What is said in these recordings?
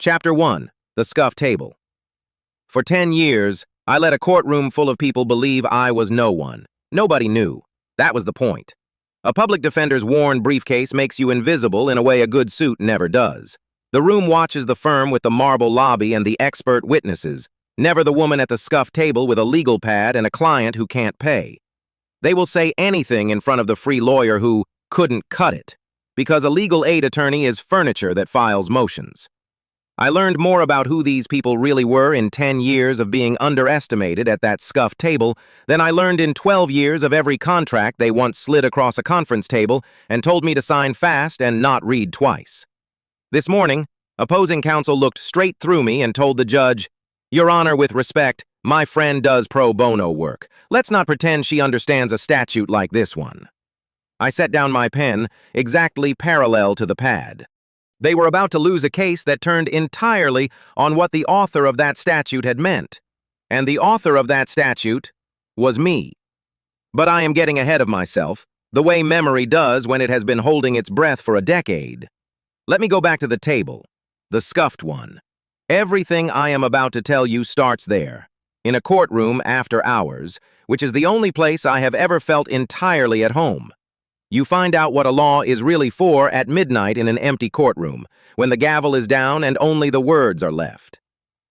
Chapter 1. The Scuffed Table. For 10 years, I let a courtroom full of people believe I was no one. Nobody knew. That was the point. A public defender's worn briefcase makes you invisible in a way a good suit never does. The room watches the firm with the marble lobby and the expert witnesses, never the woman at the scuffed table with a legal pad and a client who can't pay. They will say anything in front of the free lawyer who couldn't cut it, because a legal aid attorney is furniture that files motions. I learned more about who these people really were in 10 years of being underestimated at that scuffed table than I learned in 12 years of every contract they once slid across a conference table and told me to sign fast and not read twice. This morning, opposing counsel looked straight through me and told the judge, "Your Honor, with respect, my friend does pro bono work. Let's not pretend she understands a statute like this one." I set down my pen, exactly parallel to the pad. They were about to lose a case that turned entirely on what the author of that statute had meant. And the author of that statute was me. But I am getting ahead of myself, the way memory does when it has been holding its breath for a decade. Let me go back to the table, the scuffed one. Everything I am about to tell you starts there, in a courtroom after hours, which is the only place I have ever felt entirely at home. You find out what a law is really for at midnight in an empty courtroom, when the gavel is down and only the words are left.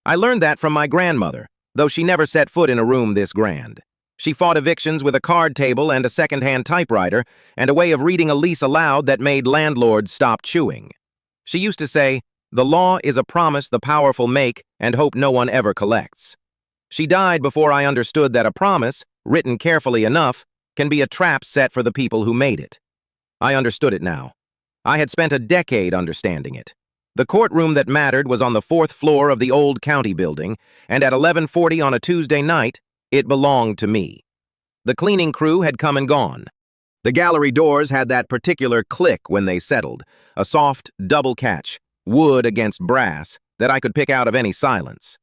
I learned that from my grandmother, though she never set foot in a room this grand. She fought evictions with a card table and a second-hand typewriter, and a way of reading a lease aloud that made landlords stop chewing. She used to say, "The law is a promise the powerful make and hope no one ever collects." She died before I understood that a promise, written carefully enough, can be a trap set for the people who made it. I understood it now. I had spent a decade understanding it. The courtroom that mattered was on the 4th floor of the old county building, and at 11:40 on a Tuesday night, it belonged to me. The cleaning crew had come and gone. The gallery doors had that particular click when they settled, a soft double catch, wood against brass, that I could pick out of any silence.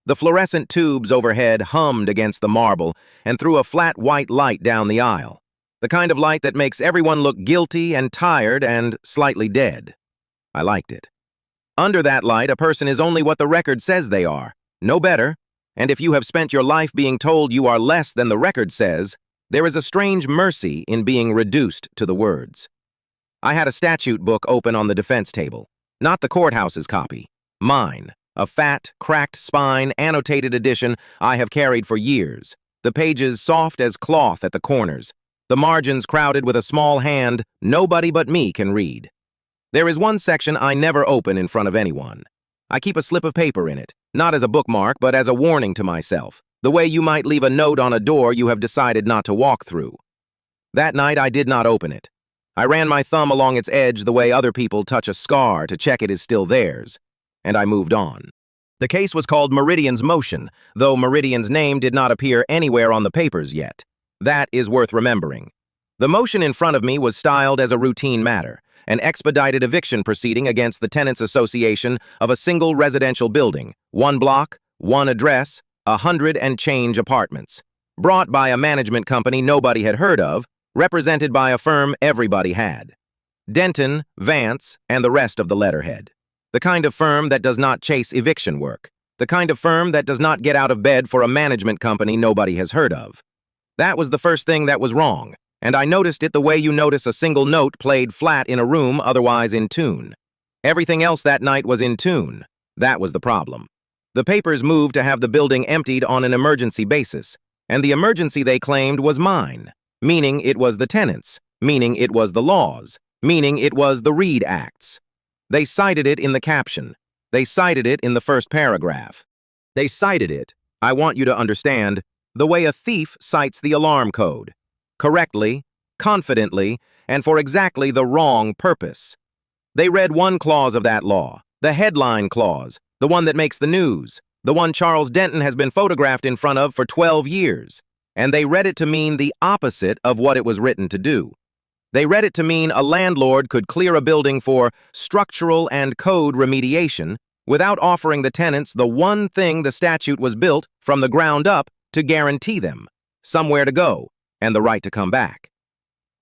The fluorescent tubes overhead hummed against the marble and threw a flat white light down the aisle, the kind of light that makes everyone look guilty and tired and slightly dead. I liked it. Under that light, a person is only what the record says they are, no better, and if you have spent your life being told you are less than the record says, there is a strange mercy in being reduced to the words. I had a statute book open on the defense table, not the courthouse's copy, mine. A fat, cracked spine, annotated edition I have carried for years, the pages soft as cloth at the corners, the margins crowded with a small hand nobody but me can read. There is one section I never open in front of anyone. I keep a slip of paper in it, not as a bookmark but as a warning to myself, the way you might leave a note on a door you have decided not to walk through. That night I did not open it. I ran my thumb along its edge the way other people touch a scar to check it is still theirs. And I moved on. The case was called Meridian's Motion, though Meridian's name did not appear anywhere on the papers yet. That is worth remembering. The motion in front of me was styled as a routine matter, an expedited eviction proceeding against the Tenants Association of a single residential building, one block, one address, 100 and change apartments, brought by a management company nobody had heard of, represented by a firm everybody had. Denton, Vance, and the rest of the letterhead. The kind of firm that does not chase eviction work. The kind of firm that does not get out of bed for a management company nobody has heard of. That was the first thing that was wrong, and I noticed it the way you notice a single note played flat in a room otherwise in tune. Everything else that night was in tune. That was the problem. The papers moved to have the building emptied on an emergency basis, and the emergency they claimed was mine, meaning it was the tenants, meaning it was the laws, meaning it was the Reed Acts. They cited it in the caption. They cited it in the first paragraph. They cited it, I want you to understand, the way a thief cites the alarm code. Correctly, confidently, and for exactly the wrong purpose. They read one clause of that law, the headline clause, the one that makes the news, the one Charles Denton has been photographed in front of for 12 years, and they read it to mean the opposite of what it was written to do. They read it to mean a landlord could clear a building for structural and code remediation without offering the tenants the one thing the statute was built from the ground up to guarantee them, somewhere to go, and the right to come back.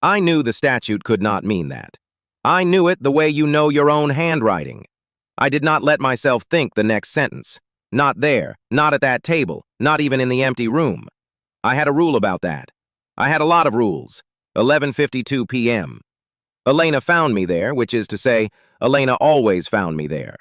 I knew the statute could not mean that. I knew it the way you know your own handwriting. I did not let myself think the next sentence. Not there, not at that table, not even in the empty room. I had a rule about that. I had a lot of rules. 11:52 p.m. Elena found me there, which is to say, Elena always found me there.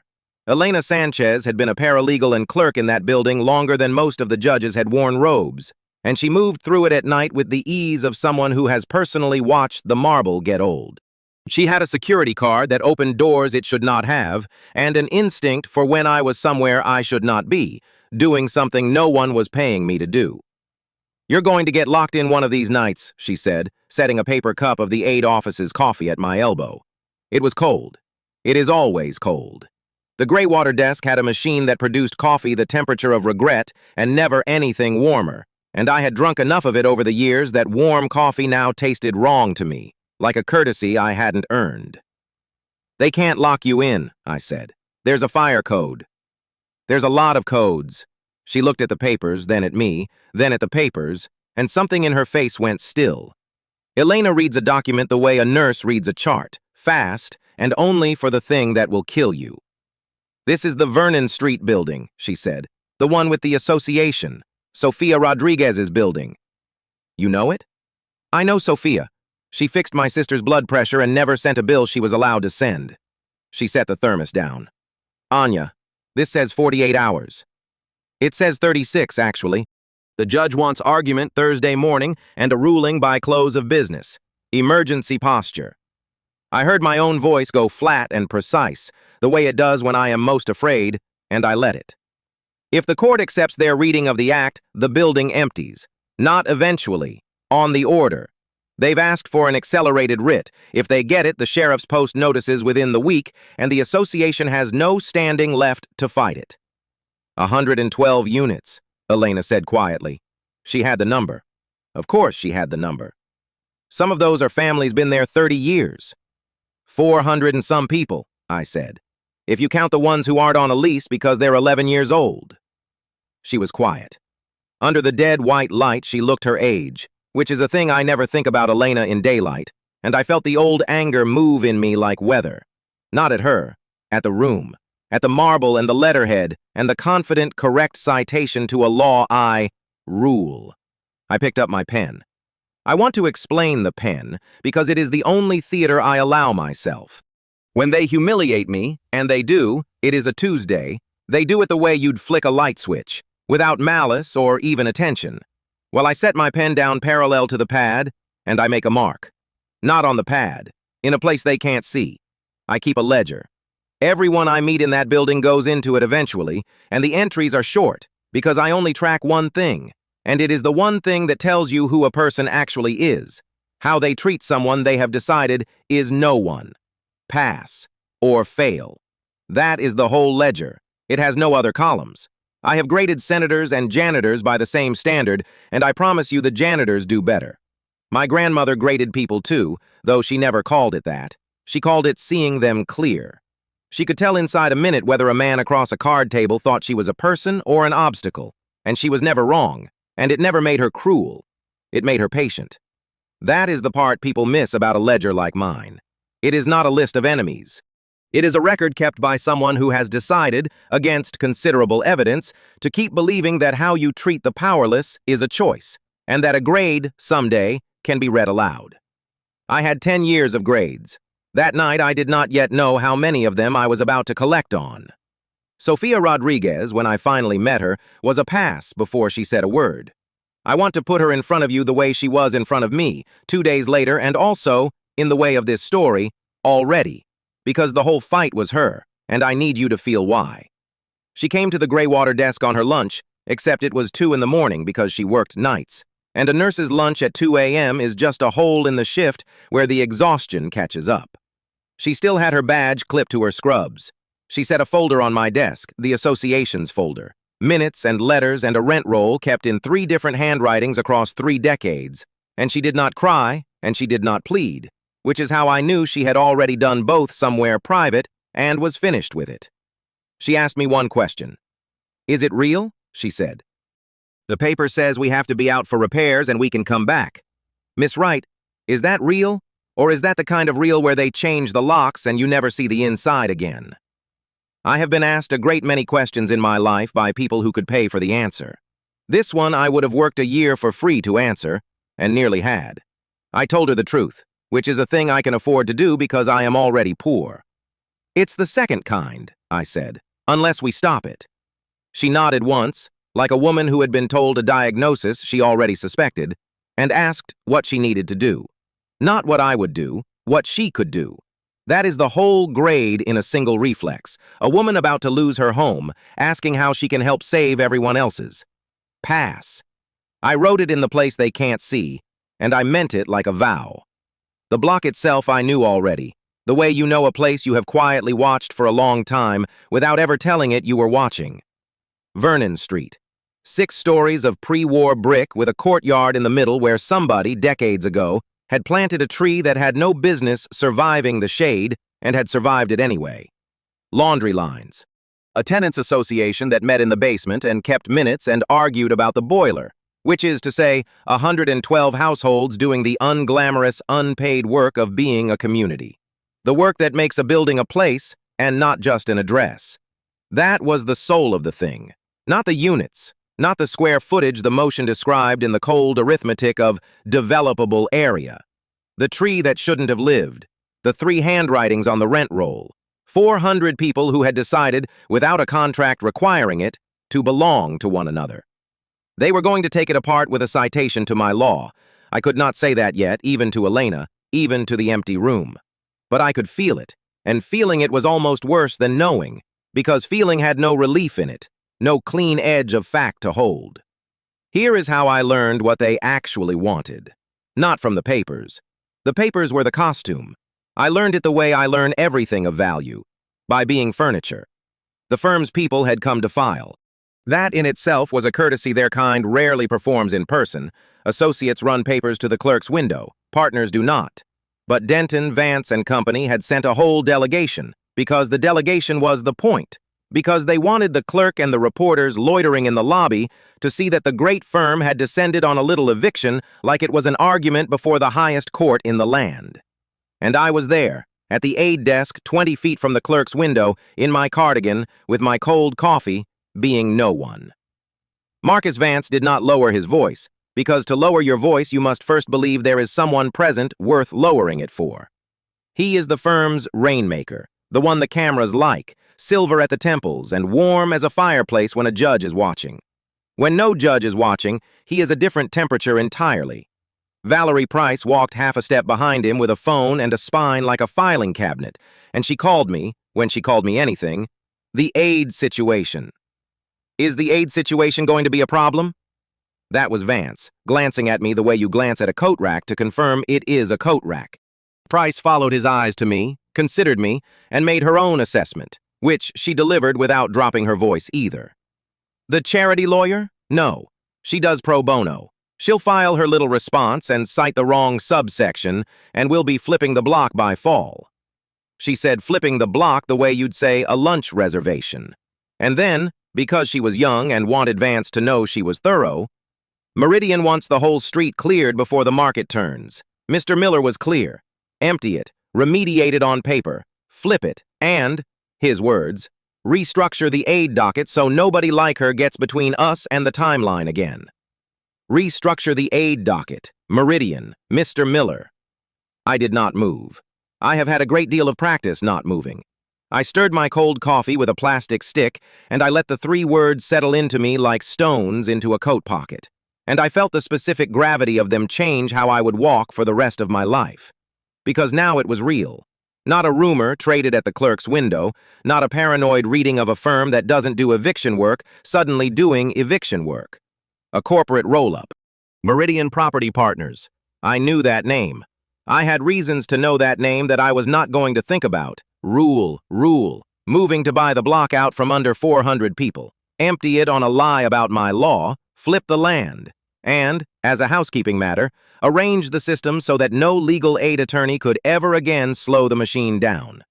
Elena Sanchez had been a paralegal and clerk in that building longer than most of the judges had worn robes, and she moved through it at night with the ease of someone who has personally watched the marble get old. She had a security card that opened doors it should not have, and an instinct for when I was somewhere I should not be, doing something no one was paying me to do. "You're going to get locked in one of these nights," she said, setting a paper cup of the aide office's coffee at my elbow. It was cold. It is always cold. The Greywater desk had a machine that produced coffee the temperature of regret and never anything warmer, and I had drunk enough of it over the years that warm coffee now tasted wrong to me, like a courtesy I hadn't earned. "They can't lock you in," I said. "There's a fire code." "There's a lot of codes." She looked at the papers, then at me, then at the papers, and something in her face went still. "Elena reads a document the way a nurse reads a chart, fast, and only for the thing that will kill you. This is the Vernon Street building," she said, "the one with the association, Sofia Rodriguez's building." "You know it?" "I know Sofia. She fixed my sister's blood pressure and never sent a bill she was allowed to send." She set the thermos down. "Anya, this says 48 hours. It says 36, actually. The judge wants argument Thursday morning and a ruling by close of business. Emergency posture." I heard my own voice go flat and precise, the way it does when I am most afraid, and I let it. "If the court accepts their reading of the act, the building empties. Not eventually. On the order. They've asked for an accelerated writ. If they get it, the sheriff's post notices within the week, and the association has no standing left to fight it." 112 units, Elena said quietly. She had the number. Of course she had the number. "Some of those are families been there 30 years. 400 and some people," I said, "if you count the ones who aren't on a lease because they're 11 years old." She was quiet. Under the dead white light, she looked her age, which is a thing I never think about Elena in daylight, and I felt the old anger move in me like weather. Not at her, at the room, at the marble and the letterhead, and the confident, correct citation to a law I rule. I picked up my pen. I want to explain the pen because it is the only theater I allow myself. When they humiliate me, and they do, it is a Tuesday, they do it the way you'd flick a light switch, without malice or even attention. Well, I set my pen down parallel to the pad, and I make a mark. Not on the pad, in a place they can't see. I keep a ledger. Everyone I meet in that building goes into it eventually, and the entries are short, because I only track one thing, and it is the one thing that tells you who a person actually is. How they treat someone they have decided is no one. Pass or fail. That is the whole ledger. It has no other columns. I have graded senators and janitors by the same standard, and I promise you the janitors do better. My grandmother graded people too, though she never called it that. She called it seeing them clear. She could tell inside a minute whether a man across a card table thought she was a person or an obstacle, and she was never wrong, and it never made her cruel. It made her patient. That is the part people miss about a ledger like mine. It is not a list of enemies. It is a record kept by someone who has decided, against considerable evidence, to keep believing that how you treat the powerless is a choice, and that a grade, someday, can be read aloud. I had 10 years of grades. That night, I did not yet know how many of them I was about to collect on. Sofia Rodriguez, when I finally met her, was a pass before she said a word. I want to put her in front of you the way she was in front of me, 2 days later, and also, in the way of this story, already, because the whole fight was her, and I need you to feel why. She came to the Greywater desk on her lunch, except it was 2 in the morning because she worked nights, and a nurse's lunch at 2 a.m. is just a hole in the shift where the exhaustion catches up. She still had her badge clipped to her scrubs. She set a folder on my desk, the associations folder, minutes and letters and a rent roll kept in 3 different handwritings across 3 decades, and she did not cry, and she did not plead, which is how I knew she had already done both somewhere private and was finished with it. She asked me one question. "Is it real?" she said. "The paper says we have to be out for repairs and we can come back. Miss Wright, is that real? Or is that the kind of real where they change the locks and you never see the inside again?" I have been asked a great many questions in my life by people who could pay for the answer. This one I would have worked a year for free to answer, and nearly had. I told her the truth, which is a thing I can afford to do because I am already poor. It's the second kind, I said, unless we stop it. She nodded once, like a woman who had been told a diagnosis she already suspected, and asked what she needed to do. Not what I would do, what she could do. That is the whole grade in a single reflex. A woman about to lose her home, asking how she can help save everyone else's. Pass. I wrote it in the place they can't see, and I meant it like a vow. The block itself I knew already, the way you know a place you have quietly watched for a long time without ever telling it you were watching. Vernon Street. 6 stories of pre-war brick with a courtyard in the middle where somebody, decades ago, had planted a tree that had no business surviving the shade and had survived it anyway. Laundry lines. A tenants association that met in the basement and kept minutes and argued about the boiler, which is to say, 112 households doing the unglamorous, unpaid work of being a community. The work that makes a building a place and not just an address. That was the soul of the thing, not the units, not the square footage the motion described in the cold arithmetic of developable area. The tree that shouldn't have lived, the 3 handwritings on the rent roll, 400 people who had decided, without a contract requiring it, to belong to one another. They were going to take it apart with a citation to my law. I could not say that yet, even to Elena, even to the empty room. But I could feel it, and feeling it was almost worse than knowing, because feeling had no relief in it. No clean edge of fact to hold. Here is how I learned what they actually wanted. Not from the papers. The papers were the costume. I learned it the way I learn everything of value, by being furniture. The firm's people had come to file. That in itself was a courtesy their kind rarely performs in person. Associates run papers to the clerk's window. Partners do not. But Denton, Vance, and company had sent a whole delegation, because the delegation was the point. Because they wanted the clerk and the reporters loitering in the lobby to see that the great firm had descended on a little eviction like it was an argument before the highest court in the land. And I was there, at the aid desk 20 feet from the clerk's window, in my cardigan, with my cold coffee, being no one. Marcus Vance did not lower his voice, because to lower your voice you must first believe there is someone present worth lowering it for. He is the firm's rainmaker, the one the cameras like, silver at the temples, and warm as a fireplace when a judge is watching. When no judge is watching, he is a different temperature entirely. Valerie Price walked half a step behind him with a phone and a spine like a filing cabinet, and she called me, when she called me anything, the aid situation. Is the aid situation going to be a problem? That was Vance, glancing at me the way you glance at a coat rack to confirm it is a coat rack. Price followed his eyes to me, considered me, and made her own assessment, which she delivered without dropping her voice either. The charity lawyer? No. She does pro bono. She'll file her little response and cite the wrong subsection, and we'll be flipping the block by fall. She said flipping the block the way you'd say a lunch reservation. And then, because she was young and wanted Vance to know she was thorough, Meridian wants the whole street cleared before the market turns. Mr. Miller was clear. Empty it, remediate it on paper, flip it, and, his words, restructure the aid docket so nobody like her gets between us and the timeline again. Restructure the aid docket, Meridian, Mr. Miller. I did not move. I have had a great deal of practice not moving. I stirred my cold coffee with a plastic stick, and I let the 3 words settle into me like stones into a coat pocket. And I felt the specific gravity of them change how I would walk for the rest of my life. Because now it was real. Not a rumor traded at the clerk's window, not a paranoid reading of a firm that doesn't do eviction work suddenly doing eviction work. A corporate roll-up. Meridian Property Partners. I knew that name. I had reasons to know that name that I was not going to think about. Rule. Moving to buy the block out from under 400 people. Empty it on a lie about my law. Flip the land. And, as a housekeeping matter, arrange the system so that no legal aid attorney could ever again slow the machine down.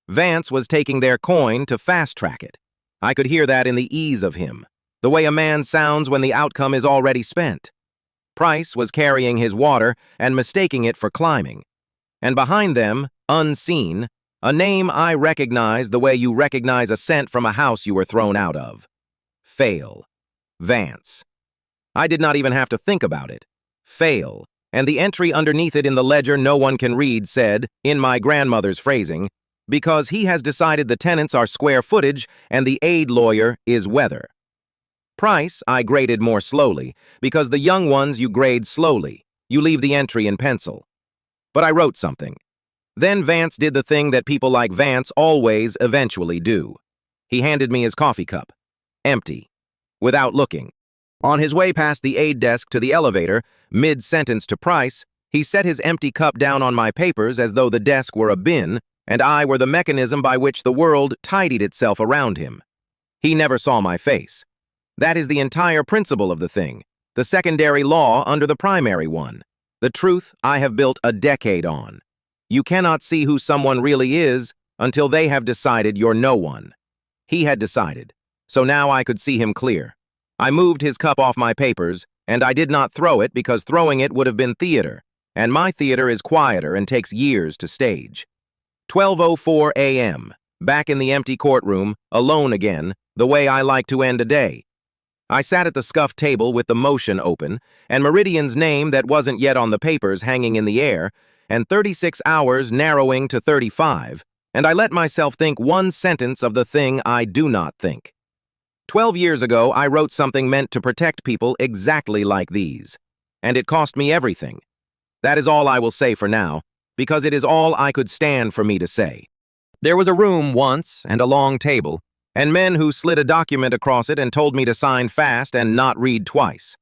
Vance was taking their coin to fast-track it. I could hear that in the ease of him, the way a man sounds when the outcome is already spent. Price was carrying his water and mistaking it for climbing. And behind them, unseen, A name I recognize the way you recognize a scent from a house you were thrown out of. Fail. Vance. I did not even have to think about it. Fail. And the entry underneath it in the ledger no one can read said, in my grandmother's phrasing, because he has decided the tenants are square footage and the aid lawyer is weather. Price I graded more slowly, because the young ones you grade slowly. You leave the entry in pencil. But I wrote something. Then Vance did the thing that people like Vance always eventually do. He handed me his coffee cup. Empty. Without looking. On his way past the aid desk to the elevator, mid-sentence to Price, he set his empty cup down on my papers as though the desk were a bin, and I were the mechanism by which the world tidied itself around him. He never saw my face. That is the entire principle of the thing, the secondary law under the primary one, the truth I have built a decade on. You cannot see who someone really is until they have decided you're no one. He had decided, so now I could see him clear. I moved his cup off my papers, and I did not throw it because throwing it would have been theater, and my theater is quieter and takes years to stage. 12:04 a.m., back in the empty courtroom, alone again, the way I like to end a day. I sat at the scuffed table with the motion open, and Meridian's name that wasn't yet on the papers hanging in the air, and 36 hours narrowing to 35, and I let myself think one sentence of the thing I do not think. 12 years ago, I wrote something meant to protect people exactly like these. And it cost me everything. That is all I will say for now, because it is all I could stand for me to say. There was a room once, and a long table, and men who slid a document across it and told me to sign fast and not read twice.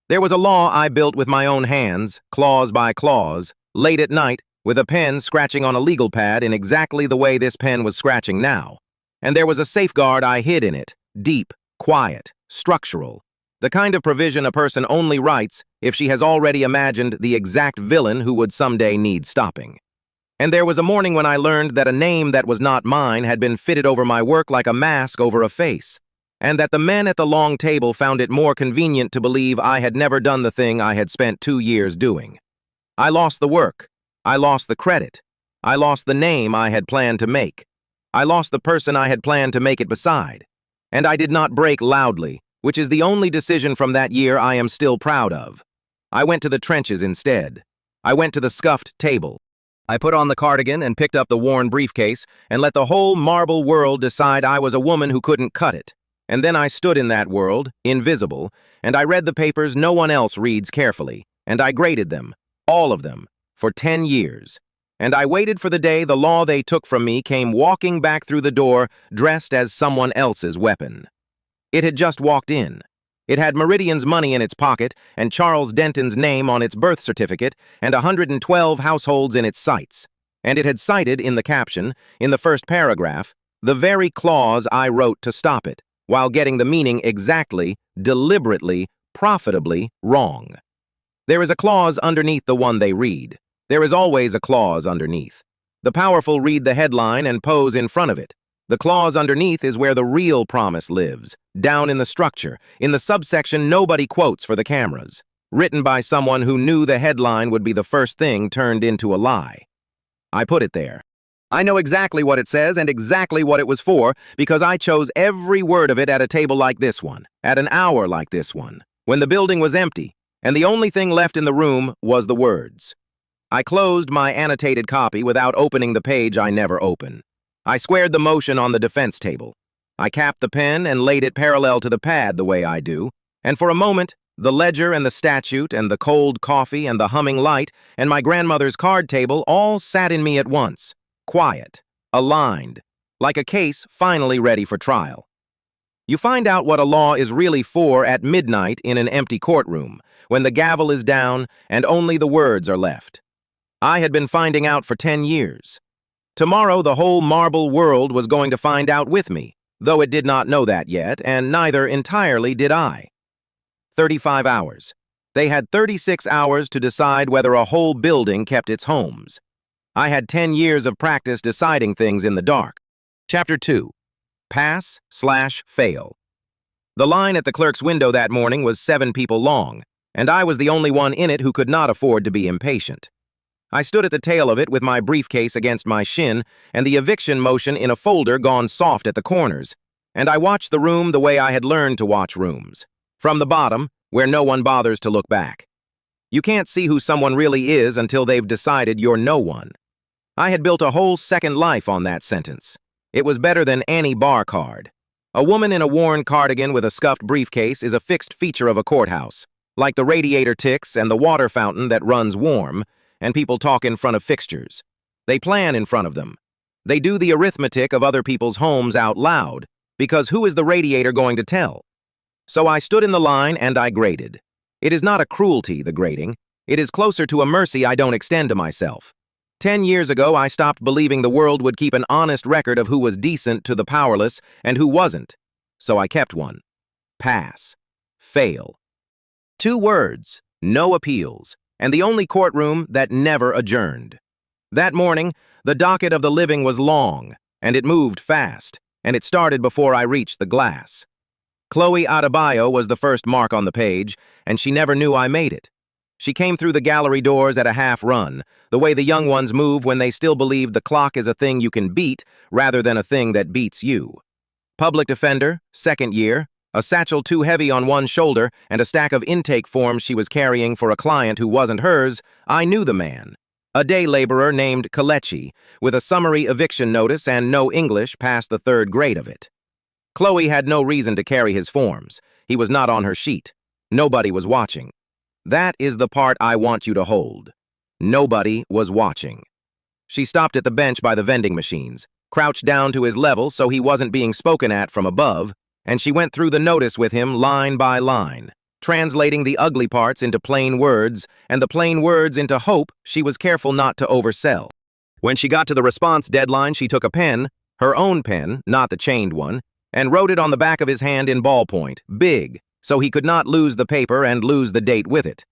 There was a law I built with my own hands, clause by clause, late at night, with a pen scratching on a legal pad in exactly the way this pen was scratching now. And there was a safeguard I hid in it. Deep, quiet, structural, the kind of provision a person only writes if she has already imagined the exact villain who would someday need stopping. And there was a morning when I learned that a name that was not mine had been fitted over my work like a mask over a face, and that the men at the long table found it more convenient to believe I had never done the thing I had spent 2 years doing. I lost the work. I lost the credit. I lost the name I had planned to make. I lost the person I had planned to make it beside. And I did not break loudly, which is the only decision from that year I am still proud of. I went to the trenches instead. I went to the scuffed table. I put on the cardigan and picked up the worn briefcase and let the whole marble world decide I was a woman who couldn't cut it. And then I stood in that world, invisible, and I read the papers no one else reads carefully, and I graded them, all of them, for 10 years. And I waited for the day the law they took from me came walking back through the door, dressed as someone else's weapon. It had just walked in. It had Meridian's money in its pocket, and Charles Denton's name on its birth certificate, and 112 households in its sights. And it had cited in the caption, in the first paragraph, the very clause I wrote to stop it, while getting the meaning exactly, deliberately, profitably wrong. There is a clause underneath the one they read. There is always a clause underneath. The powerful read the headline and pose in front of it. The clause underneath is where the real promise lives, down in the structure, in the subsection nobody quotes for the cameras, written by someone who knew the headline would be the first thing turned into a lie. I put it there. I know exactly what it says and exactly what it was for because I chose every word of it at a table like this one, at an hour like this one, when the building was empty, and the only thing left in the room was the words. I closed my annotated copy without opening the page I never open. I squared the motion on the defense table. I capped the pen and laid it parallel to the pad the way I do, and for a moment, the ledger and the statute and the cold coffee and the humming light and my grandmother's card table all sat in me at once, quiet, aligned, like a case finally ready for trial. You find out what a law is really for at midnight in an empty courtroom, when the gavel is down and only the words are left. I had been finding out for 10 years. Tomorrow the whole marble world was going to find out with me, though it did not know that yet, and neither entirely did I. 35 hours. They had 36 hours to decide whether a whole building kept its homes. I had 10 years of practice deciding things in the dark. Chapter 2. Pass/fail. The line at the clerk's window that morning was 7 people long, and I was the only one in it who could not afford to be impatient. I stood at the tail of it with my briefcase against my shin and the eviction motion in a folder gone soft at the corners, and I watched the room the way I had learned to watch rooms, from the bottom, where no one bothers to look back. You can't see who someone really is until they've decided you're no one. I had built a whole second life on that sentence. It was better than any bar card. A woman in a worn cardigan with a scuffed briefcase is a fixed feature of a courthouse, like the radiator ticks and the water fountain that runs warm, and people talk in front of fixtures. They plan in front of them. They do the arithmetic of other people's homes out loud, because who is the radiator going to tell? So I stood in the line and I graded. It is not a cruelty, the grading. It is closer to a mercy I don't extend to myself. 10 years ago, I stopped believing the world would keep an honest record of who was decent to the powerless and who wasn't. So I kept one. Pass. Fail. 2 words, no appeals, and the only courtroom that never adjourned. That morning, the docket of the living was long, and it moved fast, and it started before I reached the glass. Chloe Adebayo was the first mark on the page, and she never knew I made it. She came through the gallery doors at a half-run, the way the young ones move when they still believe the clock is a thing you can beat rather than a thing that beats you. Public defender, 2nd year, a satchel too heavy on one shoulder, and a stack of intake forms she was carrying for a client who wasn't hers. I knew the man. A day laborer named Kalechi, with a summary eviction notice and no English past the 3rd grade of it. Chloe had no reason to carry his forms. He was not on her sheet. Nobody was watching. That is the part I want you to hold. Nobody was watching. She stopped at the bench by the vending machines, crouched down to his level so he wasn't being spoken at from above, and she went through the notice with him line by line, translating the ugly parts into plain words and the plain words into hope she was careful not to oversell. When she got to the response deadline, she took a pen, her own pen, not the chained one, and wrote it on the back of his hand in ballpoint, big, so he could not lose the paper and lose the date with it.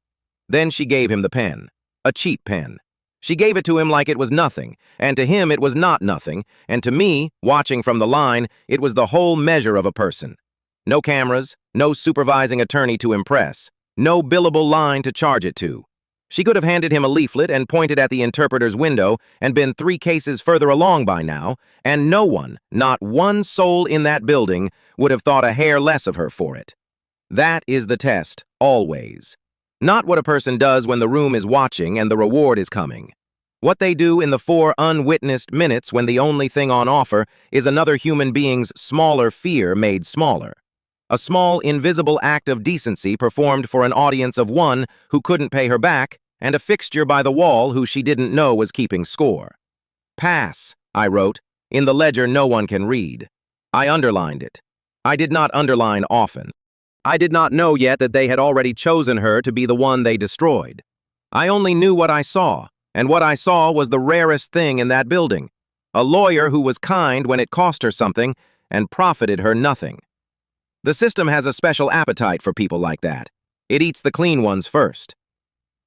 Then she gave him the pen, a cheap pen. She gave it to him like it was nothing, and to him it was not nothing, and to me, watching from the line, it was the whole measure of a person. No cameras, no supervising attorney to impress, no billable line to charge it to. She could have handed him a leaflet and pointed at the interpreter's window and been 3 cases further along by now, and no one, not one soul in that building, would have thought a hair less of her for it. That is the test, always. Not what a person does when the room is watching and the reward is coming. What they do in the 4 unwitnessed minutes when the only thing on offer is another human being's smaller fear made smaller. A small, invisible act of decency performed for an audience of 1 who couldn't pay her back and a fixture by the wall who she didn't know was keeping score. Pass, I wrote, in the ledger no one can read. I underlined it. I did not underline often. I did not know yet that they had already chosen her to be the one they destroyed. I only knew what I saw, and what I saw was the rarest thing in that building. A lawyer who was kind when it cost her something and profited her nothing. The system has a special appetite for people like that. It eats the clean ones first.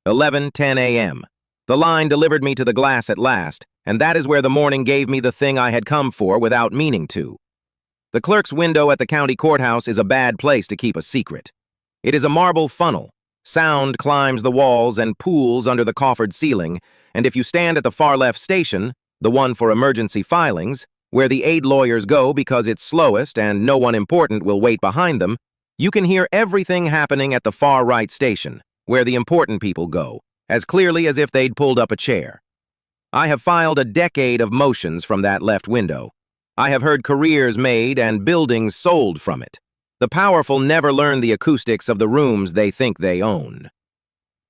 11:10 a.m. The line delivered me to the glass at last, and that is where the morning gave me the thing I had come for without meaning to. The clerk's window at the county courthouse is a bad place to keep a secret. It is a marble funnel. Sound climbs the walls and pools under the coffered ceiling, and if you stand at the far left station, the one for emergency filings, where the aid lawyers go because it's slowest and no one important will wait behind them, you can hear everything happening at the far right station, where the important people go, as clearly as if they'd pulled up a chair. I have filed a decade of motions from that left window. I have heard careers made and buildings sold from it. The powerful never learn the acoustics of the rooms they think they own.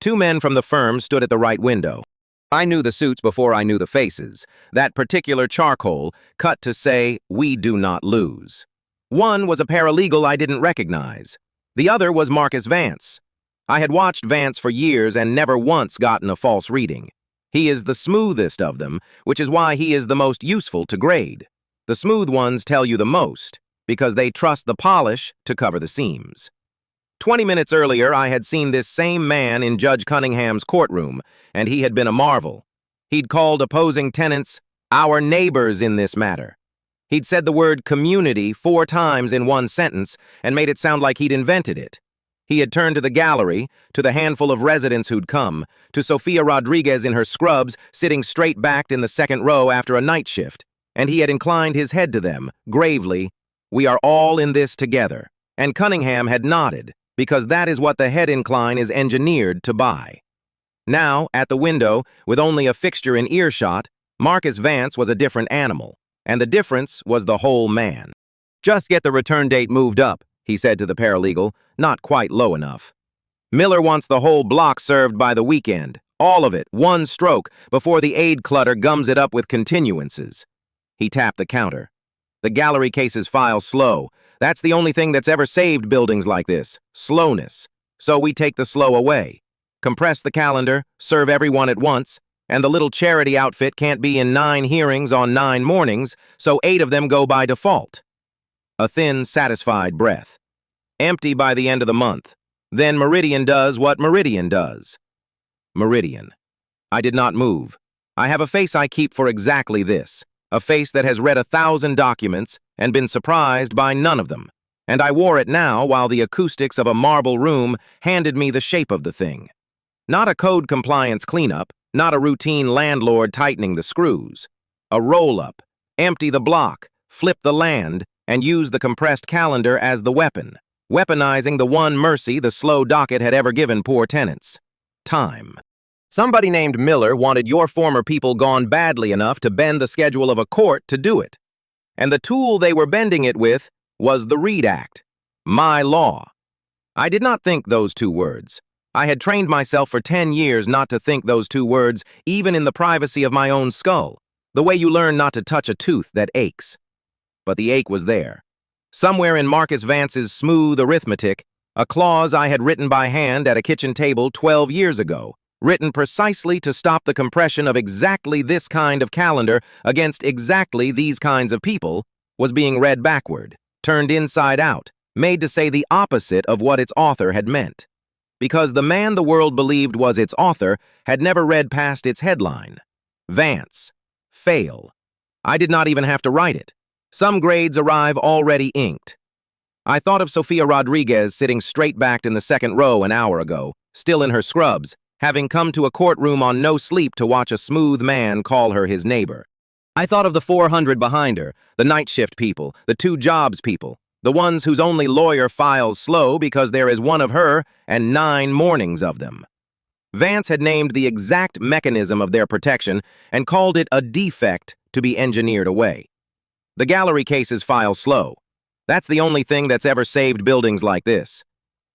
2 men from the firm stood at the right window. I knew the suits before I knew the faces. That particular charcoal, cut to say, "We do not lose." One was a paralegal I didn't recognize. The other was Marcus Vance. I had watched Vance for years and never once gotten a false reading. He is the smoothest of them, which is why he is the most useful to grade. The smooth ones tell you the most, because they trust the polish to cover the seams. 20 minutes earlier, I had seen this same man in Judge Cunningham's courtroom, and he had been a marvel. He'd called opposing tenants our neighbors in this matter. He'd said the word community 4 times in one sentence and made it sound like he'd invented it. He had turned to the gallery, to the handful of residents who'd come, to Sofia Rodriguez in her scrubs, sitting straight-backed in the second row after a night shift, and he had inclined his head to them, gravely, "We are all in this together." And Cunningham had nodded, because that is what the head incline is engineered to buy. Now, at the window, with only a fixture in earshot, Marcus Vance was a different animal, and the difference was the whole man. "Just get the return date moved up," he said to the paralegal, not quite low enough. "Miller wants the whole block served by the weekend, all of it, one stroke, before the aid clutter gums it up with continuances." He tapped the counter. "The gallery cases file slow. That's the only thing that's ever saved buildings like this, slowness. So we take the slow away. Compress the calendar, serve everyone at once, and the little charity outfit can't be in 9 hearings on 9 mornings, so 8 of them go by default." A thin, satisfied breath. "Empty by the end of the month. Then Meridian does what Meridian does." Meridian. I did not move. I have a face I keep for exactly this, a face that has read 1,000 documents and been surprised by none of them, and I wore it now while the acoustics of a marble room handed me the shape of the thing. Not a code compliance cleanup, not a routine landlord tightening the screws. A roll-up, empty the block, flip the land, and use the compressed calendar as the weapon, weaponizing the one mercy the slow docket had ever given poor tenants: time. Somebody named Miller wanted your former people gone badly enough to bend the schedule of a court to do it. And the tool they were bending it with was the Reed Act, my law. I did not think those 2 words. I had trained myself for 10 years not to think those 2 words, even in the privacy of my own skull, the way you learn not to touch a tooth that aches. But the ache was there. Somewhere in Marcus Vance's smooth arithmetic, a clause I had written by hand at a kitchen table 12 years ago, written precisely to stop the compression of exactly this kind of calendar against exactly these kinds of people, was being read backward, turned inside out, made to say the opposite of what its author had meant. Because the man the world believed was its author had never read past its headline. Vance. Fail. I did not even have to write it. Some grades arrive already inked. I thought of Sofia Rodriguez sitting straight-backed in the second row an hour ago, still in her scrubs, having come to a courtroom on no sleep to watch a smooth man call her his neighbor. I thought of the 400 behind her, the night shift people, the 2 jobs people, the ones whose only lawyer files slow because there is one of her and 9 mornings of them. Vance had named the exact mechanism of their protection and called it a defect to be engineered away. The gallery cases file slow. That's the only thing that's ever saved buildings like this.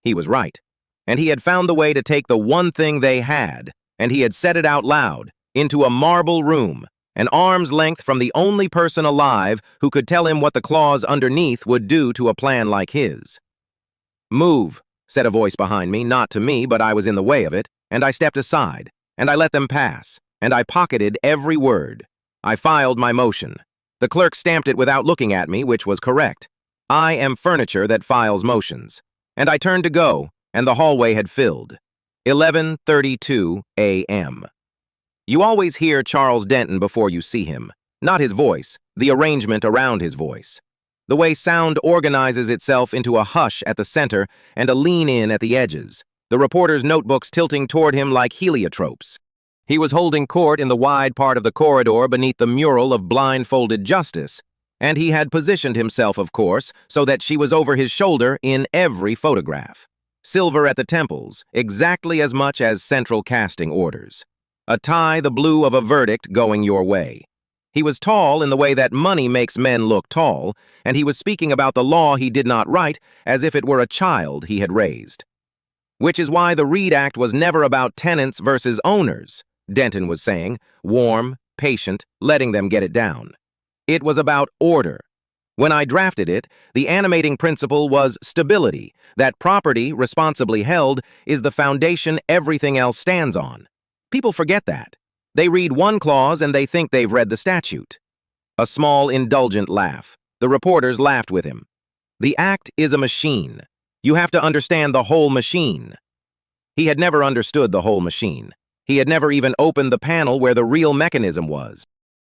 He was right. And he had found the way to take the one thing they had, and he had said it out loud, into a marble room, an arm's length from the only person alive who could tell him what the clause underneath would do to a plan like his. "Move," said a voice behind me, not to me, but I was in the way of it, and I stepped aside, and I let them pass, and I pocketed every word. I filed my motion. The clerk stamped it without looking at me, which was correct. I am furniture that files motions. And I turned to go, and the hallway had filled. 11:32 a.m. You always hear Charles Denton before you see him. Not his voice, the arrangement around his voice. The way sound organizes itself into a hush at the center and a lean-in at the edges, the reporter's notebooks tilting toward him like heliotropes. He was holding court in the wide part of the corridor beneath the mural of blindfolded justice, and he had positioned himself, of course, so that she was over his shoulder in every photograph. Silver at the temples, exactly as much as central casting orders. A tie the blue of a verdict going your way. He was tall in the way that money makes men look tall, and he was speaking about the law he did not write as if it were a child he had raised. Which is why the Reed Act was never about tenants versus owners, Denton was saying, warm, patient, letting them get it down. It was about order. When I drafted it, the animating principle was stability, that property, responsibly held, is the foundation everything else stands on. People forget that. They read one clause and they think they've read the statute. A small, indulgent laugh. The reporters laughed with him. The act is a machine. You have to understand the whole machine. He had never understood the whole machine. He had never even opened the panel where the real mechanism was.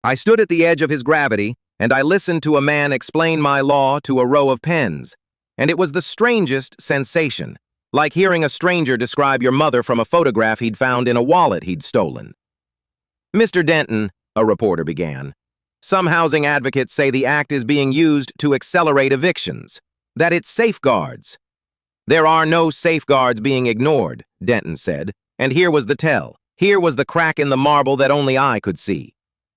I stood at the edge of his gravity, and I listened to a man explain my law to a row of pens. And it was the strangest sensation. Like hearing a stranger describe your mother from a photograph he'd found in a wallet he'd stolen. Mr. Denton, a reporter began, some housing advocates say the act is being used to accelerate evictions, that it safeguards. There are no safeguards being ignored, Denton said, and here was the tell. Here was the crack in the marble that only I could see.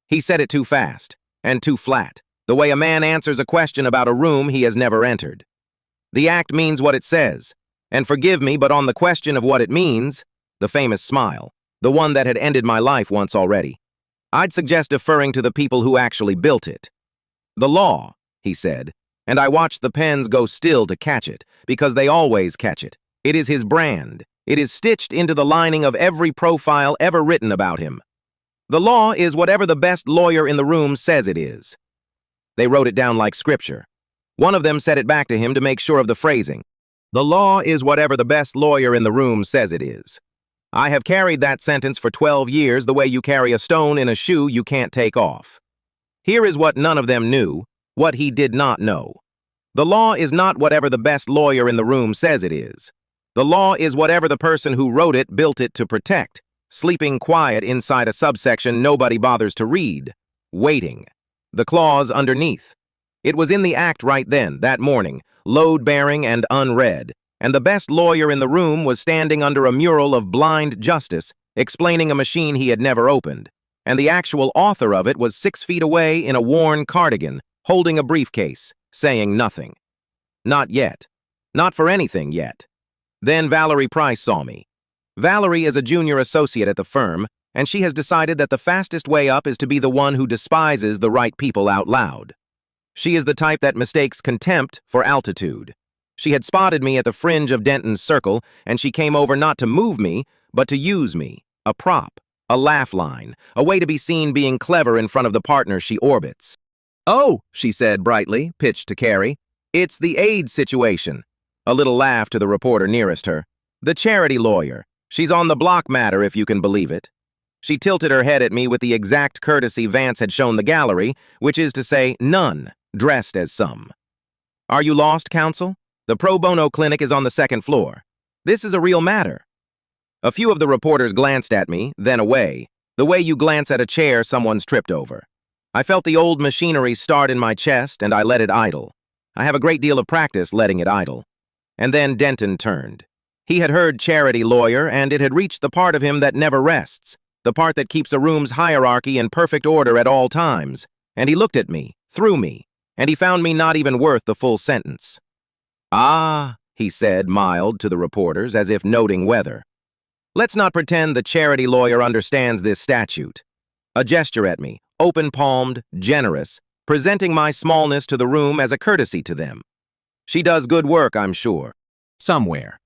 He said it too fast, and too flat, the way a man answers a question about a room he has never entered. The act means what it says, and forgive me, but on the question of what it means, the famous smile, the one that had ended my life once already, I'd suggest deferring to the people who actually built it. The law, he said, and I watched the pens go still to catch it, because they always catch it. It is his brand. It is stitched into the lining of every profile ever written about him. The law is whatever the best lawyer in the room says it is. They wrote it down like scripture. One of them said it back to him to make sure of the phrasing. The law is whatever the best lawyer in the room says it is. I have carried that sentence for 12 years the way you carry a stone in a shoe you can't take off. Here is what none of them knew, what he did not know. The law is not whatever the best lawyer in the room says it is. The law is whatever the person who wrote it built it to protect, sleeping quiet inside a subsection nobody bothers to read, waiting. The clause underneath. It was in the act right then, that morning, load-bearing and unread, and the best lawyer in the room was standing under a mural of blind justice, explaining a machine he had never opened, and the actual author of it was 6 feet away in a worn cardigan, holding a briefcase, saying nothing. Not yet. Not for anything yet. Then Valerie Price saw me. Valerie is a junior associate at the firm, and she has decided that the fastest way up is to be the one who despises the right people out loud. She is the type that mistakes contempt for altitude. She had spotted me at the fringe of Denton's circle, and she came over not to move me, but to use me, a prop, a laugh line, a way to be seen being clever in front of the partner she orbits. "Oh," she said brightly, pitched to Carrie, "it's the AIDS situation." A little laugh to the reporter nearest her. "The charity lawyer. She's on the block matter, if you can believe it." She tilted her head at me with the exact courtesy Vance had shown the gallery, which is to say, none, dressed as some. "Are you lost, counsel? The pro bono clinic is on the 2nd floor. This is a real matter." A few of the reporters glanced at me, then away, the way you glance at a chair someone's tripped over. I felt the old machinery start in my chest, and I let it idle. I have a great deal of practice letting it idle. And then Denton turned. He had heard charity lawyer, and it had reached the part of him that never rests, the part that keeps a room's hierarchy in perfect order at all times. And he looked at me, through me, and he found me not even worth the full sentence. "Ah," he said, mild, to the reporters, as if noting weather. "Let's not pretend the charity lawyer understands this statute." A gesture at me, open-palmed, generous, presenting my smallness to the room as a courtesy to them. She does good work, I'm sure. Somewhere.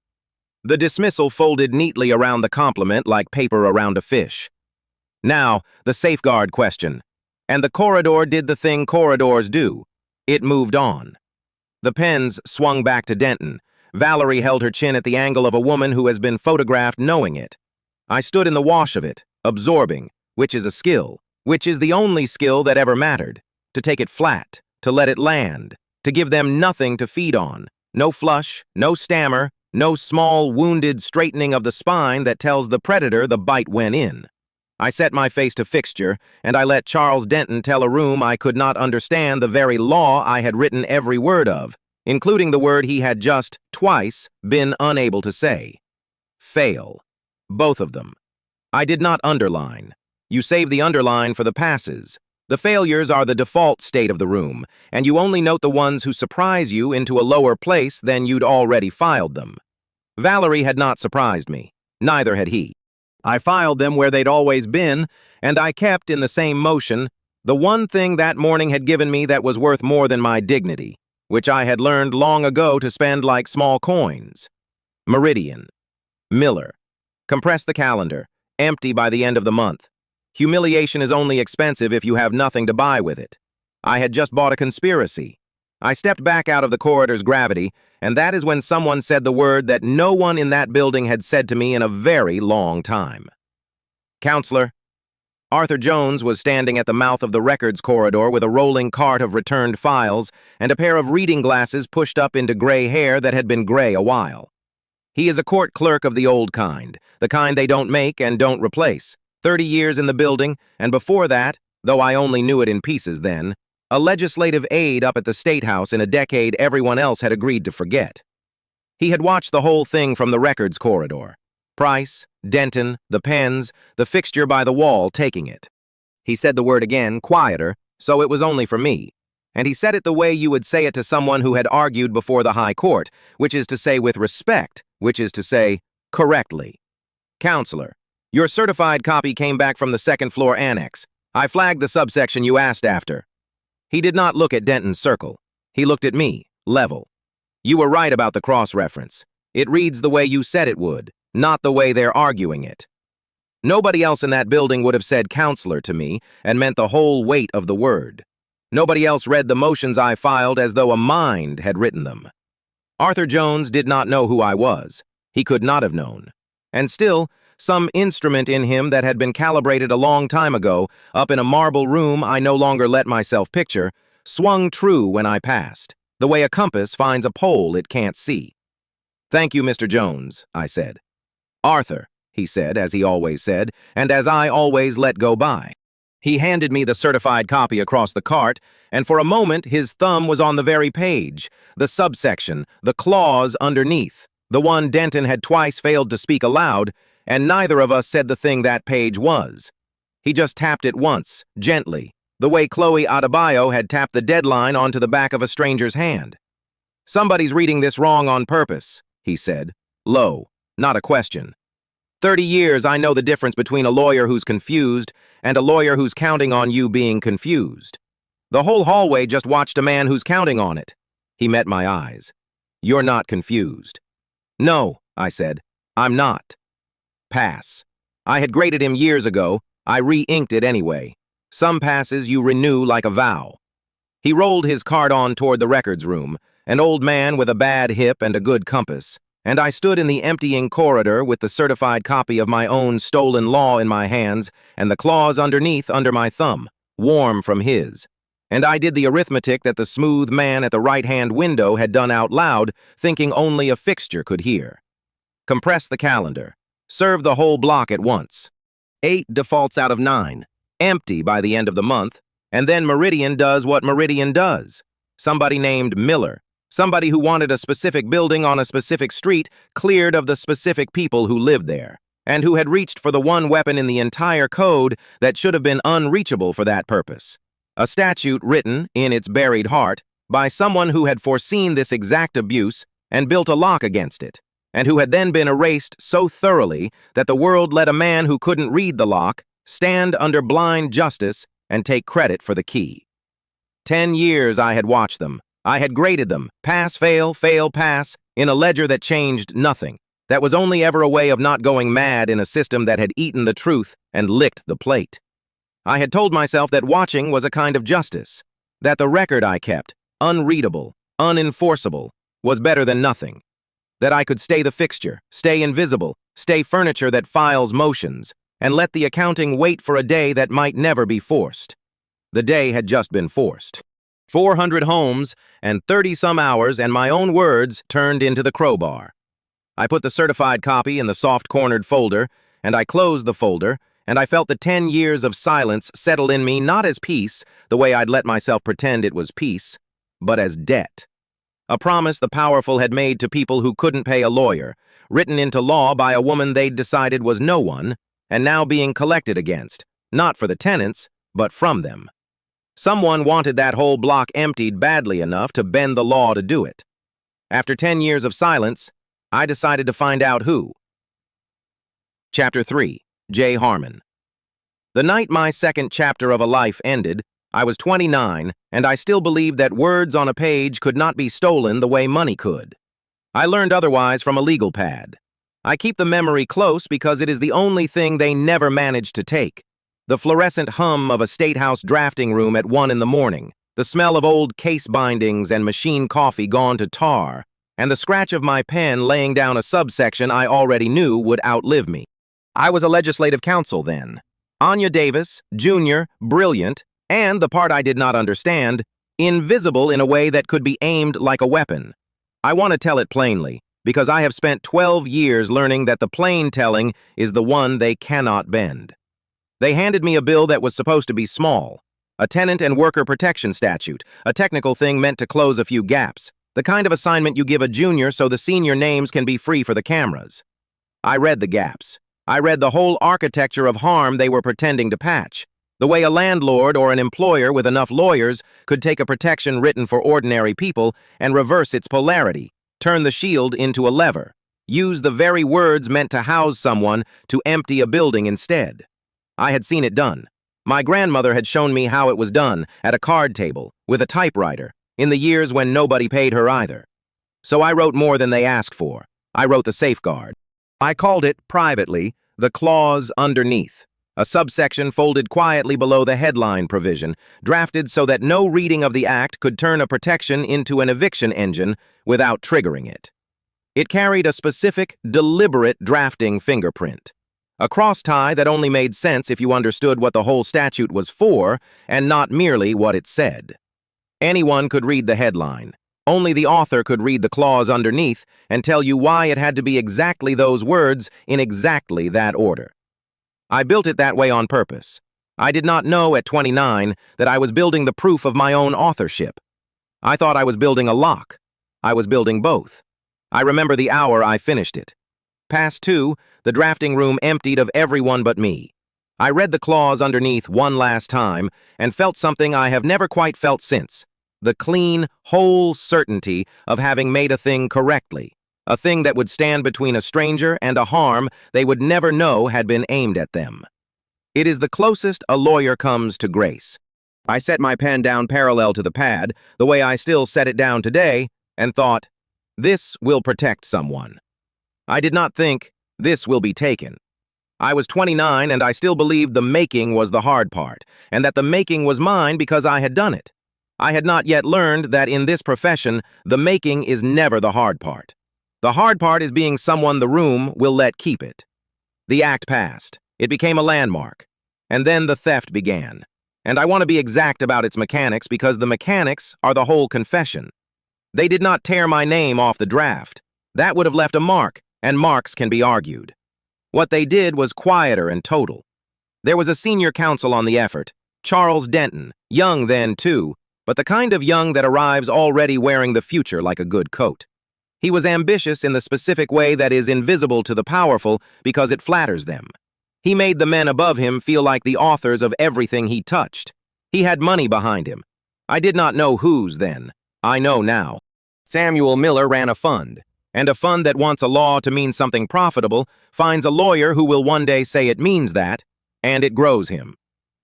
The dismissal folded neatly around the compliment like paper around a fish. Now, the safeguard question. And the corridor did the thing corridors do. It moved on. The pens swung back to Denton. Valerie held her chin at the angle of a woman who has been photographed knowing it. I stood in the wash of it, absorbing, which is a skill, which is the only skill that ever mattered. To take it flat, to let it land, to give them nothing to feed on, no flush, no stammer, no small wounded straightening of the spine that tells the predator the bite went in. I set my face to fixture, and I let Charles Denton tell a room I could not understand the very law I had written every word of, including the word he had just, twice, been unable to say. Fail. Both of them. I did not underline. You save the underline for the passes. The failures are the default state of the room, and you only note the ones who surprise you into a lower place than you'd already filed them. Valerie had not surprised me. Neither had he. I filed them where they'd always been, and I kept, in the same motion, the one thing that morning had given me that was worth more than my dignity, which I had learned long ago to spend like small coins. Meridian. Miller. Compress the calendar. Empty by the end of the month. Humiliation is only expensive if you have nothing to buy with it. I had just bought a conspiracy. I stepped back out of the corridor's gravity, and that is when someone said the word that no one in that building had said to me in a very long time. "Counselor." Arthur Jones was standing at the mouth of the records corridor with a rolling cart of returned files and a pair of reading glasses pushed up into gray hair that had been gray a while. He is a court clerk of the old kind, the kind they don't make and don't replace. 30 years in the building, and before that, though I only knew it in pieces then, a legislative aide up at the State House in a decade everyone else had agreed to forget. He had watched the whole thing from the records corridor. Price, Denton, the pens, the fixture by the wall taking it. He said the word again, quieter, so it was only for me. And he said it the way you would say it to someone who had argued before the High Court, which is to say with respect, which is to say correctly. Counselor, your certified copy came back from the second-floor annex. I flagged the subsection you asked after. He did not look at Denton's circle. He looked at me, level. You were right about the cross-reference. It reads the way you said it would, not the way they're arguing it. Nobody else in that building would have said counselor to me and meant the whole weight of the word. Nobody else read the motions I filed as though a mind had written them. Arthur Jones did not know who I was. He could not have known. And still, some instrument in him that had been calibrated a long time ago, up in a marble room I no longer let myself picture, swung true when I passed, the way a compass finds a pole it can't see. Thank you, Mr. Jones, I said. Arthur, he said, as he always said, and as I always let go by. He handed me the certified copy across the cart, and for a moment his thumb was on the very page, the subsection, the clause underneath, the one Denton had twice failed to speak aloud, and neither of us said the thing that page was. He just tapped it once, gently, the way Chloe Adebayo had tapped the deadline onto the back of a stranger's hand. Somebody's reading this wrong on purpose, he said, low, not a question. 30 years I know the difference between a lawyer who's confused and a lawyer who's counting on you being confused. The whole hallway just watched a man who's counting on it. He met my eyes. You're not confused. No, I said, I'm not. Pass. I had graded him years ago. I re-inked it anyway. Some passes you renew like a vow. He rolled his cart on toward the records room, an old man with a bad hip and a good compass, and I stood in the emptying corridor with the certified copy of my own stolen law in my hands and the clause underneath under my thumb, warm from his. And I did the arithmetic that the smooth man at the right-hand window had done out loud, thinking only a fixture could hear. Compress the calendar. Serve the whole block at once. 8 defaults out of 9. Empty by the end of the month. And then Meridian does what Meridian does. Somebody named Miller, somebody who wanted a specific building on a specific street cleared of the specific people who lived there, and who had reached for the one weapon in the entire code that should have been unreachable for that purpose. A statute written, in its buried heart, by someone who had foreseen this exact abuse and built a lock against it, and who had then been erased so thoroughly that the world let a man who couldn't read the lock stand under blind justice and take credit for the key. 10 years I had watched them. I had graded them, pass, fail, pass, in a ledger that changed nothing, that was only ever a way of not going mad in a system that had eaten the truth and licked the plate. I had told myself that watching was a kind of justice, that the record I kept, unreadable, unenforceable, was better than nothing, that I could stay the fixture, stay invisible, stay furniture that files motions, and let the accounting wait for a day that might never be forced. The day had just been forced. 400 homes and 30-some hours and my own words turned into the crowbar. I put the certified copy in the soft-cornered folder, and I closed the folder, and I felt the 10 years of silence settle in me not as peace, the way I'd let myself pretend it was peace, but as debt. A promise the powerful had made to people who couldn't pay a lawyer, written into law by a woman they'd decided was no one, and now being collected against, not for the tenants, but from them. Someone wanted that whole block emptied badly enough to bend the law to do it. After 10 years of silence, I decided to find out who. Chapter 3. J. Harmon. The night my second chapter of a life ended, I was 29, and I still believed that words on a page could not be stolen the way money could. I learned otherwise from a legal pad. I keep the memory close because it is the only thing they never managed to take. The fluorescent hum of a state house drafting room at 1 in the morning, the smell of old case bindings and machine coffee gone to tar, and the scratch of my pen laying down a subsection I already knew would outlive me. I was a legislative counsel then. Anya Davis, junior, brilliant, and, the part I did not understand, invisible in a way that could be aimed like a weapon. I want to tell it plainly, because I have spent 12 years learning that the plain telling is the one they cannot bend. They handed me a bill that was supposed to be small, a tenant and worker protection statute, a technical thing meant to close a few gaps, the kind of assignment you give a junior so the senior names can be free for the cameras. I read the gaps. I read the whole architecture of harm they were pretending to patch, the way a landlord or an employer with enough lawyers could take a protection written for ordinary people and reverse its polarity, turn the shield into a lever, use the very words meant to house someone to empty a building instead. I had seen it done. My grandmother had shown me how it was done at a card table with a typewriter in the years when nobody paid her either. So I wrote more than they asked for. I wrote the safeguard. I called it, privately, the clause underneath, a subsection folded quietly below the headline provision, drafted so that no reading of the act could turn a protection into an eviction engine without triggering it. It carried a specific, deliberate drafting fingerprint, a cross-tie that only made sense if you understood what the whole statute was for and not merely what it said. Anyone could read the headline. Only the author could read the clause underneath and tell you why it had to be exactly those words in exactly that order. I built it that way on purpose. I did not know at 29 that I was building the proof of my own authorship. I thought I was building a lock. I was building both. I remember the hour I finished it. Past 2, the drafting room emptied of everyone but me. I read the clause underneath one last time and felt something I have never quite felt since. The clean, whole certainty of having made a thing correctly, a thing that would stand between a stranger and a harm they would never know had been aimed at them. It is the closest a lawyer comes to grace. I set my pen down parallel to the pad, the way I still set it down today, and thought, this will protect someone. I did not think, this will be taken. I was 29 and I still believed the making was the hard part, and that the making was mine because I had done it. I had not yet learned that in this profession, the making is never the hard part. The hard part is being someone the room will let keep it. The act passed. It became a landmark. And then the theft began. And I want to be exact about its mechanics because the mechanics are the whole confession. They did not tear my name off the draft. That would have left a mark, and marks can be argued. What they did was quieter and total. There was a senior counsel on the effort, Charles Denton, young then too, but the kind of young that arrives already wearing the future like a good coat. He was ambitious in the specific way that is invisible to the powerful because it flatters them. He made the men above him feel like the authors of everything he touched. He had money behind him. I did not know whose then. I know now. Samuel Miller ran a fund, and a fund that wants a law to mean something profitable finds a lawyer who will one day say it means that, and it grows him.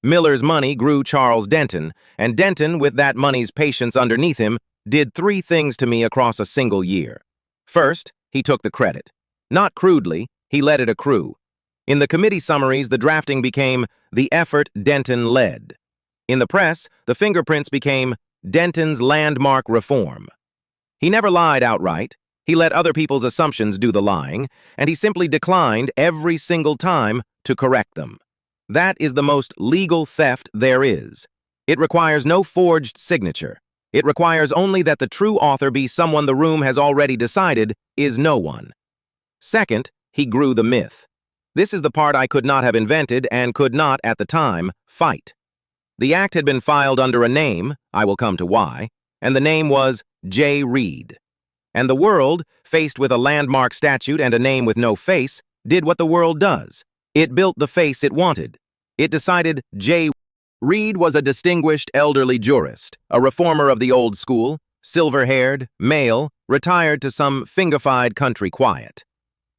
Miller's money grew Charles Denton, and Denton, with that money's patience underneath him, did 3 things to me across a single year. First, he took the credit. Not crudely, he let it accrue. In the committee summaries, the drafting became the effort Denton led. In the press, the fingerprints became Denton's landmark reform. He never lied outright. He let other people's assumptions do the lying, and he simply declined every single time to correct them. That is the most legal theft there is. It requires no forged signature. It requires only that the true author be someone the room has already decided is no one. Second, he grew the myth. This is the part I could not have invented and could not, at the time, fight. The act had been filed under a name, I will come to why, and the name was J. Reed. And the world, faced with a landmark statute and a name with no face, did what the world does. It built the face it wanted. It decided J. Reed was a distinguished elderly jurist, a reformer of the old school, silver-haired, male, retired to some fingified country quiet.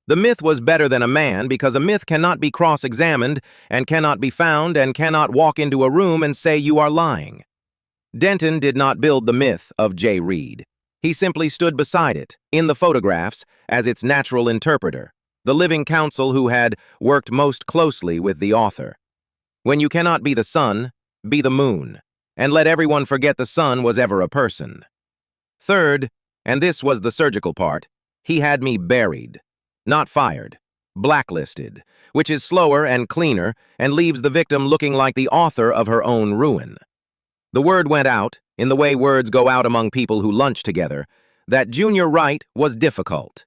The myth was better than a man because a myth cannot be cross-examined and cannot be found and cannot walk into a room and say you are lying. Denton did not build the myth of J. Reed. He simply stood beside it, in the photographs, as its natural interpreter, the living counsel who had worked most closely with the author. When you cannot be the sun, be the moon, and let everyone forget the sun was ever a person. Third, and this was the surgical part, he had me buried, not fired, blacklisted, which is slower and cleaner and leaves the victim looking like the author of her own ruin. The word went out, in the way words go out among people who lunch together, that Junior Wright was difficult.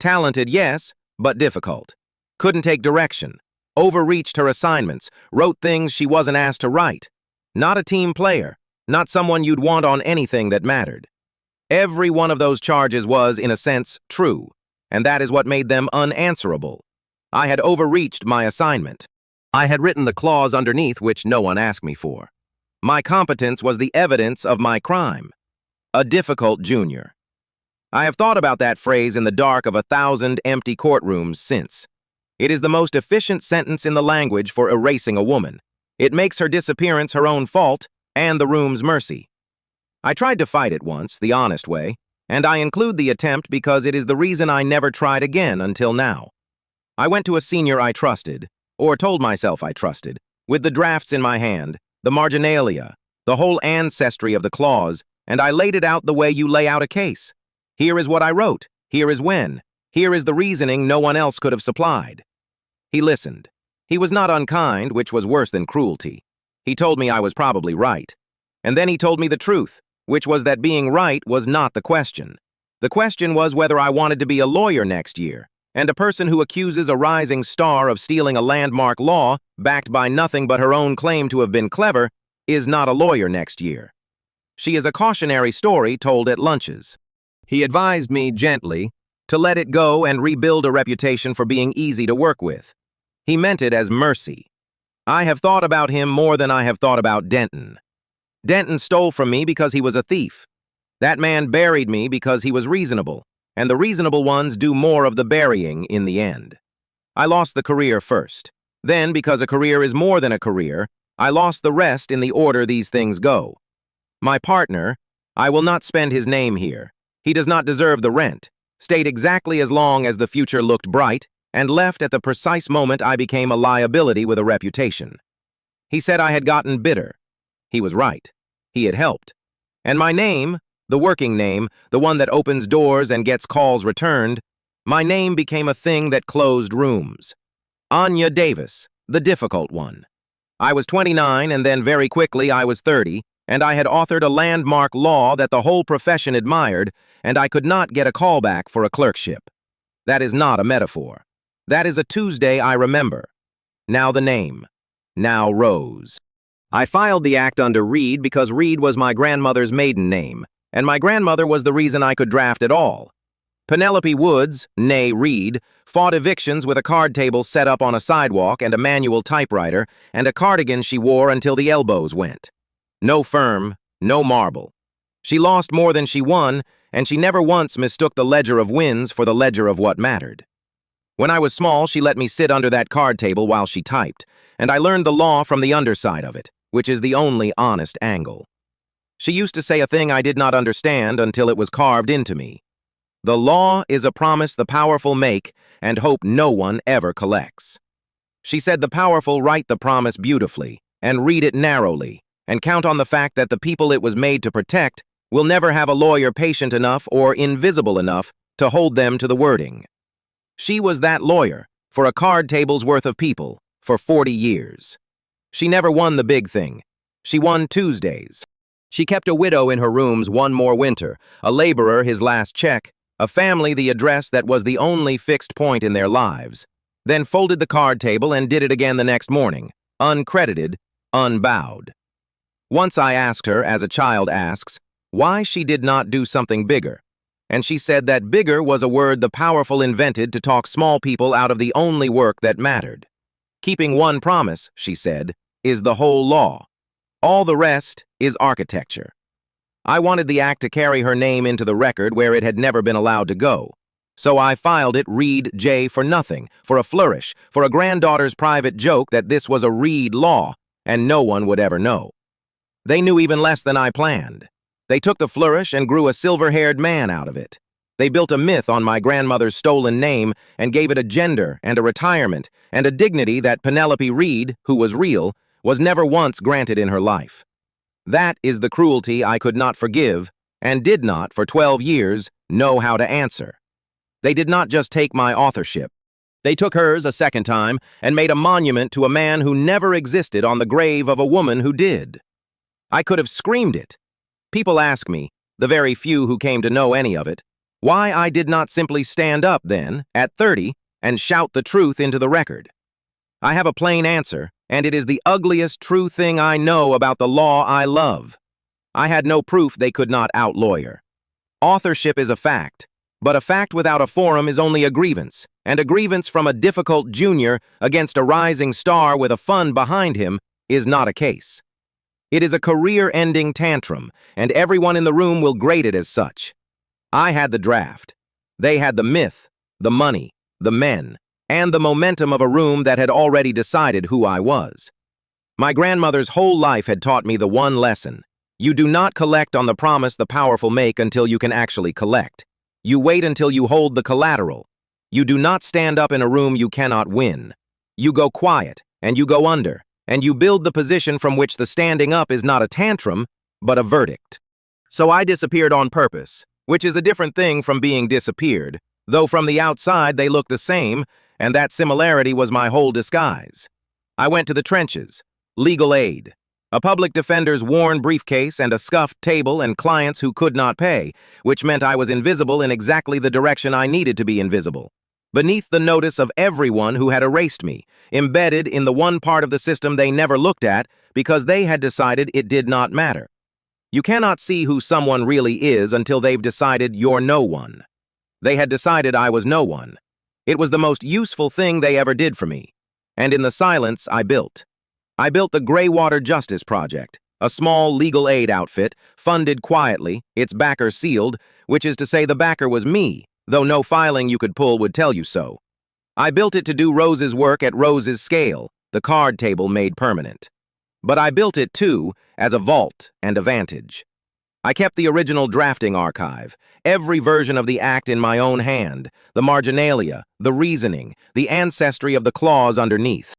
Talented, yes, but difficult. Couldn't take direction. Overreached her assignments, wrote things she wasn't asked to write. Not a team player, not someone you'd want on anything that mattered. Every one of those charges was, in a sense, true, and that is what made them unanswerable. I had overreached my assignment. I had written the clause underneath which no one asked me for. My competence was the evidence of my crime. A difficult junior. I have thought about that phrase in the dark of 1,000 empty courtrooms since. It is the most efficient sentence in the language for erasing a woman. It makes her disappearance her own fault and the room's mercy. I tried to fight it once, the honest way, and I include the attempt because it is the reason I never tried again until now. I went to a senior I trusted, or told myself I trusted, with the drafts in my hand, the marginalia, the whole ancestry of the clause, and I laid it out the way you lay out a case. Here is what I wrote. Here is when. Here is the reasoning no one else could have supplied. He listened. He was not unkind, which was worse than cruelty. He told me I was probably right. And then he told me the truth, which was that being right was not the question. The question was whether I wanted to be a lawyer next year, and a person who accuses a rising star of stealing a landmark law, backed by nothing but her own claim to have been clever, is not a lawyer next year. She is a cautionary story told at lunches. He advised me gently to let it go and rebuild a reputation for being easy to work with. He meant it as mercy. I have thought about him more than I have thought about Denton. Denton stole from me because he was a thief. That man buried me because he was reasonable, and the reasonable ones do more of the burying in the end. I lost the career first. Then, because a career is more than a career, I lost the rest in the order these things go. My partner, I will not spend his name here. He does not deserve the rent, stayed exactly as long as the future looked bright, and left at the precise moment I became a liability with a reputation. He said I had gotten bitter. He was right. He had helped. And my name, the working name, the one that opens doors and gets calls returned, my name became a thing that closed rooms. Anya Davis, the difficult one. I was 29, and then very quickly I was 30, and I had authored a landmark law that the whole profession admired, and I could not get a callback for a clerkship. That is not a metaphor. That is a Tuesday I remember. Now the name. Now Rose. I filed the act under Reed because Reed was my grandmother's maiden name, and my grandmother was the reason I could draft at all. Penelope Woods, née Reed, fought evictions with a card table set up on a sidewalk and a manual typewriter and a cardigan she wore until the elbows went. No firm, no marble. She lost more than she won, and she never once mistook the ledger of wins for the ledger of what mattered. When I was small, she let me sit under that card table while she typed, and I learned the law from the underside of it, which is the only honest angle. She used to say a thing I did not understand until it was carved into me. The law is a promise the powerful make and hope no one ever collects. She said the powerful write the promise beautifully and read it narrowly and count on the fact that the people it was made to protect will never have a lawyer patient enough or invisible enough to hold them to the wording. She was that lawyer for a card table's worth of people for 40 years. She never won the big thing. She won Tuesdays. She kept a widow in her rooms one more winter, a laborer his last check, a family the address that was the only fixed point in their lives, then folded the card table and did it again the next morning, uncredited, unbowed. Once I asked her, as a child asks, why she did not do something bigger, and she said that bigger was a word the powerful invented to talk small people out of the only work that mattered. Keeping one promise, she said, is the whole law. All the rest is architecture. I wanted the act to carry her name into the record where it had never been allowed to go. So I filed it Reed J for nothing, for a flourish, for a granddaughter's private joke that this was a Reed law, and no one would ever know. They knew even less than I planned. They took the flourish and grew a silver-haired man out of it. They built a myth on my grandmother's stolen name and gave it a gender and a retirement and a dignity that Penelope Reed, who was real, was never once granted in her life. That is the cruelty I could not forgive and did not, for 12 years, know how to answer. They did not just take my authorship. They took hers a second time and made a monument to a man who never existed on the grave of a woman who did. I could have screamed it. People ask me, the very few who came to know any of it, Why I did not simply stand up then, at 30, and shout the truth into the record. I have a plain answer, and it is the ugliest true thing I know about the law I love. I had no proof they could not out-lawyer. Authorship is a fact, but a fact without a forum is only a grievance, and a grievance from a difficult junior against a rising star with a fund behind him is not a case. It is a career-ending tantrum, and everyone in the room will grade it as such. I had the draft. They had the myth, the money, the men, and the momentum of a room that had already decided who I was. My grandmother's whole life had taught me the one lesson. You do not collect on the promise the powerful make until you can actually collect. You wait until you hold the collateral. You do not stand up in a room you cannot win. You go quiet, and you go under, and you build the position from which the standing up is not a tantrum, but a verdict. So I disappeared on purpose, which is a different thing from being disappeared, though from the outside they look the same, and that similarity was my whole disguise. I went to the trenches, legal aid, a public defender's worn briefcase and a scuffed table and clients who could not pay, which meant I was invisible in exactly the direction I needed to be invisible. Beneath the notice of everyone who had erased me, embedded in the one part of the system they never looked at because they had decided it did not matter. You cannot see who someone really is until they've decided you're no one. They had decided I was no one. It was the most useful thing they ever did for me. And in the silence, I built. I built the Greywater Justice Project, a small legal aid outfit, funded quietly, its backer sealed, which is to say the backer was me, though no filing you could pull would tell you so. I built it to do Rose's work at Rose's scale, the card table made permanent. But I built it, too, as a vault and a vantage. I kept the original drafting archive, every version of the act in my own hand, the marginalia, the reasoning, the ancestry of the clause underneath.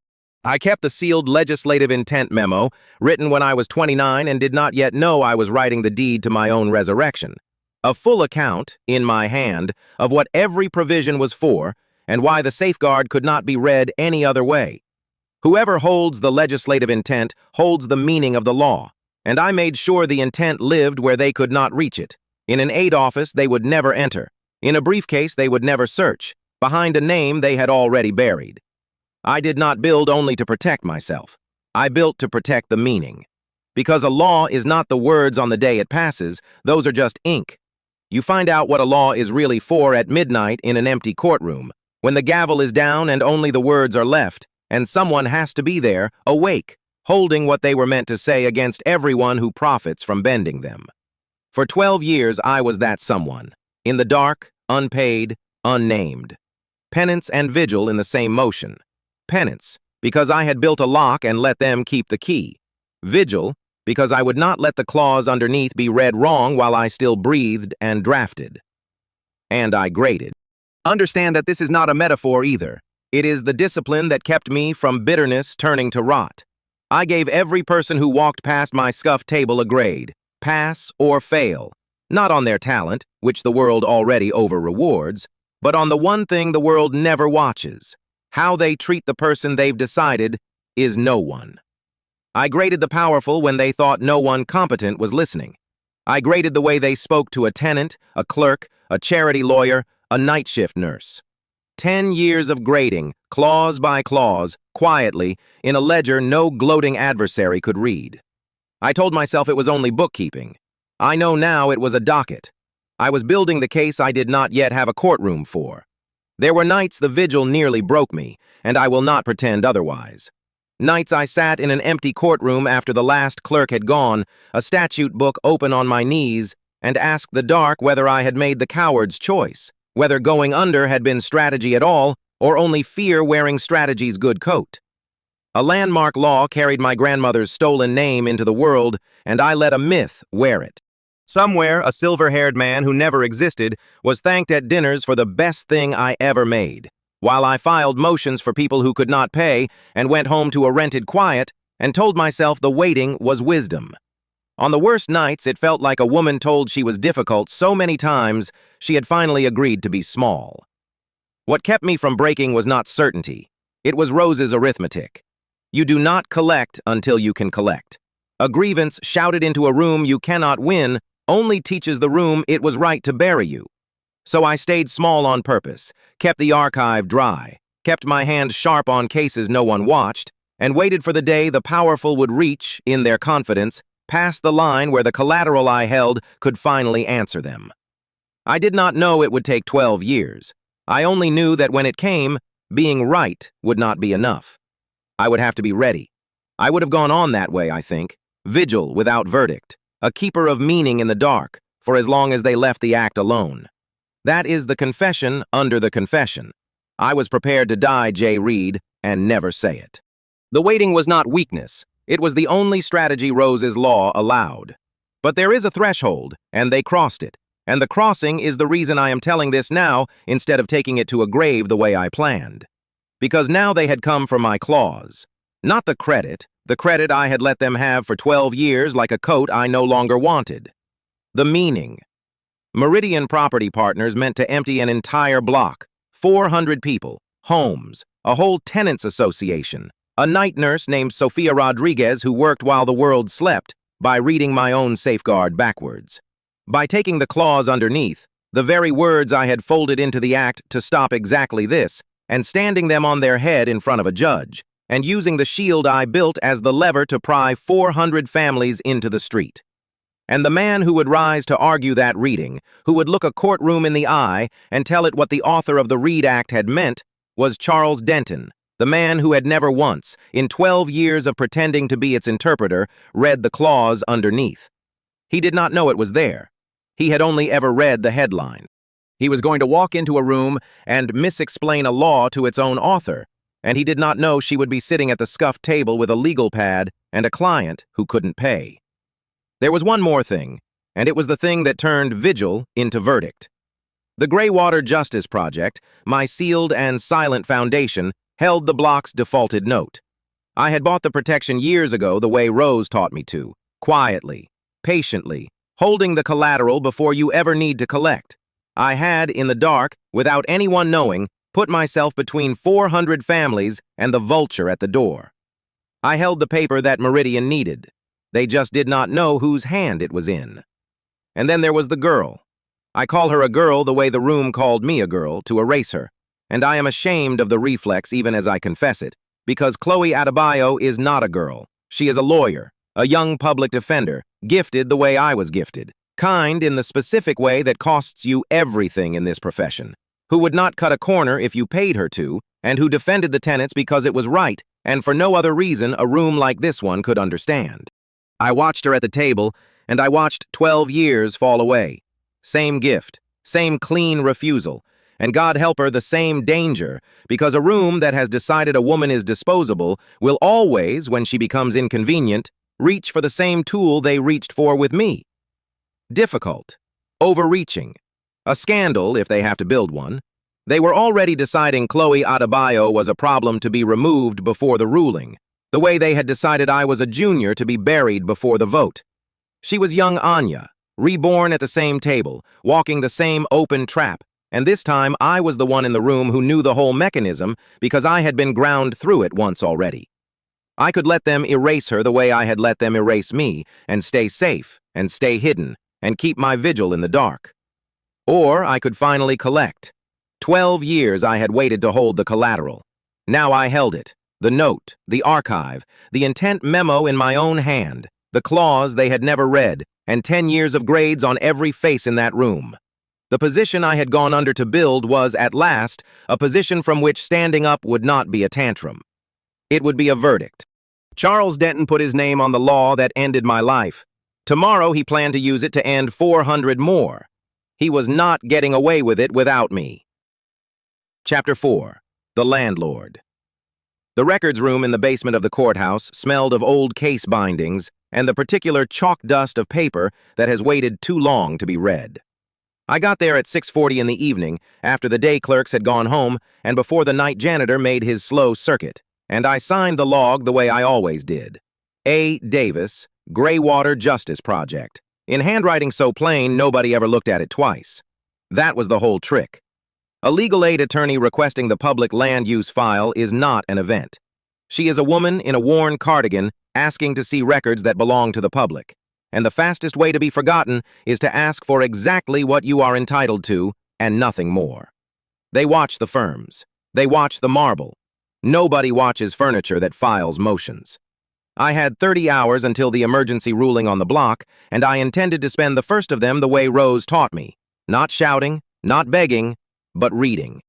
I kept the sealed legislative intent memo, written when I was 29 and did not yet know I was writing the deed to my own resurrection. A full account, in my hand, of what every provision was for and why the safeguard could not be read any other way. Whoever holds the legislative intent holds the meaning of the law, and I made sure the intent lived where they could not reach it. In an aid office they would never enter. In a briefcase they would never search. Behind a name they had already buried. I did not build only to protect myself. I built to protect the meaning. Because a law is not the words on the day it passes, those are just ink. You find out what a law is really for at midnight in an empty courtroom, when the gavel is down and only the words are left, and someone has to be there, awake, holding what they were meant to say against everyone who profits from bending them. For 12 years I was that someone, in the dark, unpaid, unnamed. Penance and vigil in the same motion. Penance, because I had built a lock and let them keep the key. Vigil, because I would not let the clause underneath be read wrong while I still breathed and drafted. And I graded. Understand that this is not a metaphor either. It is the discipline that kept me from bitterness turning to rot. I gave every person who walked past my scuffed table a grade, pass or fail, not on their talent, which the world already over-rewards, but on the one thing the world never watches. How they treat the person they've decided is no one. I graded the powerful when they thought no one competent was listening. I graded the way they spoke to a tenant, a clerk, a charity lawyer, a night shift nurse. 10 years of grading, clause by clause, quietly, in a ledger no gloating adversary could read. I told myself it was only bookkeeping. I know now it was a docket. I was building the case I did not yet have a courtroom for. There were nights the vigil nearly broke me, and I will not pretend otherwise. Nights I sat in an empty courtroom after the last clerk had gone, a statute book open on my knees, and asked the dark whether I had made the coward's choice, whether going under had been strategy at all, or only fear wearing strategy's good coat. A landmark law carried my grandmother's stolen name into the world, and I let a myth wear it. Somewhere, a silver-haired man who never existed was thanked at dinners for the best thing I ever made, while I filed motions for people who could not pay and went home to a rented quiet and told myself the waiting was wisdom. On the worst nights, it felt like a woman told she was difficult so many times she had finally agreed to be small. What kept me from breaking was not certainty. It was Rose's arithmetic. You do not collect until you can collect. A grievance shouted into a room you cannot win only teaches the room it was right to bury you. So I stayed small on purpose, kept the archive dry, kept my hand sharp on cases no one watched, and waited for the day the powerful would reach, in their confidence, past the line where the collateral I held could finally answer them. I did not know it would take 12 years. I only knew that when it came, being right would not be enough. I would have to be ready. I would have gone on that way, I think, vigil without verdict, a keeper of meaning in the dark, for as long as they left the act alone. That is the confession under the confession. I was prepared to die, J. Reed, and never say it. The waiting was not weakness. It was the only strategy Rose's law allowed. But there is a threshold, and they crossed it. And the crossing is the reason I am telling this now instead of taking it to a grave the way I planned. Because now they had come for my claws. Not the credit I had let them have for 12 years like a coat I no longer wanted. The meaning. Meridian Property Partners meant to empty an entire block, 400 people, homes, a whole tenants association, a night nurse named Sofia Rodriguez who worked while the world slept by reading my own safeguard backwards. By taking the clause underneath, the very words I had folded into the act to stop exactly this, and standing them on their head in front of a judge, and using the shield I built as the lever to pry 400 families into the street. And the man who would rise to argue that reading, who would look a courtroom in the eye and tell it what the author of the Reed Act had meant, was Charles Denton, the man who had never once, in 12 years of pretending to be its interpreter, read the clause underneath. He did not know it was there. He had only ever read the headline. He was going to walk into a room and misexplain a law to its own author, and he did not know she would be sitting at the scuffed table with a legal pad and a client who couldn't pay. There was one more thing, and it was the thing that turned vigil into verdict. The Greywater Justice Project, my sealed and silent foundation, held the block's defaulted note. I had bought the protection years ago the way Rose taught me to, quietly, patiently, holding the collateral before you ever need to collect. I had, in the dark, without anyone knowing, put myself between 400 families and the vulture at the door. I held the paper that Meridian needed. They just did not know whose hand it was in. And then there was the girl. I call her a girl the way the room called me a girl, to erase her. And I am ashamed of the reflex even as I confess it, because Chloe Adebayo is not a girl. She is a lawyer, a young public defender, gifted the way I was gifted, kind in the specific way that costs you everything in this profession, who would not cut a corner if you paid her to, and who defended the tenants because it was right, and for no other reason a room like this one could understand. I watched her at the table, and I watched 12 years fall away. Same gift, same clean refusal, and God help her, the same danger, because a room that has decided a woman is disposable will always, when she becomes inconvenient, reach for the same tool they reached for with me. Difficult, overreaching, a scandal if they have to build one. They were already deciding Chloe Adebayo was a problem to be removed before the ruling, the way they had decided I was a junior to be buried before the vote. She was young Anya, reborn at the same table, walking the same open trap, and this time I was the one in the room who knew the whole mechanism because I had been ground through it once already. I could let them erase her the way I had let them erase me, and stay safe, and stay hidden, and keep my vigil in the dark. Or I could finally collect. 12 years I had waited to hold the collateral. Now I held it, the note, the archive, the intent memo in my own hand, the clause they had never read, and 10 years of grades on every face in that room. The position I had gone under to build was, at last, a position from which standing up would not be a tantrum. It would be a verdict. Charles Denton put his name on the law that ended my life. Tomorrow he planned to use it to end 400 more. He was not getting away with it without me. Chapter 4. The Landlord. The records room in the basement of the courthouse smelled of old case bindings and the particular chalk dust of paper that has waited too long to be read. I got there at 6:40 in the evening, after the day clerks had gone home and before the night janitor made his slow circuit, and I signed the log the way I always did. A. Davis, Greywater Justice Project. In handwriting so plain, nobody ever looked at it twice. That was the whole trick. A legal aid attorney requesting the public land use file is not an event. She is a woman in a worn cardigan asking to see records that belong to the public. And the fastest way to be forgotten is to ask for exactly what you are entitled to and nothing more. They watch the firms. They watch the marble. Nobody watches furniture that files motions. I had 30 hours until the emergency ruling on the block, and I intended to spend the first of them the way Rose taught me. Not shouting, not begging, but reading.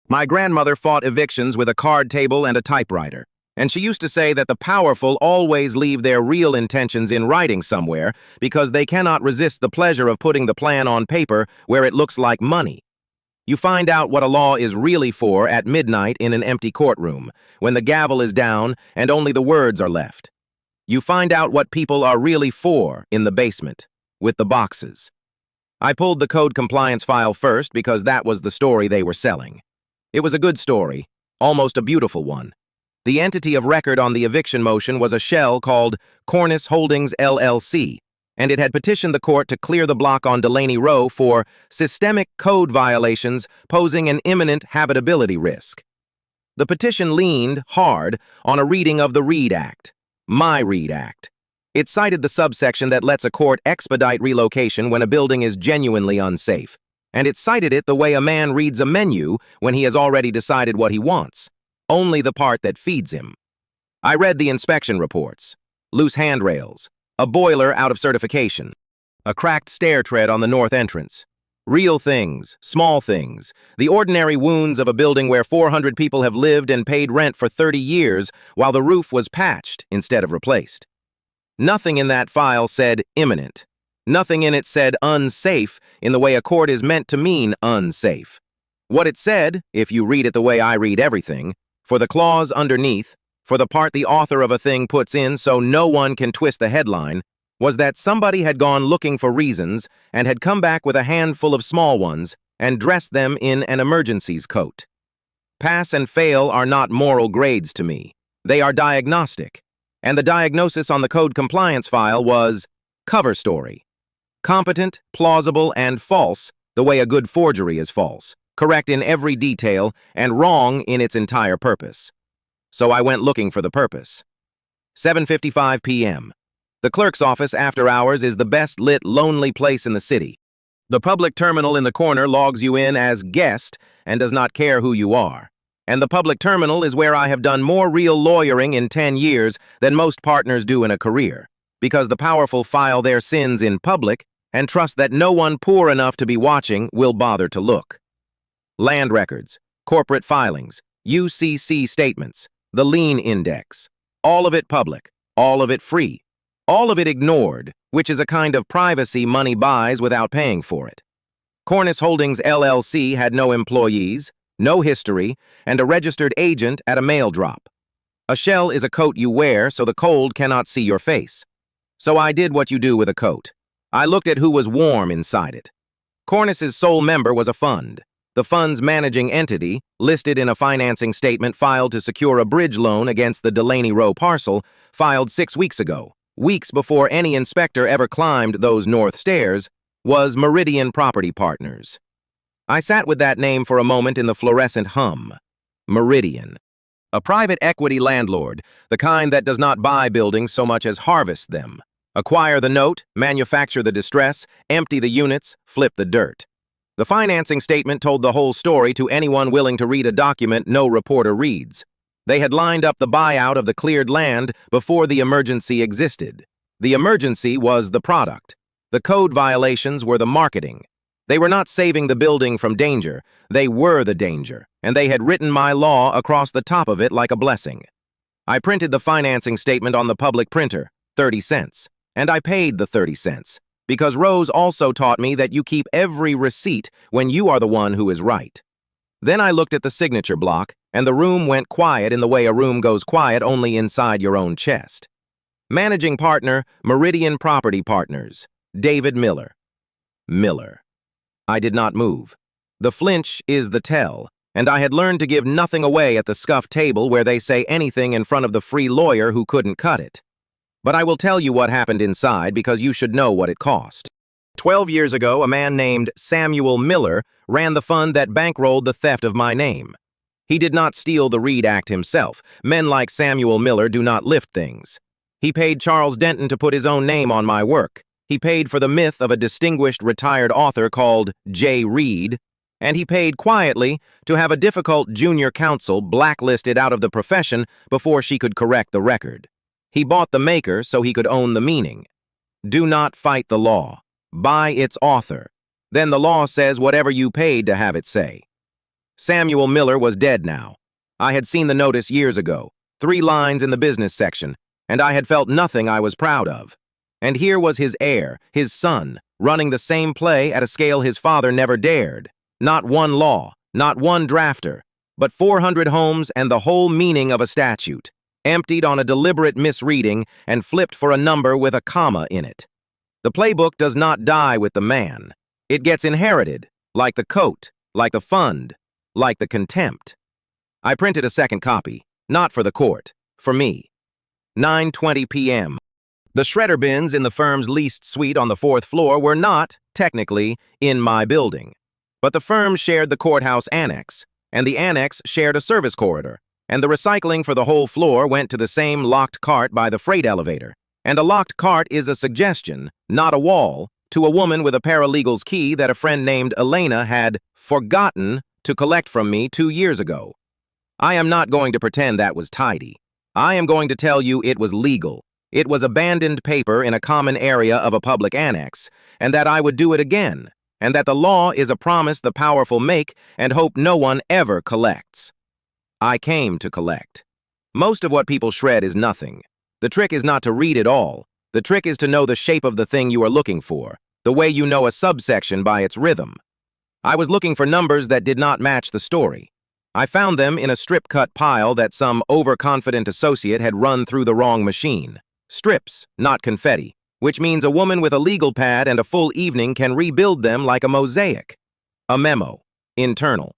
My grandmother fought evictions with a card table and a typewriter, and she used to say that the powerful always leave their real intentions in writing somewhere because they cannot resist the pleasure of putting the plan on paper where it looks like money. You find out what a law is really for at midnight in an empty courtroom, when the gavel is down and only the words are left. You find out what people are really for in the basement, with the boxes. I pulled the code compliance file first because that was the story they were selling. It was a good story, almost a beautiful one. The entity of record on the eviction motion was a shell called Cornice Holdings LLC, and it had petitioned the court to clear the block on Delaney Row for systemic code violations posing an imminent habitability risk. The petition leaned hard on a reading of the Read Act, my Read Act. It cited the subsection that lets a court expedite relocation when a building is genuinely unsafe, and it cited it the way a man reads a menu when he has already decided what he wants, only the part that feeds him. I read the inspection reports, loose handrails, a boiler out of certification, a cracked stair tread on the north entrance. Real things, small things, the ordinary wounds of a building where 400 people have lived and paid rent for 30 years while the roof was patched instead of replaced. Nothing in that file said imminent. Nothing in it said unsafe in the way a court is meant to mean unsafe. What it said, if you read it the way I read everything, for the clause underneath, for the part the author of a thing puts in so no one can twist the headline, was that somebody had gone looking for reasons and had come back with a handful of small ones and dressed them in an emergency's coat. Pass and fail are not moral grades to me. They are diagnostic. And the diagnosis on the code compliance file was cover story. Competent, plausible, and false, the way a good forgery is false, correct in every detail, and wrong in its entire purpose. So I went looking for the purpose. 7:55 p.m. The clerk's office after hours is the best lit, lonely place in the city. The public terminal in the corner logs you in as guest and does not care who you are. And the public terminal is where I have done more real lawyering in 10 years than most partners do in a career, because the powerful file their sins in public and trust that no one poor enough to be watching will bother to look. Land records, corporate filings, UCC statements, the lien index, all of it public, all of it free, all of it ignored, which is a kind of privacy money buys without paying for it. Cornice Holdings LLC had no employees, no history, and a registered agent at a mail drop. A shell is a coat you wear so the cold cannot see your face. So I did what you do with a coat. I looked at who was warm inside it. Cornice's sole member was a fund. The fund's managing entity, listed in a financing statement filed to secure a bridge loan against the Delaney Row parcel, filed 6 weeks ago, weeks before any inspector ever climbed those north stairs, was Meridian Property Partners. I sat with that name for a moment in the fluorescent hum. Meridian. A private equity landlord, the kind that does not buy buildings so much as harvest them. Acquire the note, manufacture the distress, empty the units, flip the dirt. The financing statement told the whole story to anyone willing to read a document no reporter reads. They had lined up the buyout of the cleared land before the emergency existed. The emergency was the product. The code violations were the marketing. They were not saving the building from danger. They were the danger, and they had written my law across the top of it like a blessing. I printed the financing statement on the public printer, 30 cents, and I paid the 30 cents, because Rose also taught me that you keep every receipt when you are the one who is right. Then I looked at the signature block, and the room went quiet in the way a room goes quiet only inside your own chest. Managing partner, Meridian Property Partners, David Miller. Miller. I did not move. The flinch is the tell, and I had learned to give nothing away at the scuffed table where they say anything in front of the free lawyer who couldn't cut it. But I will tell you what happened inside because you should know what it cost. 12 years ago, a man named Samuel Miller ran the fund that bankrolled the theft of my name. He did not steal the Read Act himself. Men like Samuel Miller do not lift things. He paid Charles Denton to put his own name on my work. He paid for the myth of a distinguished retired author called J. Reed. and he paid quietly to have a difficult junior counsel blacklisted out of the profession before she could correct the record. He bought the maker so he could own the meaning. Do not fight the law. Buy its author. Then the law says whatever you paid to have it say. Samuel Miller was dead now. I had seen the notice years ago, 3 lines in the business section, and I had felt nothing I was proud of. And here was his heir, his son, running the same play at a scale his father never dared. Not one law, not one drafter, but 400 homes and the whole meaning of a statute, emptied on a deliberate misreading and flipped for a number with a comma in it. The playbook does not die with the man. It gets inherited, like the coat, like the fund, like the contempt. I printed a second copy, not for the court, for me. 9:20 p.m. The shredder bins in the firm's leased suite on the 4th floor were not, technically, in my building. But the firm shared the courthouse annex, and the annex shared a service corridor, and the recycling for the whole floor went to the same locked cart by the freight elevator. And a locked cart is a suggestion, not a wall, to a woman with a paralegal's key that a friend named Elena had forgotten to collect from me 2 years ago. I am not going to pretend that was tidy. I am going to tell you it was legal. It was abandoned paper in a common area of a public annex, and that I would do it again, and that the law is a promise the powerful make and hope no one ever collects. I came to collect. Most of what people shred is nothing. The trick is not to read it all. The trick is to know the shape of the thing you are looking for, the way you know a subsection by its rhythm. I was looking for numbers that did not match the story. I found them in a strip-cut pile that some overconfident associate had run through the wrong machine. Strips, not confetti, which means a woman with a legal pad and a full evening can rebuild them like a mosaic. A memo, internal.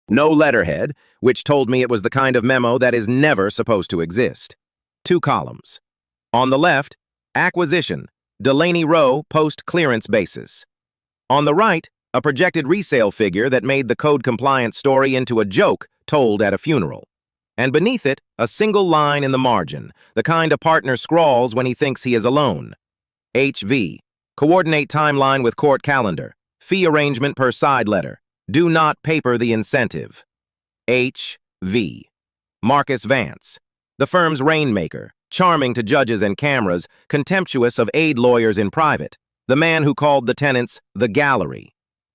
No letterhead, which told me it was the kind of memo that is never supposed to exist. 2 columns. On the left, acquisition, Delaney Row post-clearance basis. On the right, a projected resale figure that made the code-compliant story into a joke told at a funeral. And beneath it, a single line in the margin, the kind a partner scrawls when he thinks he is alone. HV. Coordinate timeline with court calendar. Fee arrangement per side letter. Do not paper the incentive. HV. Marcus Vance. The firm's rainmaker, charming to judges and cameras, contemptuous of aid lawyers in private. The man who called the tenants the gallery.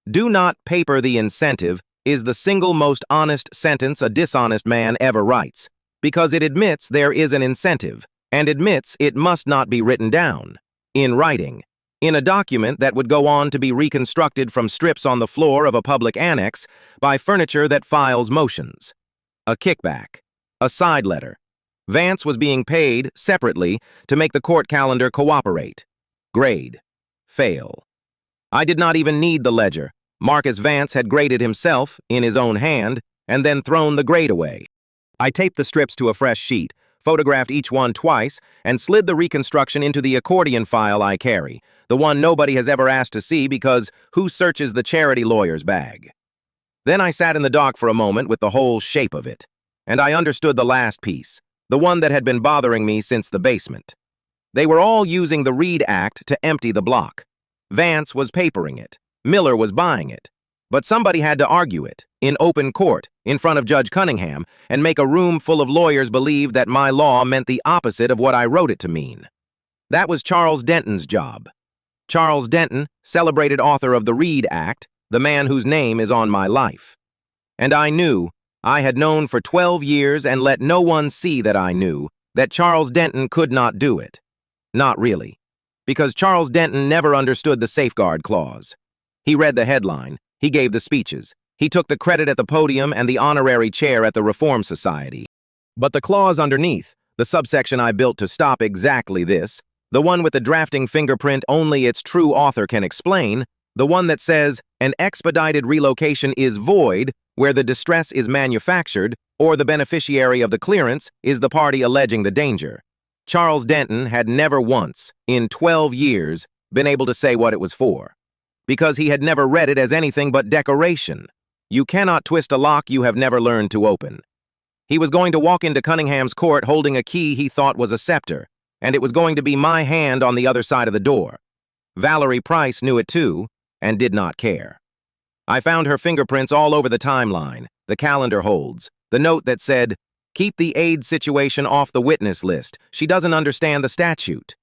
Do not paper the incentive is the single most honest sentence a dishonest man ever writes, because it admits there is an incentive, and admits it must not be written down, in writing, in a document that would go on to be reconstructed from strips on the floor of a public annex by furniture that files motions. A kickback, a side letter. Vance was being paid, separately, to make the court calendar cooperate. Grade. Fail. I did not even need the ledger. Marcus Vance had graded himself, in his own hand, and then thrown the grade away. I taped the strips to a fresh sheet, photographed each one twice, and slid the reconstruction into the accordion file I carry, the one nobody has ever asked to see because who searches the charity lawyer's bag? Then I sat in the dock for a moment with the whole shape of it, and I understood the last piece, the one that had been bothering me since the basement. They were all using the Reed Act to empty the block. Vance was papering it. Miller was buying it. But somebody had to argue it, in open court, in front of Judge Cunningham, and make a room full of lawyers believe that my law meant the opposite of what I wrote it to mean. That was Charles Denton's job. Charles Denton, celebrated author of the Reed Act, the man whose name is on my life. And I had known for 12 years and let no one see that I knew, that Charles Denton could not do it. Not really. Because Charles Denton never understood the safeguard clause. He read the headline, he gave the speeches, he took the credit at the podium and the honorary chair at the Reform Society. But the clause underneath, the subsection I built to stop exactly this, the one with the drafting fingerprint only its true author can explain, the one that says an expedited relocation is void where the distress is manufactured or the beneficiary of the clearance is the party alleging the danger. Charles Denton had never once, in 12 years, been able to say what it was for. Because he had never read it as anything but decoration. You cannot twist a lock you have never learned to open. He was going to walk into Cunningham's court holding a key he thought was a scepter, and it was going to be my hand on the other side of the door. Valerie Price knew it too, and did not care. I found her fingerprints all over the timeline, the calendar holds, the note that said, "Keep the aid situation off the witness list. She doesn't understand the statute."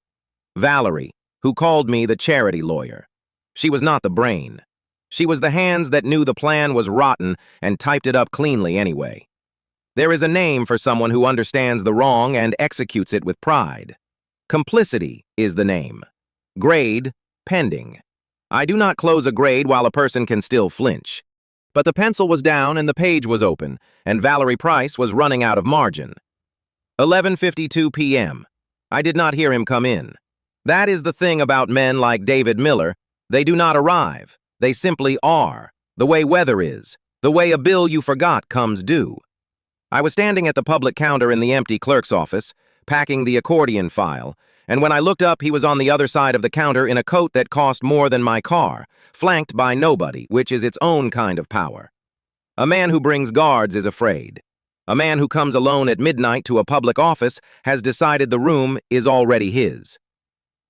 Valerie, who called me the charity lawyer. She was not the brain. She was the hands that knew the plan was rotten and typed it up cleanly anyway. There is a name for someone who understands the wrong and executes it with pride. Complicity is the name. Grade, pending. I do not close a grade while a person can still flinch. But the pencil was down and the page was open, and Valerie Price was running out of margin. 11:52 p.m. I did not hear him come in. That is the thing about men like David Miller. They do not arrive. They simply are. The way weather is. The way a bill you forgot comes due. I was standing at the public counter in the empty clerk's office, packing the accordion file, and when I looked up, he was on the other side of the counter in a coat that cost more than my car, flanked by nobody, which is its own kind of power. A man who brings guards is afraid. A man who comes alone at midnight to a public office has decided the room is already his.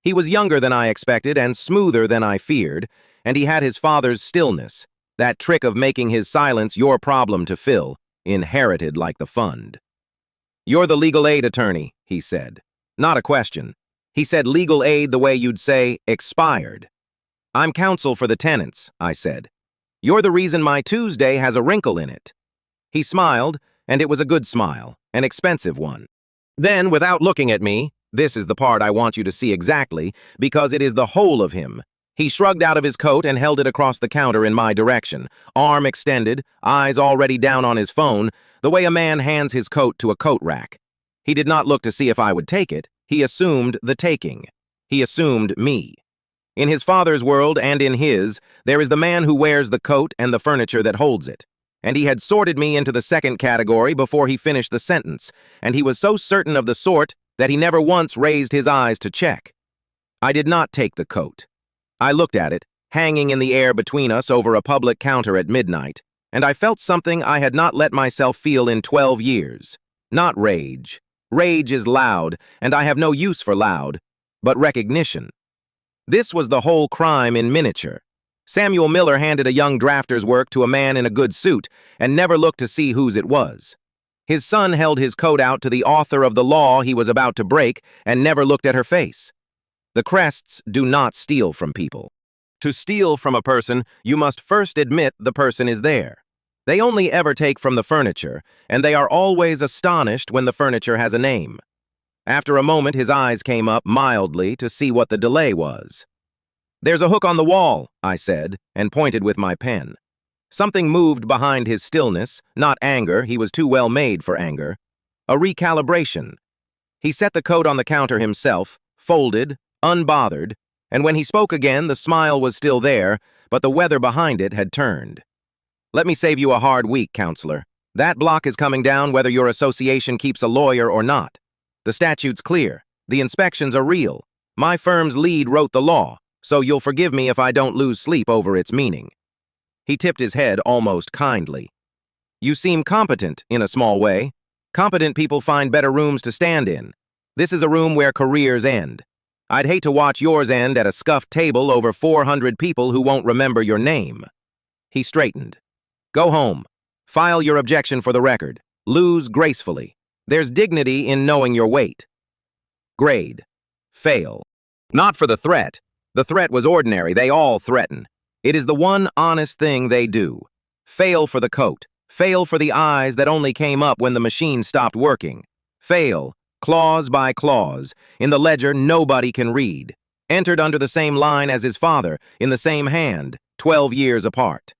He was younger than I expected and smoother than I feared, and he had his father's stillness, that trick of making his silence your problem to fill, inherited like the fund. "You're the legal aid attorney," he said. Not a question. He said legal aid the way you'd say expired. "I'm counsel for the tenants," I said. "You're the reason my Tuesday has a wrinkle in it." He smiled, and it was a good smile, an expensive one. Then, without looking at me, this is the part I want you to see exactly, because it is the whole of him, he shrugged out of his coat and held it across the counter in my direction, arm extended, eyes already down on his phone, the way a man hands his coat to a coat rack. He did not look to see if I would take it. He assumed the taking. He assumed me. In his father's world and in his, there is the man who wears the coat and the furniture that holds it. And he had sorted me into the second category before he finished the sentence, and he was so certain of the sort that he never once raised his eyes to check. I did not take the coat. I looked at it, hanging in the air between us over a public counter at midnight, and I felt something I had not let myself feel in 12 years. Not rage. Rage is loud, and I have no use for loud, but recognition. This was the whole crime in miniature. Samuel Miller handed a young drafter's work to a man in a good suit and never looked to see whose it was. His son held his coat out to the author of the law he was about to break and never looked at her face. The crests do not steal from people. To steal from a person, you must first admit the person is there. They only ever take from the furniture, and they are always astonished when the furniture has a name. After a moment, his eyes came up mildly to see what the delay was. "There's a hook on the wall," I said, and pointed with my pen. Something moved behind his stillness, not anger, he was too well made for anger. A recalibration. He set the coat on the counter himself, folded, unbothered, and when he spoke again, the smile was still there, but the weather behind it had turned. "Let me save you a hard week, counselor. That block is coming down whether your association keeps a lawyer or not. The statute's clear. The inspections are real. My firm's lead wrote the law, so you'll forgive me if I don't lose sleep over its meaning." He tipped his head almost kindly. "You seem competent, in a small way. Competent people find better rooms to stand in. This is a room where careers end. I'd hate to watch yours end at a scuffed table over 400 people who won't remember your name." He straightened. "Go home. File your objection for the record. Lose gracefully. There's dignity in knowing your weight." Grade. Fail. Not for the threat. The threat was ordinary. They all threaten. It is the one honest thing they do. Fail for the coat. Fail for the eyes that only came up when the machine stopped working. Fail, clause by clause, in the ledger nobody can read. Entered under the same line as his father, in the same hand, 12 years apart.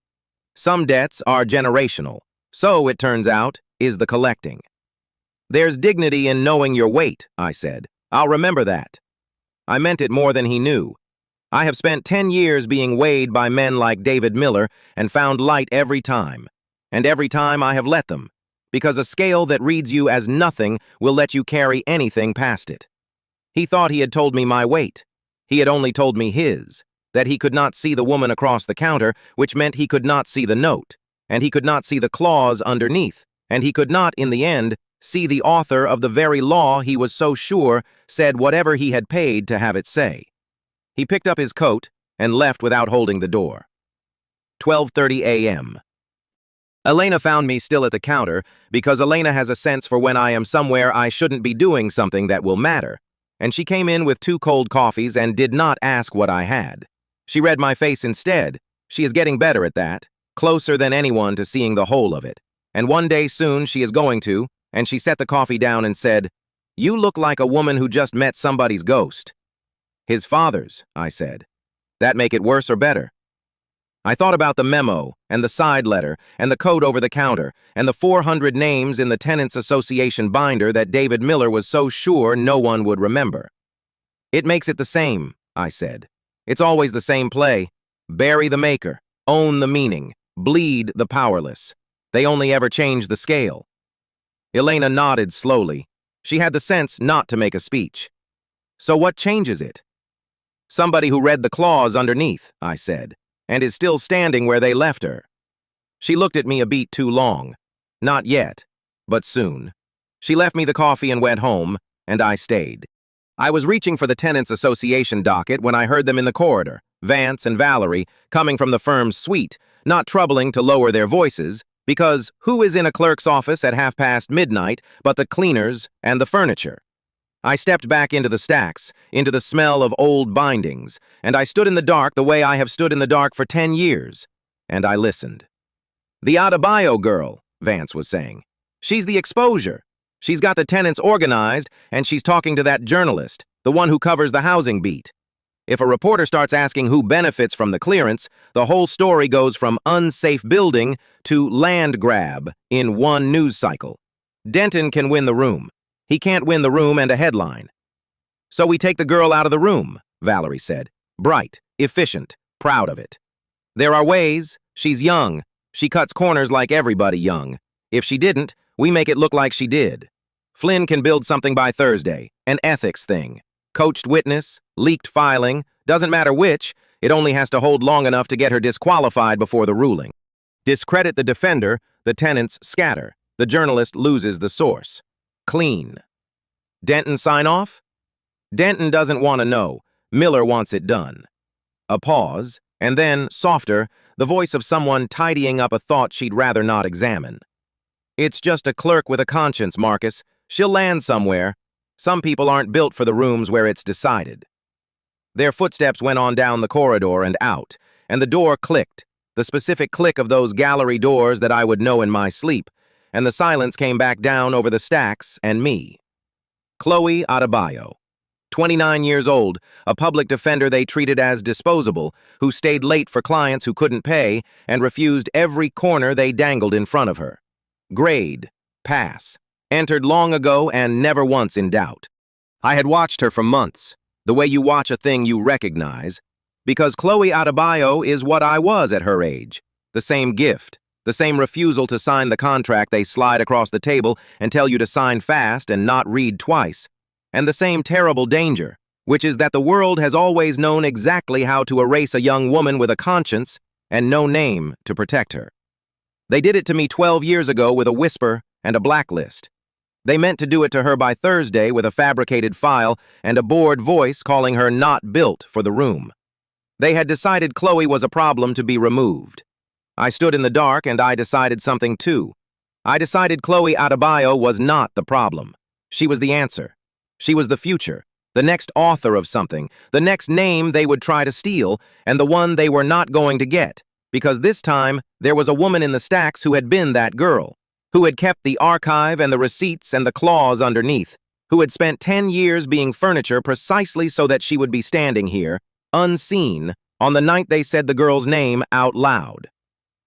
Some debts are generational. So, it turns out, is the collecting. "There's dignity in knowing your weight," I said. "I'll remember that." I meant it more than he knew. I have spent 10 years being weighed by men like David Miller and found light every time. And every time I have let them, because a scale that reads you as nothing will let you carry anything past it. He thought he had told me my weight. He had only told me his, that he could not see the woman across the counter, which meant he could not see the note, and he could not see the clause underneath, and he could not, in the end, see the author of the very law he was so sure said whatever he had paid to have it say. He picked up his coat and left without holding the door. 12:30 a.m. Elena found me still at the counter because Elena has a sense for when I am somewhere I shouldn't be doing something that will matter, and she came in with 2 cold coffees and did not ask what I had. She read my face instead. She is getting better at that, closer than anyone to seeing the whole of it. And one day soon she is going to, and she set the coffee down and said, "You look like a woman who just met somebody's ghost." "His father's," I said. "That make it worse or better?" I thought about the memo, and the side letter, and the code over the counter, and the 400 names in the Tenants Association binder that David Miller was so sure no one would remember. "It makes it the same," I said. "It's always the same play. Bury the maker, own the meaning, bleed the powerless. They only ever change the scale." Elena nodded slowly. She had the sense not to make a speech. "So what changes it?" "Somebody who read the clause underneath," I said, "and is still standing where they left her." She looked at me a beat too long. Not yet, but soon. She left me the coffee and went home, and I stayed. I was reaching for the Tenants Association docket when I heard them in the corridor, Vance and Valerie, coming from the firm's suite, not troubling to lower their voices, because who is in a clerk's office at midnight but the cleaners and the furniture? I stepped back into the stacks, into the smell of old bindings, and I stood in the dark the way I have stood in the dark for 10 years, and I listened. "The Adebayo girl," Vance was saying. "She's the exposure. She's got the tenants organized, and she's talking to that journalist, the one who covers the housing beat. If a reporter starts asking who benefits from the clearance, the whole story goes from unsafe building to land grab in one news cycle. Denton can win the room. He can't win the room and a headline." "So we take the girl out of the room," Valerie said. "Bright, efficient, proud of it. There are ways. She's young. She cuts corners like everybody young. If she didn't, we make it look like she did. Flynn can build something by Thursday, an ethics thing. Coached witness, leaked filing, doesn't matter which, it only has to hold long enough to get her disqualified before the ruling. Discredit the defender, the tenants scatter, the journalist loses the source. Clean. Denton sign off? Denton doesn't want to know. Miller wants it done." A pause, and then, softer, the voice of someone tidying up a thought she'd rather not examine. "It's just a clerk with a conscience, Marcus. She'll land somewhere. Some people aren't built for the rooms where it's decided." Their footsteps went on down the corridor and out, and the door clicked, the specific click of those gallery doors that I would know in my sleep, and the silence came back down over the stacks and me. Chloe Adebayo, 29 years old, a public defender they treated as disposable, who stayed late for clients who couldn't pay and refused every corner they dangled in front of her. Grade, pass, entered long ago and never once in doubt. I had watched her for months, the way you watch a thing you recognize, because Chloe Adebayo is what I was at her age. The same gift, the same refusal to sign the contract they slide across the table and tell you to sign fast and not read twice, and the same terrible danger, which is that the world has always known exactly how to erase a young woman with a conscience and no name to protect her. They did it to me 12 years ago with a whisper and a blacklist. They meant to do it to her by Thursday with a fabricated file and a bored voice calling her not built for the room. They had decided Chloe was a problem to be removed. I stood in the dark and I decided something too. I decided Chloe Adebayo was not the problem. She was the answer. She was the future, the next author of something, the next name they would try to steal, and the one they were not going to get, because this time there was a woman in the stacks who had been that girl, who had kept the archive and the receipts and the clause underneath, who had spent 10 years being furniture precisely so that she would be standing here, unseen, on the night they said the girl's name out loud.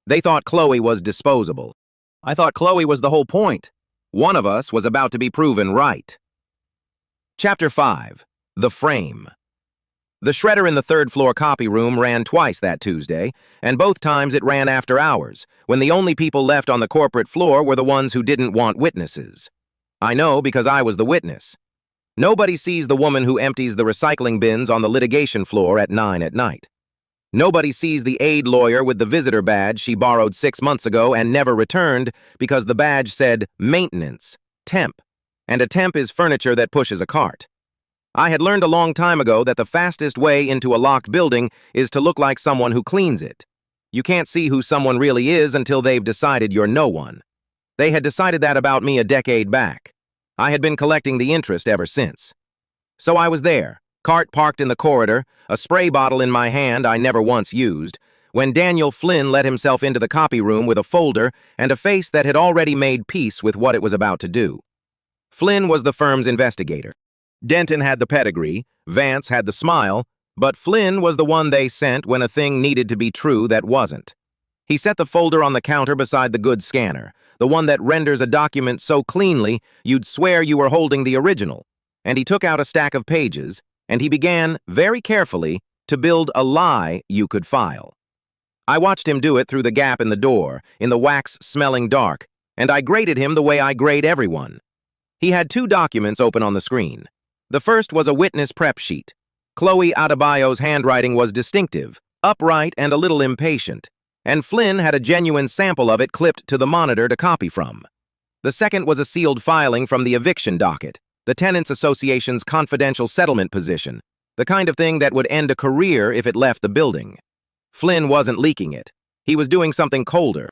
They thought Chloe was disposable. I thought Chloe was the whole point. One of us was about to be proven right. Chapter 5. The Frame. The shredder in the third-floor copy room ran twice that Tuesday, and both times it ran after hours, when the only people left on the corporate floor were the ones who didn't want witnesses. I know because I was the witness. Nobody sees the woman who empties the recycling bins on the litigation floor at 9 at night. Nobody sees the aid lawyer with the visitor badge she borrowed 6 months ago and never returned because the badge said maintenance, temp, and a temp is furniture that pushes a cart. I had learned a long time ago that the fastest way into a locked building is to look like someone who cleans it. You can't see who someone really is until they've decided you're no one. They had decided that about me a decade back. I had been collecting the interest ever since. So I was there, cart parked in the corridor, a spray bottle in my hand I never once used, when Daniel Flynn let himself into the copy room with a folder and a face that had already made peace with what it was about to do. Flynn was the firm's investigator. Denton had the pedigree, Vance had the smile, but Flynn was the one they sent when a thing needed to be true that wasn't. He set the folder on the counter beside the good scanner, the one that renders a document so cleanly you'd swear you were holding the original, and he took out a stack of pages, and he began, very carefully, to build a lie you could file. I watched him do it through the gap in the door, in the wax-smelling dark, and I graded him the way I grade everyone. He had 2 documents open on the screen. The first was a witness prep sheet. Chloe Adebayo's handwriting was distinctive, upright, and a little impatient, and Flynn had a genuine sample of it clipped to the monitor to copy from. The second was a sealed filing from the eviction docket, the Tenants Association's confidential settlement position, the kind of thing that would end a career if it left the building. Flynn wasn't leaking it. He was doing something colder.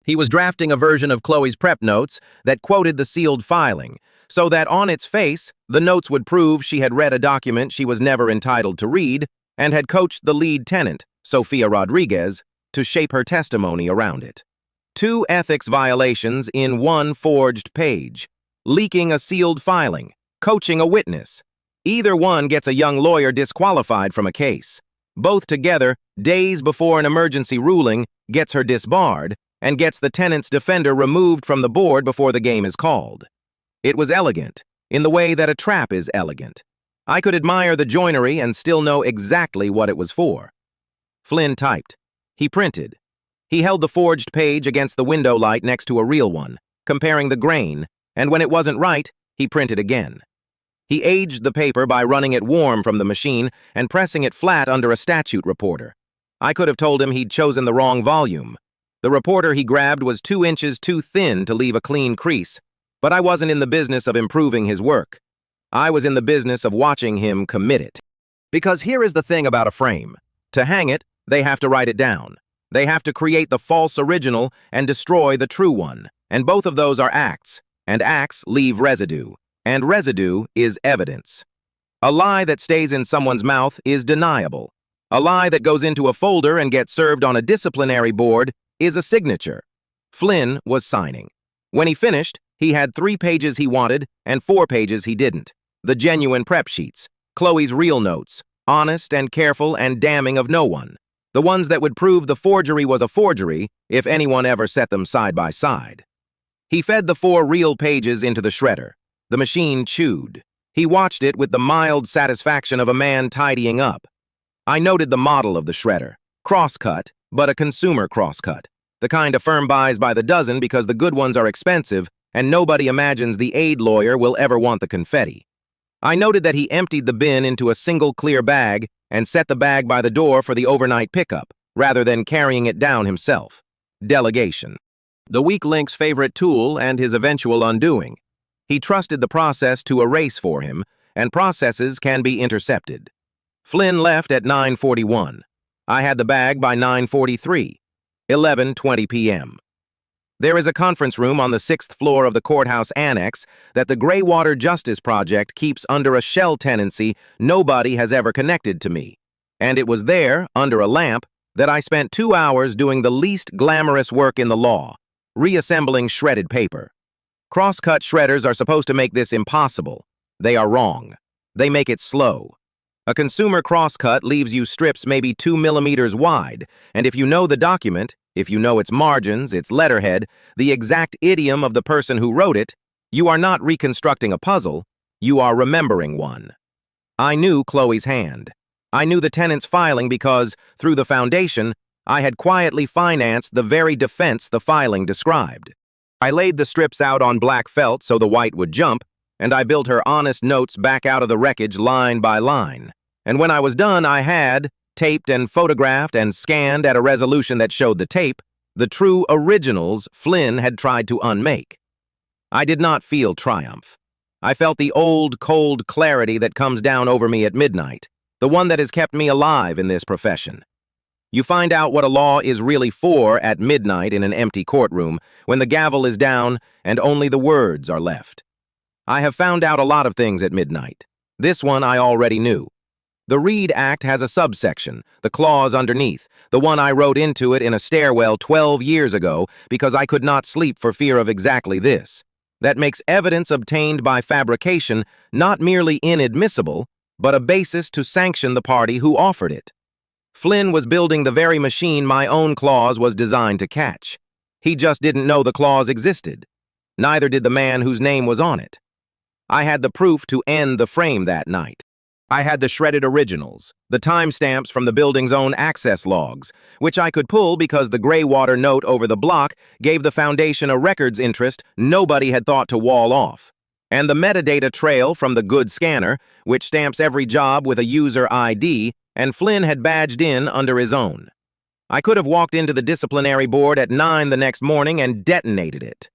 He was drafting a version of Chloe's prep notes that quoted the sealed filing, so that on its face, the notes would prove she had read a document she was never entitled to read and had coached the lead tenant, Sofia Rodriguez, to shape her testimony around it. 2 ethics violations in 1 forged page. Leaking a sealed filing, coaching a witness. Either one gets a young lawyer disqualified from a case. Both together, days before an emergency ruling, gets her disbarred and gets the tenant's defender removed from the board before the game is called. It was elegant, in the way that a trap is elegant. I could admire the joinery and still know exactly what it was for. Flynn typed. He printed. He held the forged page against the window light next to a real one, comparing the grain, and when it wasn't right, he printed again. He aged the paper by running it warm from the machine and pressing it flat under a statute reporter. I could have told him he'd chosen the wrong volume. The reporter he grabbed was 2 inches too thin to leave a clean crease, but I wasn't in the business of improving his work. I was in the business of watching him commit it. Because here is the thing about a frame. To hang it, they have to write it down. They have to create the false original and destroy the true one, and both of those are acts, and acts leave residue. And residue is evidence. A lie that stays in someone's mouth is deniable. A lie that goes into a folder and gets served on a disciplinary board is a signature. Flynn was signing. When he finished, he had 3 pages he wanted and 4 pages he didn't. The genuine prep sheets, Chloe's real notes, honest and careful and damning of no one. The ones that would prove the forgery was a forgery if anyone ever set them side by side. He fed the 4 real pages into the shredder. The machine chewed. He watched it with the mild satisfaction of a man tidying up. I noted the model of the shredder. Crosscut, but a consumer crosscut. The kind a firm buys by the dozen because the good ones are expensive and nobody imagines the aid lawyer will ever want the confetti. I noted that he emptied the bin into a single clear bag and set the bag by the door for the overnight pickup, rather than carrying it down himself. Delegation. The weak link's favorite tool and his eventual undoing. He trusted the process to erase for him, and processes can be intercepted. Flynn left at 9:41. I had the bag by 9:43, 11:20 p.m. There is a conference room on the 6th floor of the courthouse annex that the Greywater Justice Project keeps under a shell tenancy nobody has ever connected to me. And it was there, under a lamp, that I spent 2 hours doing the least glamorous work in the law, reassembling shredded paper. Crosscut shredders are supposed to make this impossible. They are wrong. They make it slow. A consumer crosscut leaves you strips maybe 2 millimeters wide, and if you know the document, if you know its margins, its letterhead, the exact idiom of the person who wrote it, you are not reconstructing a puzzle, you are remembering one. I knew Chloe's hand. I knew the tenant's filing because, through the foundation, I had quietly financed the very defense the filing described. I laid the strips out on black felt so the white would jump, and I built her honest notes back out of the wreckage line by line. And when I was done, I had taped and photographed and scanned at a resolution that showed the tape, the true originals Flynn had tried to unmake. I did not feel triumph. I felt the old, cold clarity that comes down over me at midnight, the one that has kept me alive in this profession. You find out what a law is really for at midnight in an empty courtroom when the gavel is down and only the words are left. I have found out a lot of things at midnight. This one I already knew. The Reed Act has a subsection, the clause underneath, the one I wrote into it in a stairwell 12 years ago because I could not sleep for fear of exactly this. That makes evidence obtained by fabrication not merely inadmissible, but a basis to sanction the party who offered it. Flynn was building the very machine my own clause was designed to catch. He just didn't know the clause existed. Neither did the man whose name was on it. I had the proof to end the frame that night. I had the shredded originals, the timestamps from the building's own access logs, which I could pull because the gray water note over the block gave the foundation a records interest nobody had thought to wall off, and the metadata trail from the good scanner, which stamps every job with a user ID, and Flynn had badged in under his own. I could have walked into the disciplinary board at 9 the next morning and detonated it.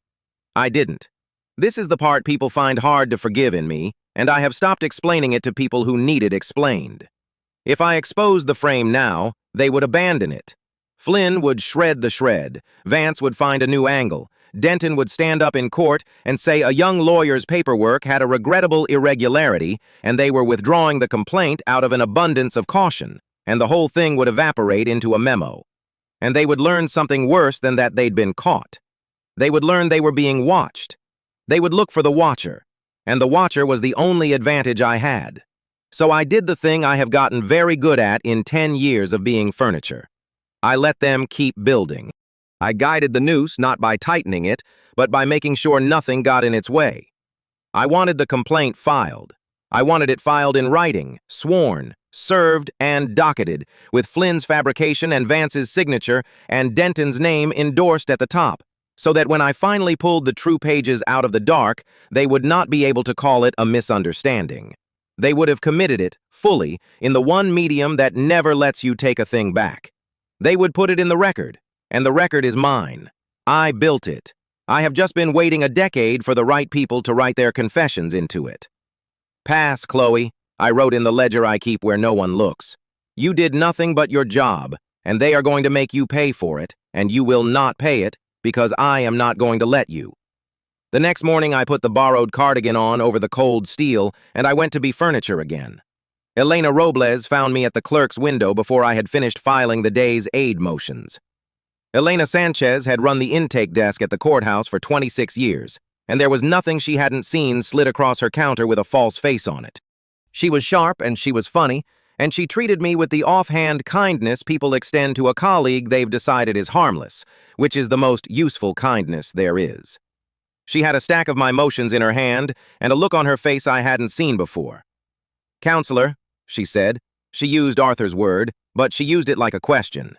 I didn't. This is the part people find hard to forgive in me, and I have stopped explaining it to people who need it explained. If I exposed the frame now, they would abandon it. Flynn would shred the shred, Vance would find a new angle, Denton would stand up in court and say a young lawyer's paperwork had a regrettable irregularity and they were withdrawing the complaint out of an abundance of caution, and the whole thing would evaporate into a memo. And they would learn something worse than that they'd been caught. They would learn they were being watched. They would look for the watcher, and the watcher was the only advantage I had. So I did the thing I have gotten very good at in 10 years of being furniture. I let them keep building. I guided the noose not by tightening it, but by making sure nothing got in its way. I wanted the complaint filed. I wanted it filed in writing, sworn, served, and docketed, with Flynn's fabrication and Vance's signature and Denton's name endorsed at the top, so that when I finally pulled the true pages out of the dark, they would not be able to call it a misunderstanding. They would have committed it, fully, in the one medium that never lets you take a thing back. They would put it in the record, and the record is mine. I built it. I have just been waiting a decade for the right people to write their confessions into it. Pass, Chloe, I wrote in the ledger I keep where no one looks. You did nothing but your job, and they are going to make you pay for it, and you will not pay it, because I am not going to let you. The next morning I put the borrowed cardigan on over the cold steel, and I went to be furniture again. Elena Robles found me at the clerk's window before I had finished filing the day's aid motions. Elena Sanchez had run the intake desk at the courthouse for 26 years, and there was nothing she hadn't seen slid across her counter with a false face on it. She was sharp and she was funny, and she treated me with the offhand kindness people extend to a colleague they've decided is harmless, which is the most useful kindness there is. She had a stack of my motions in her hand and a look on her face I hadn't seen before. "Counselor," she said. She used Arthur's word, but she used it like a question.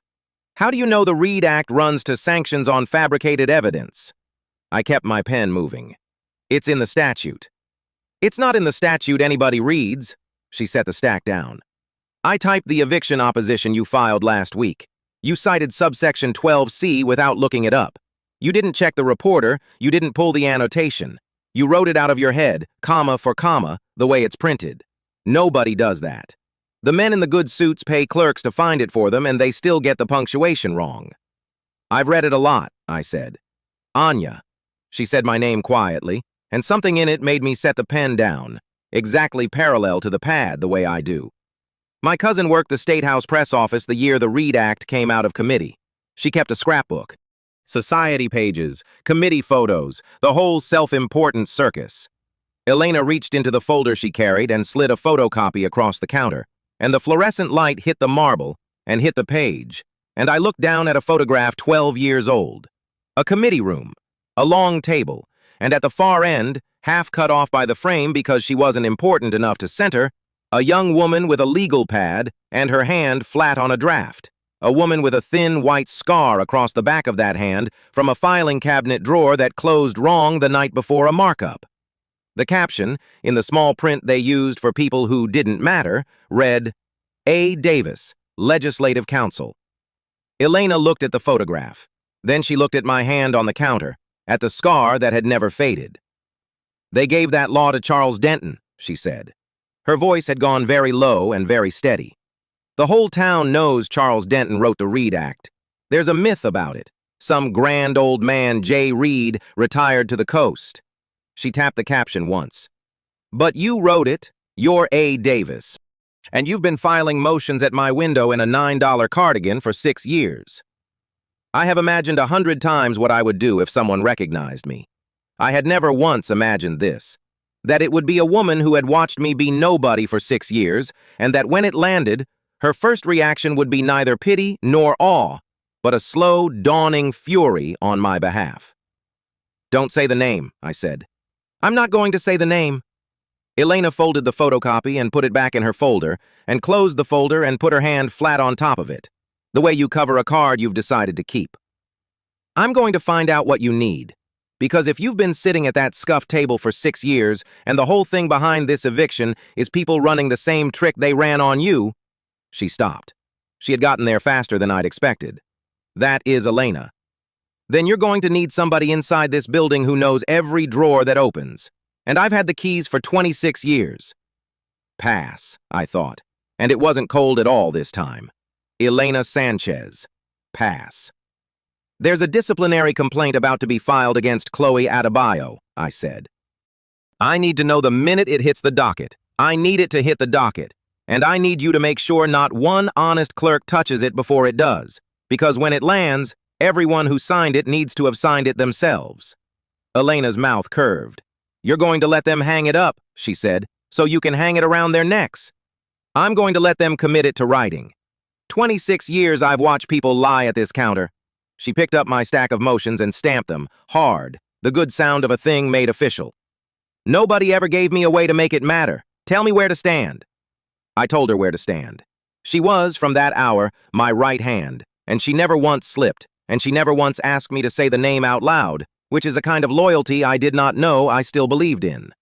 "How do you know the Reed Act runs to sanctions on fabricated evidence?" I kept my pen moving. "It's in the statute." "It's not in the statute anybody reads." She set the stack down. "I typed the eviction opposition you filed last week. You cited subsection 12C without looking it up. You didn't check the reporter, you didn't pull the annotation. You wrote it out of your head, comma for comma, the way it's printed. Nobody does that. The men in the good suits pay clerks to find it for them, and they still get the punctuation wrong." "I've read it a lot," I said. "Anya." She said my name quietly, and something in it made me set the pen down, exactly parallel to the pad the way I do. My cousin worked the State House press office the year the Reed Act came out of committee. She kept a scrapbook. Society pages, committee photos, the whole self-important circus. Elena reached into the folder she carried and slid a photocopy across the counter, and the fluorescent light hit the marble and hit the page, and I looked down at a photograph 12 years old. A committee room, a long table, and at the far end, half cut off by the frame because she wasn't important enough to center, a young woman with a legal pad and her hand flat on a draft. A woman with a thin white scar across the back of that hand from a filing cabinet drawer that closed wrong the night before a markup. The caption, in the small print they used for people who didn't matter, read, "A. Davis, Legislative Counsel." Elena looked at the photograph. Then she looked at my hand on the counter, at the scar that had never faded. "They gave that law to Charles Denton," she said. Her voice had gone very low and very steady. The whole town knows Charles Denton wrote the Reed Act. There's a myth about it. Some grand old man, J. Reed, retired to the coast. She tapped the caption once. But you wrote it. You're A. Davis. And you've been filing motions at my window in a $9 cardigan for 6 years. I have imagined 100 times what I would do if someone recognized me. I had never once imagined this. That it would be a woman who had watched me be nobody for 6 years, and that when it landed, her first reaction would be neither pity nor awe, but a slow, dawning fury on my behalf. Don't say the name, I said. I'm not going to say the name. Elena folded the photocopy and put it back in her folder, and closed the folder and put her hand flat on top of it, the way you cover a card you've decided to keep. I'm going to find out what you need, because if you've been sitting at that scuffed table for 6 years, and the whole thing behind this eviction is people running the same trick they ran on you. She stopped. She had gotten there faster than I'd expected. That is Elena. Then you're going to need somebody inside this building who knows every drawer that opens. And I've had the keys for 26 years. Pass, I thought. And it wasn't cold at all this time. Elena Sanchez. Pass. There's a disciplinary complaint about to be filed against Chloe Adebayo, I said. I need to know the minute it hits the docket. I need it to hit the docket. And I need you to make sure not one honest clerk touches it before it does. Because when it lands, everyone who signed it needs to have signed it themselves. Elena's mouth curved. You're going to let them hang it up, she said, so you can hang it around their necks. I'm going to let them commit it to writing. 26 years I've watched people lie at this counter. She picked up my stack of motions and stamped them, hard, the good sound of a thing made official. Nobody ever gave me a way to make it matter. Tell me where to stand. I told her where to stand. She was, from that hour, my right hand, and she never once slipped, and she never once asked me to say the name out loud, which is a kind of loyalty I did not know I still believed in.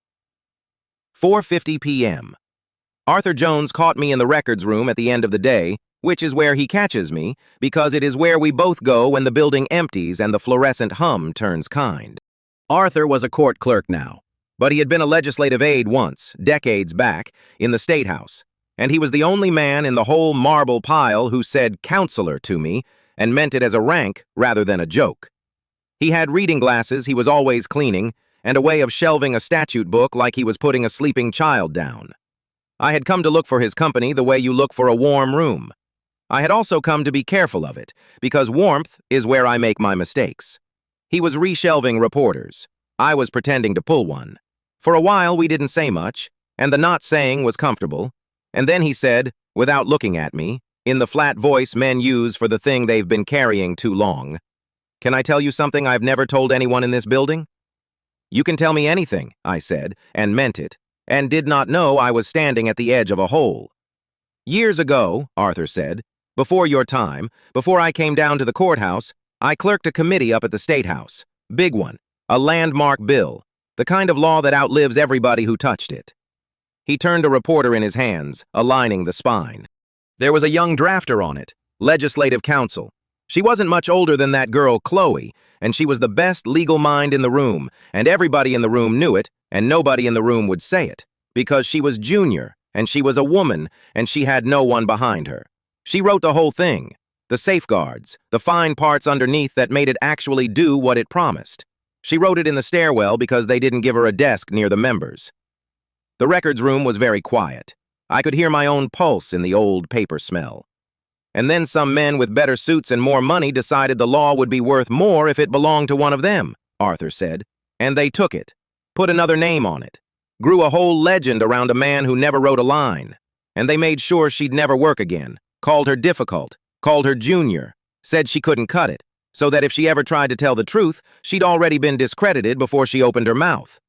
4:50 p.m. Arthur Jones caught me in the records room at the end of the day, which is where he catches me, because it is where we both go when the building empties and the fluorescent hum turns kind. Arthur was a court clerk now, but he had been a legislative aide once, decades back, in the State House, and he was the only man in the whole marble pile who said counselor to me and meant it as a rank rather than a joke. He had reading glasses he was always cleaning, and a way of shelving a statute book like he was putting a sleeping child down. I had come to look for his company the way you look for a warm room. I had also come to be careful of it, because warmth is where I make my mistakes. He was reshelving reporters. I was pretending to pull one. For a while we didn't say much, and the not saying was comfortable, and then he said, without looking at me, in the flat voice men use for the thing they've been carrying too long, "Can I tell you something I've never told anyone in this building?" "You can tell me anything," I said, and meant it, and did not know I was standing at the edge of a hole. "Years ago," Arthur said, "before your time, before I came down to the courthouse, I clerked a committee up at the State House. Big one, a landmark bill, the kind of law that outlives everybody who touched it." He turned a reporter in his hands, aligning the spine. There was a young drafter on it, legislative counsel. She wasn't much older than that girl, Chloe, and she was the best legal mind in the room, and everybody in the room knew it, and nobody in the room would say it, because she was junior, and she was a woman, and she had no one behind her. She wrote the whole thing, the safeguards, the fine parts underneath that made it actually do what it promised. She wrote it in the stairwell because they didn't give her a desk near the members. The records room was very quiet. I could hear my own pulse in the old paper smell. And then some men with better suits and more money decided the law would be worth more if it belonged to one of them, Arthur said. And they took it, put another name on it, grew a whole legend around a man who never wrote a line. And they made sure she'd never work again, called her difficult, called her junior, said she couldn't cut it, so that if she ever tried to tell the truth, she'd already been discredited before she opened her mouth.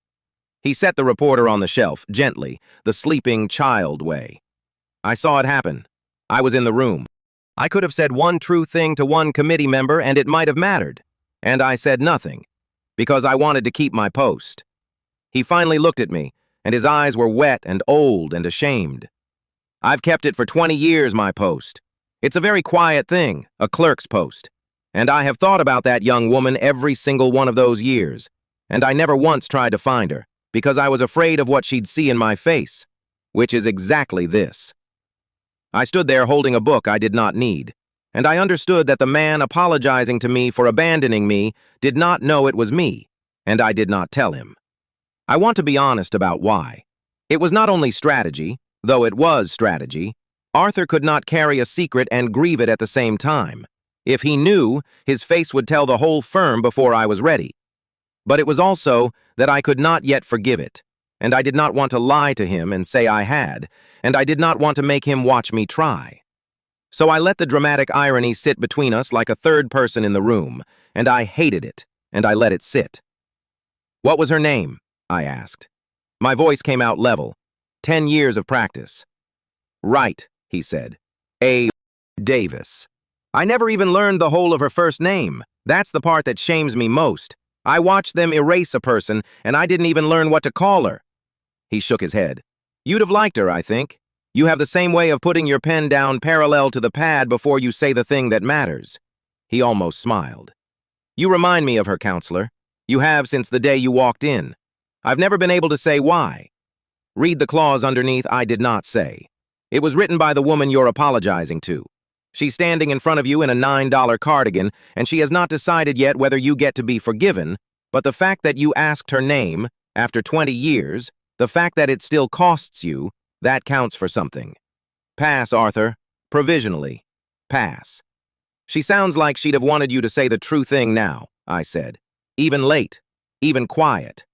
He set the reporter on the shelf, gently, the sleeping child way. I saw it happen. I was in the room. I could have said one true thing to one committee member and it might have mattered. And I said nothing, because I wanted to keep my post. He finally looked at me, and his eyes were wet and old and ashamed. I've kept it for 20 years, my post. It's a very quiet thing, a clerk's post. And I have thought about that young woman every single one of those years. And I never once tried to find her, because I was afraid of what she'd see in my face, which is exactly this. I stood there holding a book I did not need, and I understood that the man apologizing to me for abandoning me did not know it was me, and I did not tell him. I want to be honest about why. It was not only strategy, though it was strategy. Arthur could not carry a secret and grieve it at the same time. If he knew, his face would tell the whole firm before I was ready. But it was also that I could not yet forgive it, and I did not want to lie to him and say I had, and I did not want to make him watch me try. So I let the dramatic irony sit between us like a third person in the room, and I hated it, and I let it sit. "What was her name?" I asked. My voice came out level. 10 years of practice. "Right," he said. "Anya Davis." I never even learned the whole of her first name. That's the part that shames me most. I watched them erase a person, and I didn't even learn what to call her. He shook his head. "You'd have liked her, I think. You have the same way of putting your pen down parallel to the pad before you say the thing that matters." He almost smiled. "You remind me of her, counselor. You have since the day you walked in. I've never been able to say why. Read the clause underneath. I did not say. It was written by the woman you're apologizing to. She's standing in front of you in a $9 cardigan, and she has not decided yet whether you get to be forgiven, but the fact that you asked her name, after 20 years, the fact that it still costs you, that counts for something. Pass, Arthur. Provisionally. Pass." "She sounds like she'd have wanted you to say the true thing now," I said. "Even late. Even quiet."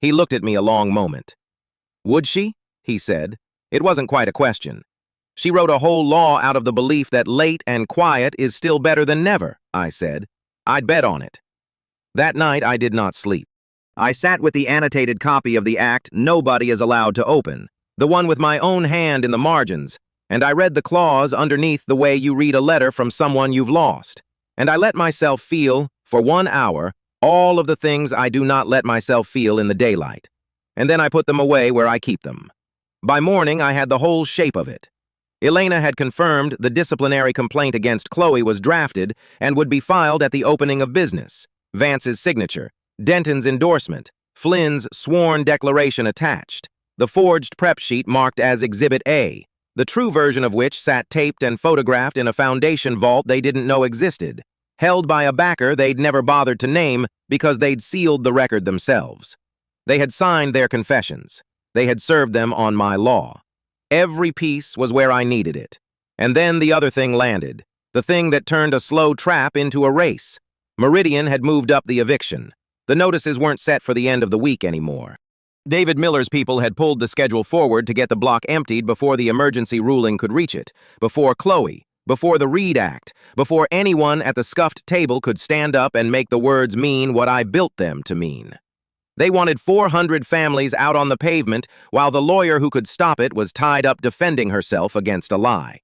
He looked at me a long moment. "Would she?" he said. It wasn't quite a question. "She wrote a whole law out of the belief that late and quiet is still better than never," I said. "I'd bet on it." That night I did not sleep. I sat with the annotated copy of the act nobody is allowed to open, the one with my own hand in the margins, and I read the clause underneath the way you read a letter from someone you've lost, and I let myself feel, for 1 hour, all of the things I do not let myself feel in the daylight, and then I put them away where I keep them. By morning, I had the whole shape of it. Elena had confirmed the disciplinary complaint against Chloe was drafted and would be filed at the opening of business. Vance's signature, Denton's endorsement, Flynn's sworn declaration attached, the forged prep sheet marked as Exhibit A, the true version of which sat taped and photographed in a foundation vault they didn't know existed, held by a backer they'd never bothered to name because they'd sealed the record themselves. They had signed their confessions. They had served them on my law. Every piece was where I needed it. And then the other thing landed, the thing that turned a slow trap into a race. Meridian had moved up the eviction. The notices weren't set for the end of the week anymore. David Miller's people had pulled the schedule forward to get the block emptied before the emergency ruling could reach it, before Chloe, before the Reed Act, before anyone at the scuffed table could stand up and make the words mean what I built them to mean. They wanted 400 families out on the pavement while the lawyer who could stop it was tied up defending herself against a lie.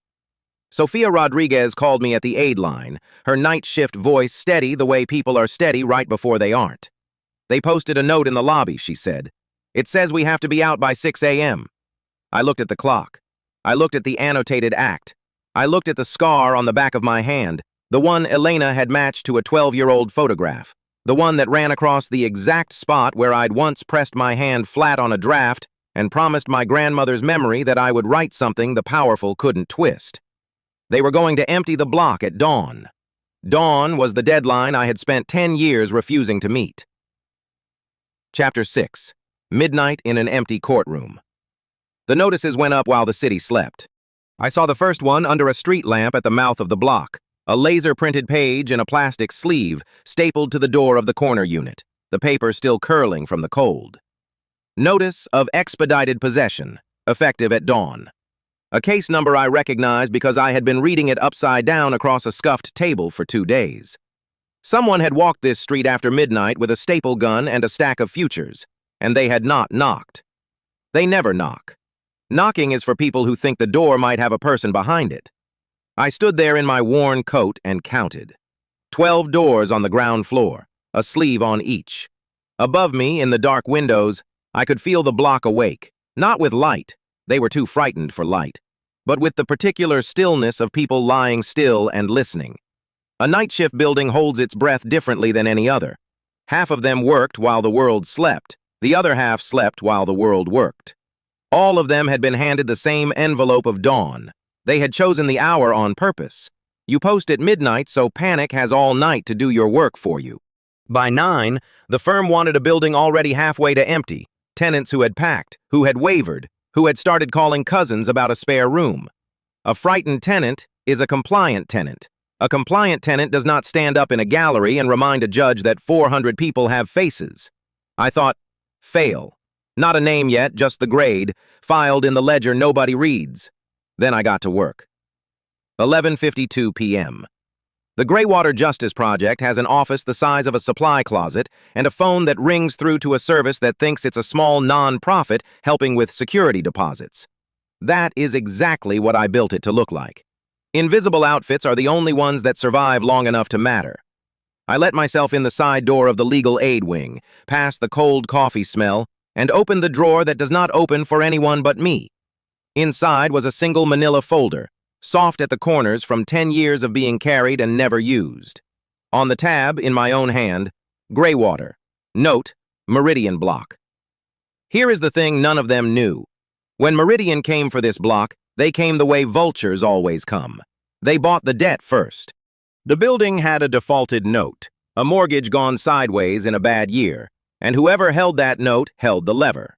Sofia Rodriguez called me at the aid line, her night shift voice steady the way people are steady right before they aren't. "They posted a note in the lobby," she said. "It says we have to be out by 6 a.m. I looked at the clock. I looked at the annotated act. I looked at the scar on the back of my hand, the one Elena had matched to a 12-year-old photograph, the one that ran across the exact spot where I'd once pressed my hand flat on a draft and promised my grandmother's memory that I would write something the powerful couldn't twist. They were going to empty the block at dawn. Dawn was the deadline I had spent 10 years refusing to meet. Chapter 6. Midnight in an empty courtroom. The notices went up while the city slept. I saw the first one under a street lamp at the mouth of the block, a laser-printed page in a plastic sleeve stapled to the door of the corner unit, the paper still curling from the cold. Notice of expedited possession, effective at dawn. A case number I recognized because I had been reading it upside down across a scuffed table for 2 days. Someone had walked this street after midnight with a staple gun and a stack of futures, and they had not knocked. They never knock. Knocking is for people who think the door might have a person behind it. I stood there in my worn coat and counted. 12 doors on the ground floor, a sleeve on each. Above me, in the dark windows, I could feel the block awake, not with light, they were too frightened for light, but with the particular stillness of people lying still and listening. A night shift building holds its breath differently than any other. Half of them worked while the world slept, the other half slept while the world worked. All of them had been handed the same envelope of dawn, They had chosen the hour on purpose. You post at midnight, so panic has all night to do your work for you. By 9, the firm wanted a building already halfway to empty, tenants who had packed, who had wavered, who had started calling cousins about a spare room. A frightened tenant is a compliant tenant. A compliant tenant does not stand up in a gallery and remind a judge that 400 people have faces. I thought, fail. Not a name yet, just the grade, filed in the ledger nobody reads. Then I got to work. 11:52 p.m. The Greywater Justice Project has an office the size of a supply closet and a phone that rings through to a service that thinks it's a small non-profit helping with security deposits. That is exactly what I built it to look like. Invisible outfits are the only ones that survive long enough to matter. I let myself in the side door of the legal aid wing, past the cold coffee smell, and opened the drawer that does not open for anyone but me. Inside was a single manila folder, soft at the corners from 10 years of being carried and never used. On the tab, in my own hand, Greywater. Note, Meridian block. Here is the thing none of them knew. When Meridian came for this block, they came the way vultures always come. They bought the debt first. The building had a defaulted note, a mortgage gone sideways in a bad year, and whoever held that note held the lever.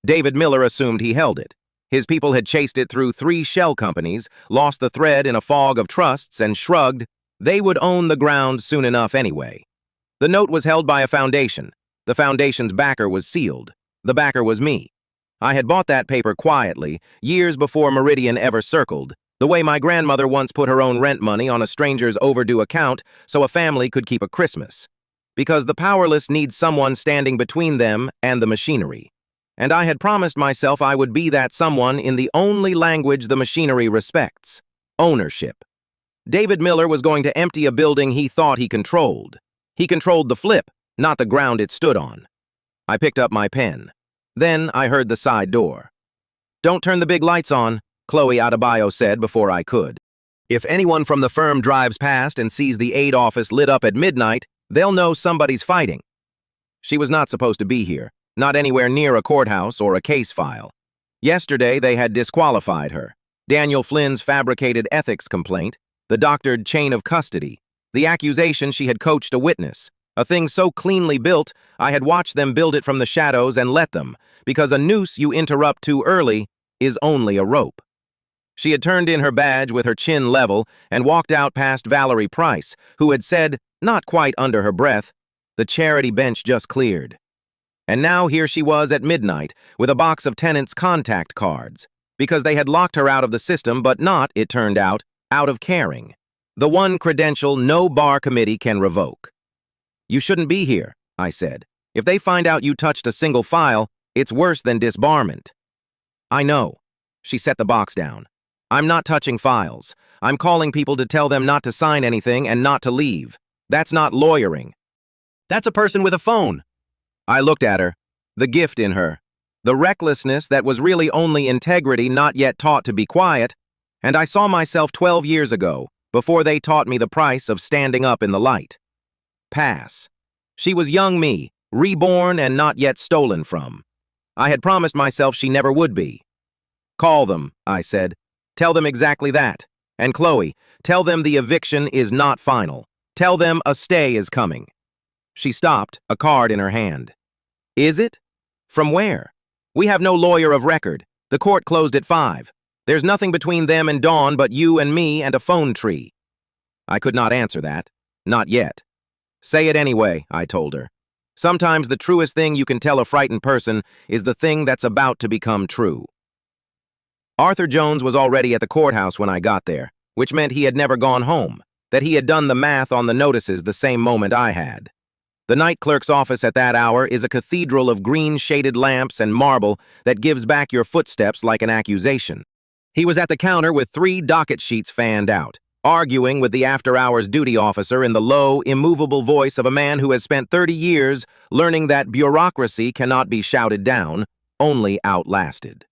David Miller assumed he held it. His people had chased it through 3 shell companies, lost the thread in a fog of trusts, and shrugged. They would own the ground soon enough anyway. The note was held by a foundation. The foundation's backer was sealed. The backer was me. I had bought that paper quietly, years before Meridian ever circled, the way my grandmother once put her own rent money on a stranger's overdue account so a family could keep a Christmas. Because the powerless need someone standing between them and the machinery. And I had promised myself I would be that someone in the only language the machinery respects: ownership. David Miller was going to empty a building he thought he controlled. He controlled the flip, not the ground it stood on. I picked up my pen. Then I heard the side door. "Don't turn the big lights on," Chloe Adebayo said before I could. "If anyone from the firm drives past and sees the aid office lit up at midnight, they'll know somebody's fighting." She was not supposed to be here, not anywhere near a courthouse or a case file. Yesterday, they had disqualified her. Daniel Flynn's fabricated ethics complaint, the doctored chain of custody, the accusation she had coached a witness, a thing so cleanly built, I had watched them build it from the shadows and let them, because a noose you interrupt too early is only a rope. She had turned in her badge with her chin level and walked out past Valerie Price, who had said, not quite under her breath, "The charity bench just cleared." And now here she was at midnight with a box of tenants' contact cards, because they had locked her out of the system, but not, it turned out, out of caring. The one credential no bar committee can revoke. "You shouldn't be here," I said. "If they find out you touched a single file, it's worse than disbarment." "I know." She set the box down. "I'm not touching files. I'm calling people to tell them not to sign anything and not to leave. That's not lawyering. That's a person with a phone." I looked at her, the gift in her, the recklessness that was really only integrity not yet taught to be quiet, and I saw myself 12 years ago, before they taught me the price of standing up in the light. Pass. She was young me, reborn and not yet stolen from. I had promised myself she never would be. "Call them," I said. "Tell them exactly that. And Chloe, tell them the eviction is not final. Tell them a stay is coming." She stopped, a card in her hand. "Is it? From where? We have no lawyer of record. The court closed at 5. There's nothing between them and dawn but you and me and a phone tree." I could not answer that. Not yet. "Say it anyway," I told her. Sometimes the truest thing you can tell a frightened person is the thing that's about to become true. Arthur Jones was already at the courthouse when I got there, which meant he had never gone home, that he had done the math on the notices the same moment I had. The night clerk's office at that hour is a cathedral of green-shaded lamps and marble that gives back your footsteps like an accusation. He was at the counter with 3 docket sheets fanned out, arguing with the after-hours duty officer in the low, immovable voice of a man who has spent 30 years learning that bureaucracy cannot be shouted down, only outlasted.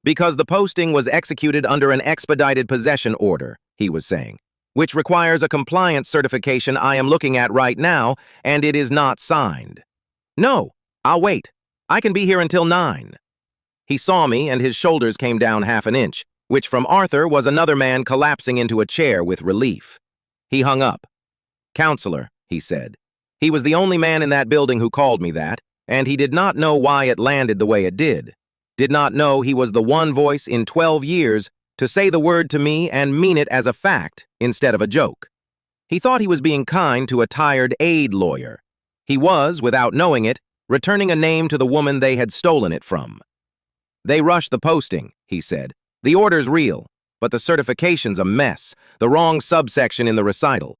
"Because the posting was executed under an expedited possession order," he was saying, "which requires a compliance certification I am looking at right now, and it is not signed." "No, I'll wait. I can be here until 9. He saw me, and his shoulders came down half an inch. which from Arthur was another man collapsing into a chair with relief. He hung up. "Counselor," he said. He was the only man in that building who called me that, and he did not know why it landed the way it did. Did not know he was the one voice in 12 years to say the word to me and mean it as a fact instead of a joke. He thought he was being kind to a tired aid lawyer. He was, without knowing it, returning a name to the woman they had stolen it from. "They rushed the posting," he said. "The order's real, but the certification's a mess, the wrong subsection in the recital.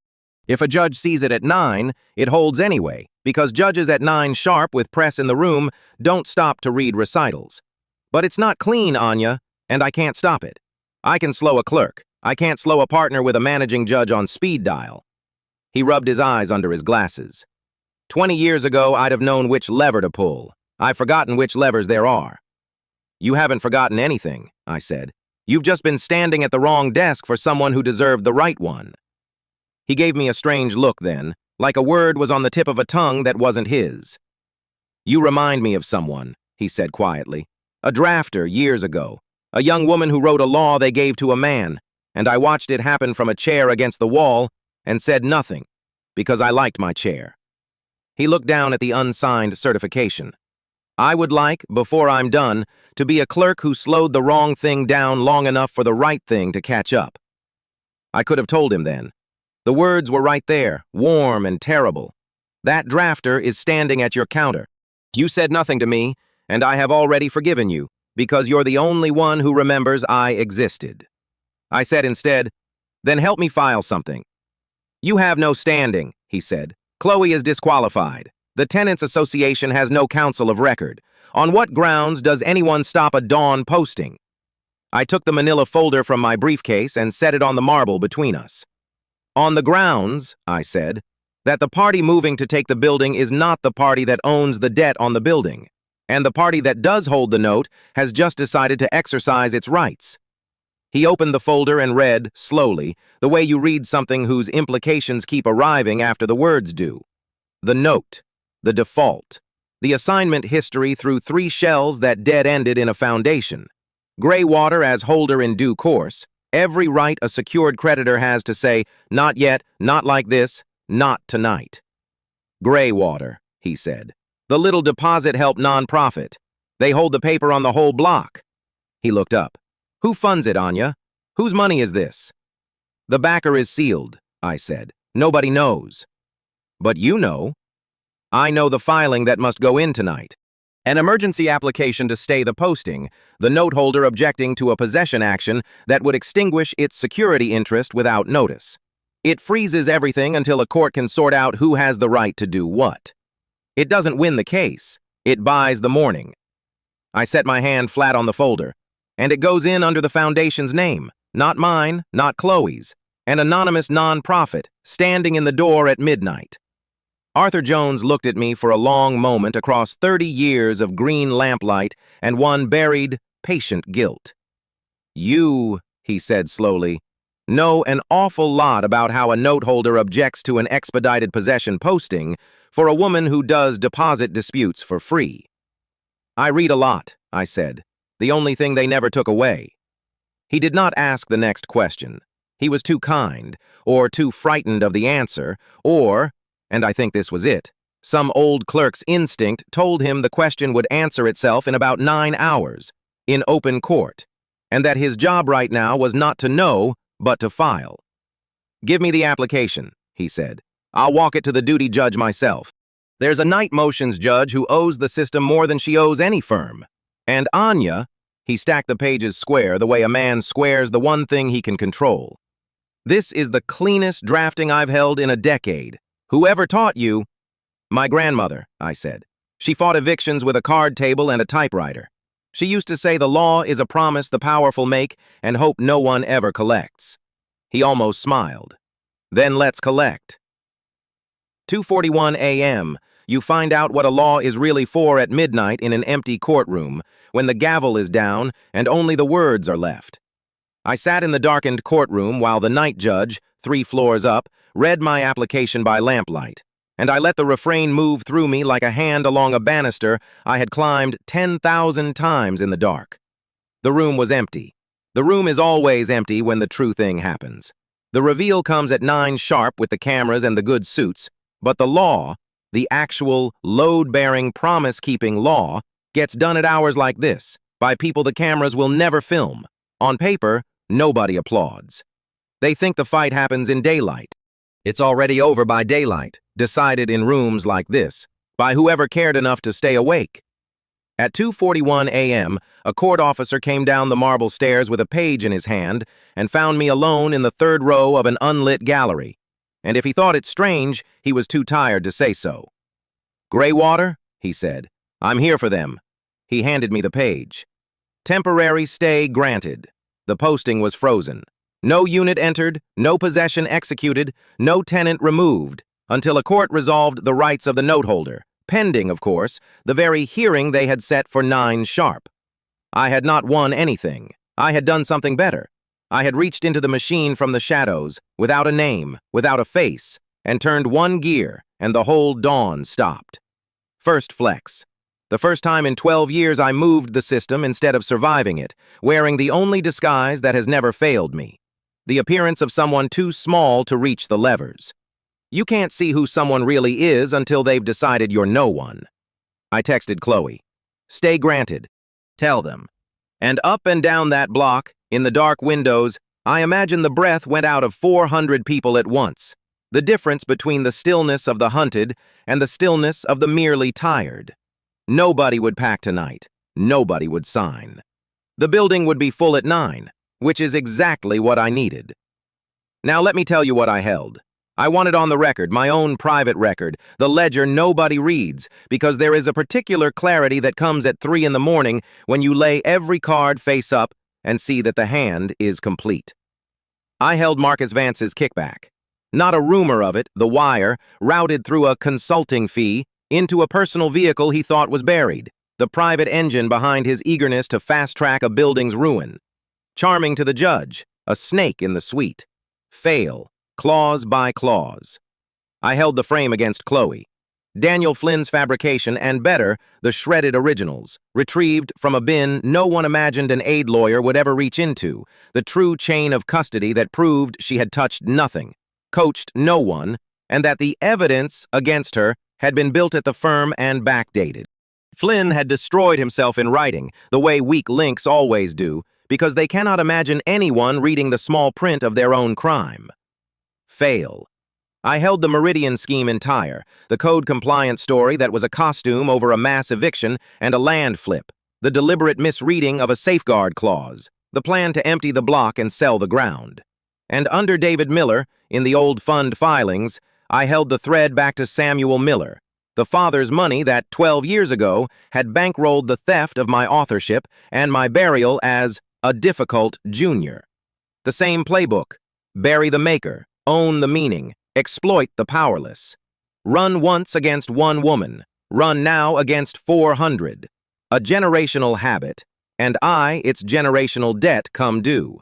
If a judge sees it at 9, it holds anyway, because judges at 9 sharp with press in the room don't stop to read recitals. But it's not clean, Anya, and I can't stop it. I can slow a clerk. I can't slow a partner with a managing judge on speed dial." He rubbed his eyes under his glasses. 20 years ago, I'd have known which lever to pull. I've forgotten which levers there are." "You haven't forgotten anything," I said. "You've just been standing at the wrong desk for someone who deserved the right one." He gave me a strange look then, like a word was on the tip of a tongue that wasn't his. "You remind me of someone," he said quietly. "A drafter years ago. A young woman who wrote a law they gave to a man, and I watched it happen from a chair against the wall and said nothing, because I liked my chair." He looked down at the unsigned certification. "I would like, before I'm done, to be a clerk who slowed the wrong thing down long enough for the right thing to catch up." I could have told him then. The words were right there, warm and terrible. "That drafter is standing at your counter. You said nothing to me, and I have already forgiven you, because you're the only one who remembers I existed." I said instead, "Then help me file something." "You have no standing," he said. "Chloe is disqualified. The Tenants Association has no counsel of record. On what grounds does anyone stop a dawn posting?" I took the manila folder from my briefcase and set it on the marble between us. "On the grounds," I said, "that the party moving to take the building is not the party that owns the debt on the building, and the party that does hold the note has just decided to exercise its rights." He opened the folder and read, slowly, the way you read something whose implications keep arriving after the words do. The note, the default, the assignment history through 3 shells that dead-ended in a foundation. Graywater as holder in due course, every right a secured creditor has to say, "Not yet, not like this, not tonight." "Graywater," he said. "The little deposit help nonprofit. They hold the paper on the whole block." He looked up. "Who funds it, Anya? Whose money is this?" "The backer is sealed," I said. "Nobody knows." "But you know." "I know the filing that must go in tonight. An emergency application to stay the posting, the note holder objecting to a possession action that would extinguish its security interest without notice. It freezes everything until a court can sort out who has the right to do what. It doesn't win the case. It buys the morning." I set my hand flat on the folder. "And it goes in under the foundation's name, not mine, not Chloe's, an anonymous non-profit standing in the door at midnight." Arthur Jones looked at me for a long moment across 30 years of green lamplight and one buried, patient guilt. "You," he said slowly, "know an awful lot about how a note holder objects to an expedited possession posting for a woman who does deposit disputes for free." "I read a lot," I said. "The only thing they never took away." He did not ask the next question. He was too kind, or too frightened of the answer, or, and I think this was it, some old clerk's instinct told him the question would answer itself in about 9 hours, in open court, and that his job right now was not to know, but to file. "Give me the application," he said. "I'll walk it to the duty judge myself. There's a night motions judge who owes the system more than she owes any firm. And Anya," he stacked the pages square the way a man squares the one thing he can control. "This is the cleanest drafting I've held in a decade. Whoever taught you?" "My grandmother," I said. "She fought evictions with a card table and a typewriter. She used to say the law is a promise the powerful make and hope no one ever collects." He almost smiled. "Then let's collect." 2:41 a.m. You find out what a law is really for at midnight in an empty courtroom, when the gavel is down and only the words are left. I sat in the darkened courtroom while the night judge, 3 floors up, read my application by lamplight, and I let the refrain move through me like a hand along a banister I had climbed 10,000 times in the dark. The room was empty. The room is always empty when the true thing happens. The reveal comes at 9 sharp with the cameras and the good suits, but the law, the actual load-bearing, promise-keeping law, gets done at hours like this, by people the cameras will never film. On paper, nobody applauds. They think the fight happens in daylight. It's already over by daylight, decided in rooms like this, by whoever cared enough to stay awake. At 2:41 a.m., a court officer came down the marble stairs with a page in his hand and found me alone in the 3rd row of an unlit gallery. And if he thought it strange, he was too tired to say so. "Greywater," he said. "I'm here for them." He handed me the page. "Temporary stay granted." The posting was frozen. No unit entered, no possession executed, no tenant removed, until a court resolved the rights of the note holder, pending, of course, the very hearing they had set for 9 sharp. I had not won anything. I had done something better. I had reached into the machine from the shadows, without a name, without a face, and turned 1 gear, and the whole dawn stopped. First flex. The first time in 12 years I moved the system instead of surviving it, wearing the only disguise that has never failed me. The appearance of someone too small to reach the levers. You can't see who someone really is until they've decided you're no one. I texted Chloe. "Stay granted. Tell them." And up and down that block, in the dark windows, I imagine the breath went out of 400 people at once. The difference between the stillness of the hunted and the stillness of the merely tired. Nobody would pack tonight. Nobody would sign. The building would be full at 9, which is exactly what I needed. Now let me tell you what I held. I wanted on the record, my own private record, the ledger nobody reads, because there is a particular clarity that comes at 3 in the morning when you lay every card face up and see that the hand is complete. I held Marcus Vance's kickback. Not a rumor of it, the wire, routed through a consulting fee into a personal vehicle he thought was buried, the private engine behind his eagerness to fast-track a building's ruin. Charming to the judge, a snake in the suite. Fail. Clause by clause. I held the frame against Chloe. Daniel Flynn's fabrication, and better, the shredded originals, retrieved from a bin no one imagined an aid lawyer would ever reach into, the true chain of custody that proved she had touched nothing, coached no one, and that the evidence against her had been built at the firm and backdated. Flynn had destroyed himself in writing, the way weak links always do, because they cannot imagine anyone reading the small print of their own crime. Fail. I held the Meridian scheme entire, the code-compliant story that was a costume over a mass eviction and a land flip, the deliberate misreading of a safeguard clause, the plan to empty the block and sell the ground. And under David Miller, in the old fund filings, I held the thread back to Samuel Miller, the father's money that 12 years ago had bankrolled the theft of my authorship and my burial as a difficult junior. The same playbook: bury the maker, own the meaning, exploit the powerless. Run once against 1 woman, run now against 400. A generational habit, and its generational debt come due.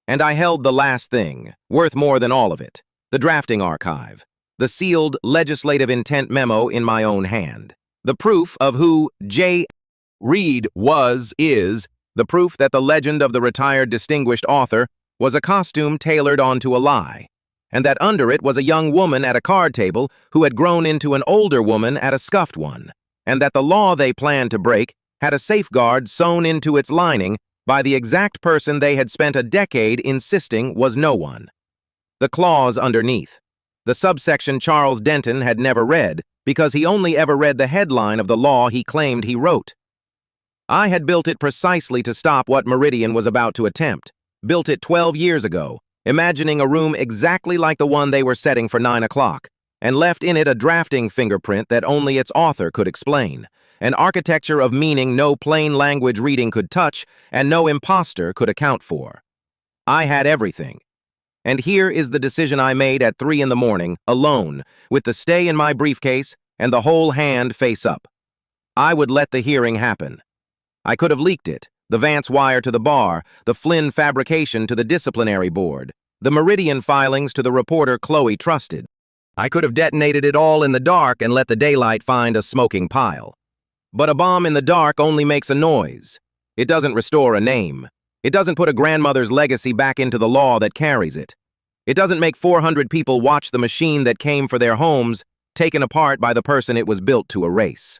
And I held the last thing, worth more than all of it, the drafting archive, the sealed legislative intent memo in my own hand. The proof of who J. Reed is, the proof that the legend of the retired distinguished author was a costume tailored onto a lie, and that under it was a young woman at a card table who had grown into an older woman at a scuffed one, and that the law they planned to break had a safeguard sewn into its lining by the exact person they had spent a decade insisting was no one. The clause underneath. The subsection Charles Denton had never read because he only ever read the headline of the law he claimed he wrote. I had built it precisely to stop what Meridian was about to attempt, built it 12 years ago, imagining a room exactly like the one they were setting for 9 o'clock, and left in it a drafting fingerprint that only its author could explain, an architecture of meaning no plain language reading could touch and no imposter could account for. I had everything. And here is the decision I made at 3 in the morning, alone, with the stay in my briefcase and the whole hand face up. I would let the hearing happen. I could have leaked it, the Vance wire to the bar, the Flynn fabrication to the disciplinary board, the Meridian filings to the reporter Chloe trusted. I could have detonated it all in the dark and let the daylight find a smoking pile. But a bomb in the dark only makes a noise. It doesn't restore a name. It doesn't put a grandmother's legacy back into the law that carries it. It doesn't make 400 people watch the machine that came for their homes taken apart by the person it was built to erase.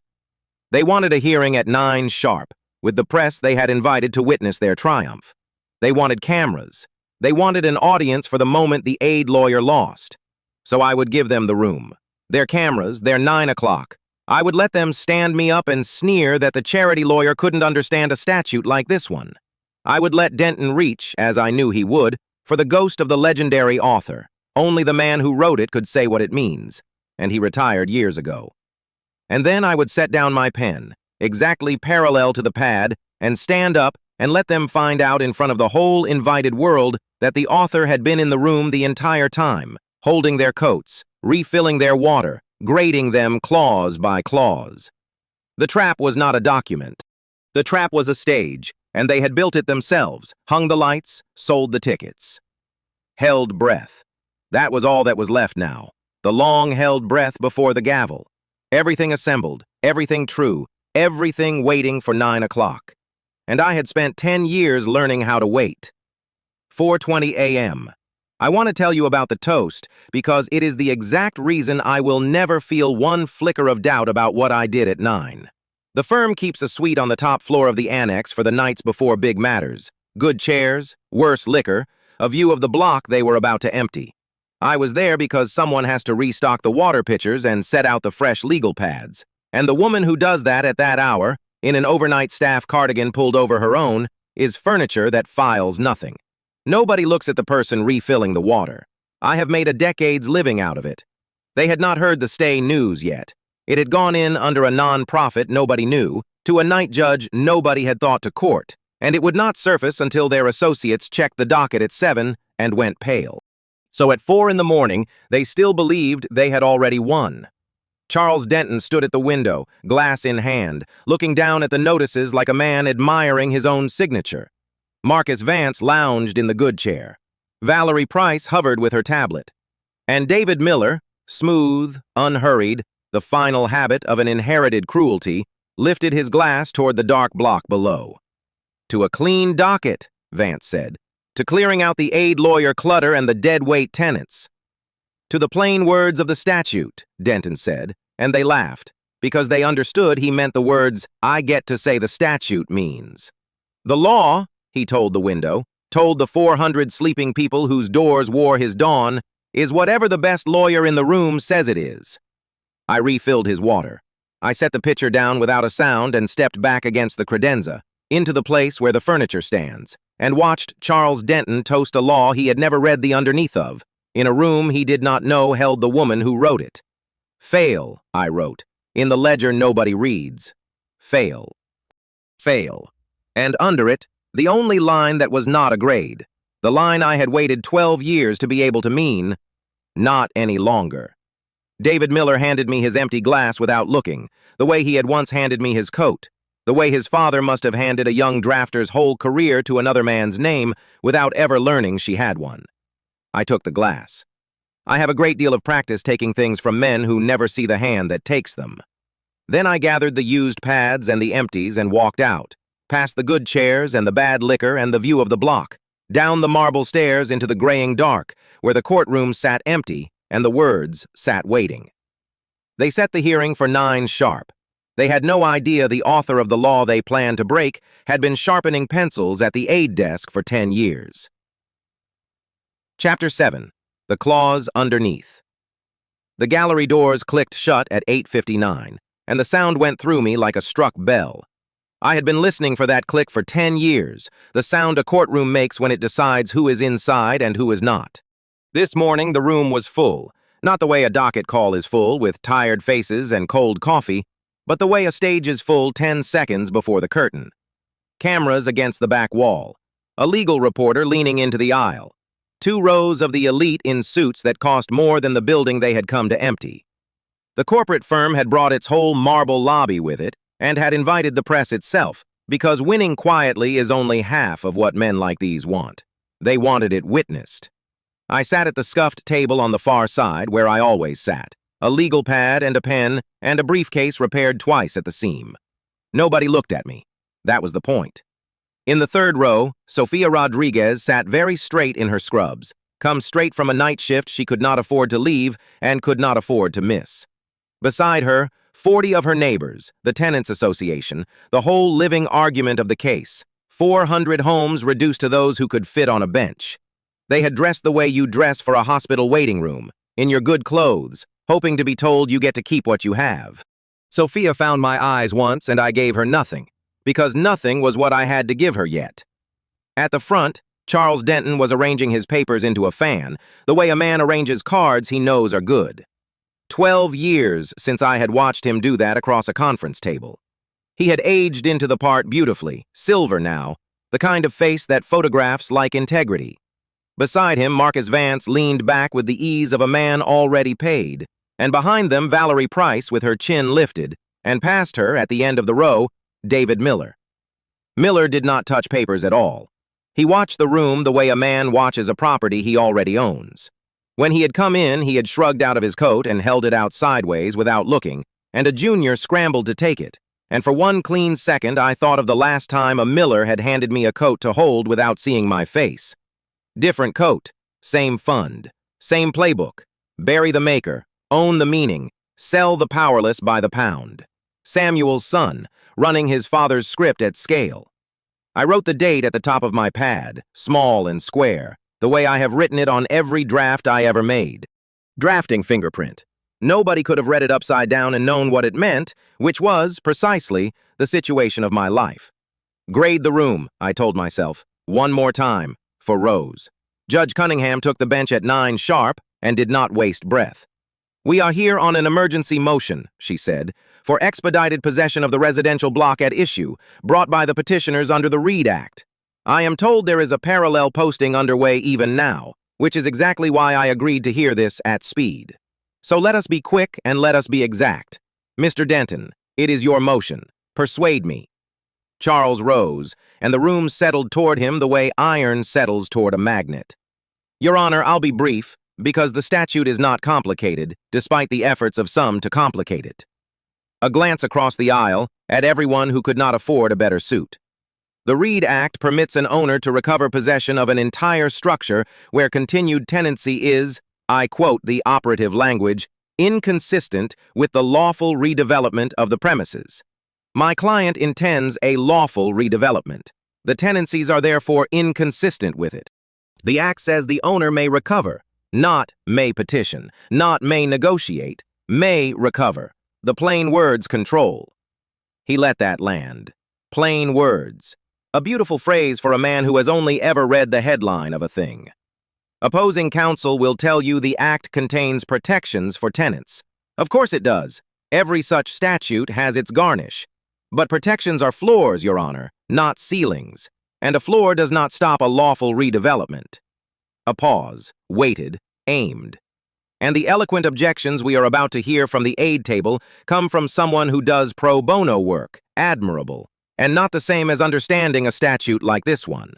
They wanted a hearing at 9 sharp, with the press they had invited to witness their triumph. They wanted cameras. They wanted an audience for the moment the aid lawyer lost. So I would give them the room. Their cameras, their 9 o'clock. I would let them stand me up and sneer that the charity lawyer couldn't understand a statute like this one. I would let Denton reach, as I knew he would, for the ghost of the legendary author. Only the man who wrote it could say what it means, and he retired years ago. And then I would set down my pen, exactly parallel to the pad, and stand up and let them find out in front of the whole invited world that the author had been in the room the entire time, holding their coats, refilling their water, grading them clause by clause. The trap was not a document. The trap was a stage, and they had built it themselves, hung the lights, sold the tickets. Held breath. That was all that was left now. The long-held breath before the gavel. Everything assembled, everything true, everything waiting for 9 o'clock. And I had spent 10 years learning how to wait. 4:20 a.m. I want to tell you about the toast because it is the exact reason I will never feel one flicker of doubt about what I did at 9. The firm keeps a suite on the top floor of the annex for the nights before big matters. Good chairs, worse liquor, a view of the block they were about to empty. I was there because someone has to restock the water pitchers and set out the fresh legal pads. And the woman who does that at that hour, in an overnight staff cardigan pulled over her own, is furniture that files nothing. Nobody looks at the person refilling the water. I have made a decade's living out of it. They had not heard the stay news yet. It had gone in under a non-profit nobody knew, to a night judge nobody had thought to court, and it would not surface until their associates checked the docket at 7 and went pale. So at 4 in the morning, they still believed they had already won. Charles Denton stood at the window, glass in hand, looking down at the notices like a man admiring his own signature. Marcus Vance lounged in the good chair. Valerie Price hovered with her tablet. And David Miller, smooth, unhurried, the final habit of an inherited cruelty, lifted his glass toward the dark block below. "To a clean docket," Vance said. "To clearing out the aid lawyer clutter and the deadweight tenants." "To the plain words of the statute," Denton said, and they laughed, because they understood he meant the words, "I get to say the statute" means. "The law," he told the window, told the 400 sleeping people whose doors wore his dawn, "is whatever the best lawyer in the room says it is." I refilled his water. I set the pitcher down without a sound and stepped back against the credenza, into the place where the furniture stands, and watched Charles Denton toast a law he had never read the underneath of, in a room he did not know held the woman who wrote it. "Fail," I wrote, in the ledger nobody reads. Fail. Fail. And under it, the only line that was not a grade, the line I had waited 12 years to be able to mean, not any longer. David Miller handed me his empty glass without looking, the way he had once handed me his coat, the way his father must have handed a young drafter's whole career to another man's name without ever learning she had one. I took the glass. I have a great deal of practice taking things from men who never see the hand that takes them. Then I gathered the used pads and the empties and walked out, past the good chairs and the bad liquor and the view of the block, down the marble stairs into the graying dark, where the courtroom sat empty and the words sat waiting. They set the hearing for 9 sharp. They had no idea the author of the law they planned to break had been sharpening pencils at the aid desk for 10 years. Chapter 7. The Clause Underneath. The gallery doors clicked shut at 8:59, and the sound went through me like a struck bell. I had been listening for that click for 10 years, the sound a courtroom makes when it decides who is inside and who is not. This morning, the room was full, not the way a docket call is full with tired faces and cold coffee, but the way a stage is full 10 seconds before the curtain. Cameras against the back wall, a legal reporter leaning into the aisle, 2 rows of the elite in suits that cost more than the building they had come to empty. The corporate firm had brought its whole marble lobby with it and had invited the press itself, because winning quietly is only half of what men like these want. They wanted it witnessed. I sat at the scuffed table on the far side where I always sat, a legal pad and a pen and a briefcase repaired twice at the seam. Nobody looked at me. That was the point. In the third row, Sofia Rodriguez sat very straight in her scrubs, come straight from a night shift she could not afford to leave and could not afford to miss. Beside her, 40 of her neighbors, the Tenants Association, the whole living argument of the case, 400 homes reduced to those who could fit on a bench. They had dressed the way you dress for a hospital waiting room, in your good clothes, hoping to be told you get to keep what you have. Sophia found my eyes once and I gave her nothing, because nothing was what I had to give her yet. At the front, Charles Denton was arranging his papers into a fan, the way a man arranges cards he knows are good. 12 years since I had watched him do that across a conference table. He had aged into the part beautifully, silver now, the kind of face that photographs like integrity. Beside him, Marcus Vance leaned back with the ease of a man already paid, and behind them, Valerie Price with her chin lifted, and past her, at the end of the row, David Miller. Miller did not touch papers at all. He watched the room the way a man watches a property he already owns. When he had come in, he had shrugged out of his coat and held it out sideways without looking, and a junior scrambled to take it. And for one clean second, I thought of the last time a Miller had handed me a coat to hold without seeing my face. Different coat, same fund, same playbook. Bury the maker, own the meaning, sell the powerless by the pound. Samuel's son, running his father's script at scale. I wrote the date at the top of my pad, small and square, the way I have written it on every draft I ever made. Drafting fingerprint. Nobody could have read it upside down and known what it meant, which was, precisely, the situation of my life. Grade the room, I told myself, one more time, for Rose. Judge Cunningham took the bench at 9 sharp and did not waste breath. "We are here on an emergency motion," she said, "for expedited possession of the residential block at issue, brought by the petitioners under the Reed Act. I am told there is a parallel posting underway even now, which is exactly why I agreed to hear this at speed. So let us be quick and let us be exact. Mr. Denton, it is your motion. Persuade me." Charles rose, and the room settled toward him the way iron settles toward a magnet. "Your Honor, I'll be brief, because the statute is not complicated, despite the efforts of some to complicate it." A glance across the aisle at everyone who could not afford a better suit. The Reed Act permits an owner to recover possession of an entire structure where continued tenancy is, I quote the operative language, inconsistent with the lawful redevelopment of the premises. My client intends a lawful redevelopment. The tenancies are therefore inconsistent with it. The Act says the owner may recover, not may petition, not may negotiate, may recover. The plain words control. He let that land. Plain words. A beautiful phrase for a man who has only ever read the headline of a thing. Opposing counsel will tell you the Act contains protections for tenants. Of course it does. Every such statute has its garnish. But protections are floors, Your Honor, not ceilings. And a floor does not stop a lawful redevelopment. A pause, waited, aimed. And the eloquent objections we are about to hear from the aid table come from someone who does pro bono work, admirable, and not the same as understanding a statute like this one.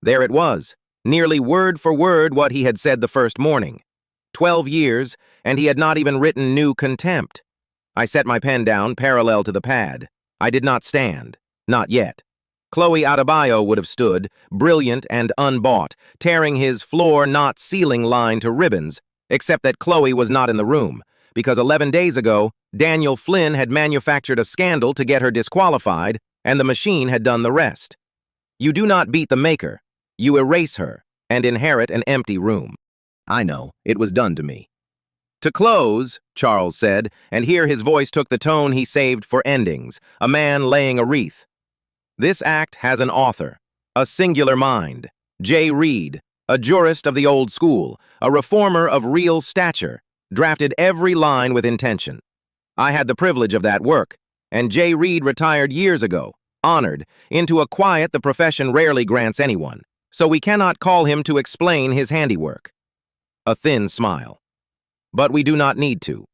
There it was, nearly word for word what he had said the first morning. 12 years, and he had not even written new contempt. I set my pen down parallel to the pad. I did not stand, not yet. Chloe Adebayo would have stood, brilliant and unbought, tearing his floor, not ceiling line to ribbons, except that Chloe was not in the room, because 11 days ago, Daniel Flynn had manufactured a scandal to get her disqualified, and the machine had done the rest. You do not beat the maker. You erase her and inherit an empty room. I know, it was done to me. "To close," Charles said, and here his voice took the tone he saved for endings, a man laying a wreath. "This act has an author, a singular mind, J. Reed, a jurist of the old school, a reformer of real stature, drafted every line with intention. I had the privilege of that work, and J. Reed retired years ago, honored, into a quiet the profession rarely grants anyone, so we cannot call him to explain his handiwork." A thin smile. But we do not need to.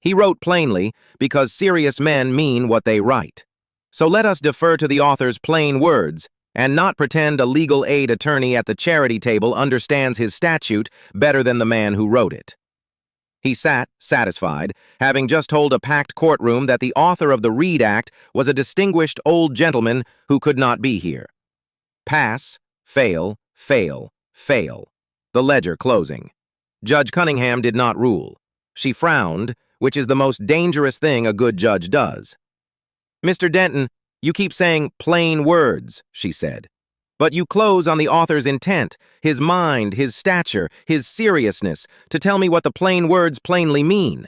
He wrote plainly because serious men mean what they write. So let us defer to the author's plain words and not pretend a legal aid attorney at the charity table understands his statute better than the man who wrote it. He sat, satisfied, having just told a packed courtroom that the author of the Reed Act was a distinguished old gentleman who could not be here. Pass, fail, fail, fail. The ledger closing. Judge Cunningham did not rule. She frowned, which is the most dangerous thing a good judge does. Mr. Denton, you keep saying plain words, she said. But you close on the author's intent, his mind, his stature, his seriousness, to tell me what the plain words plainly mean.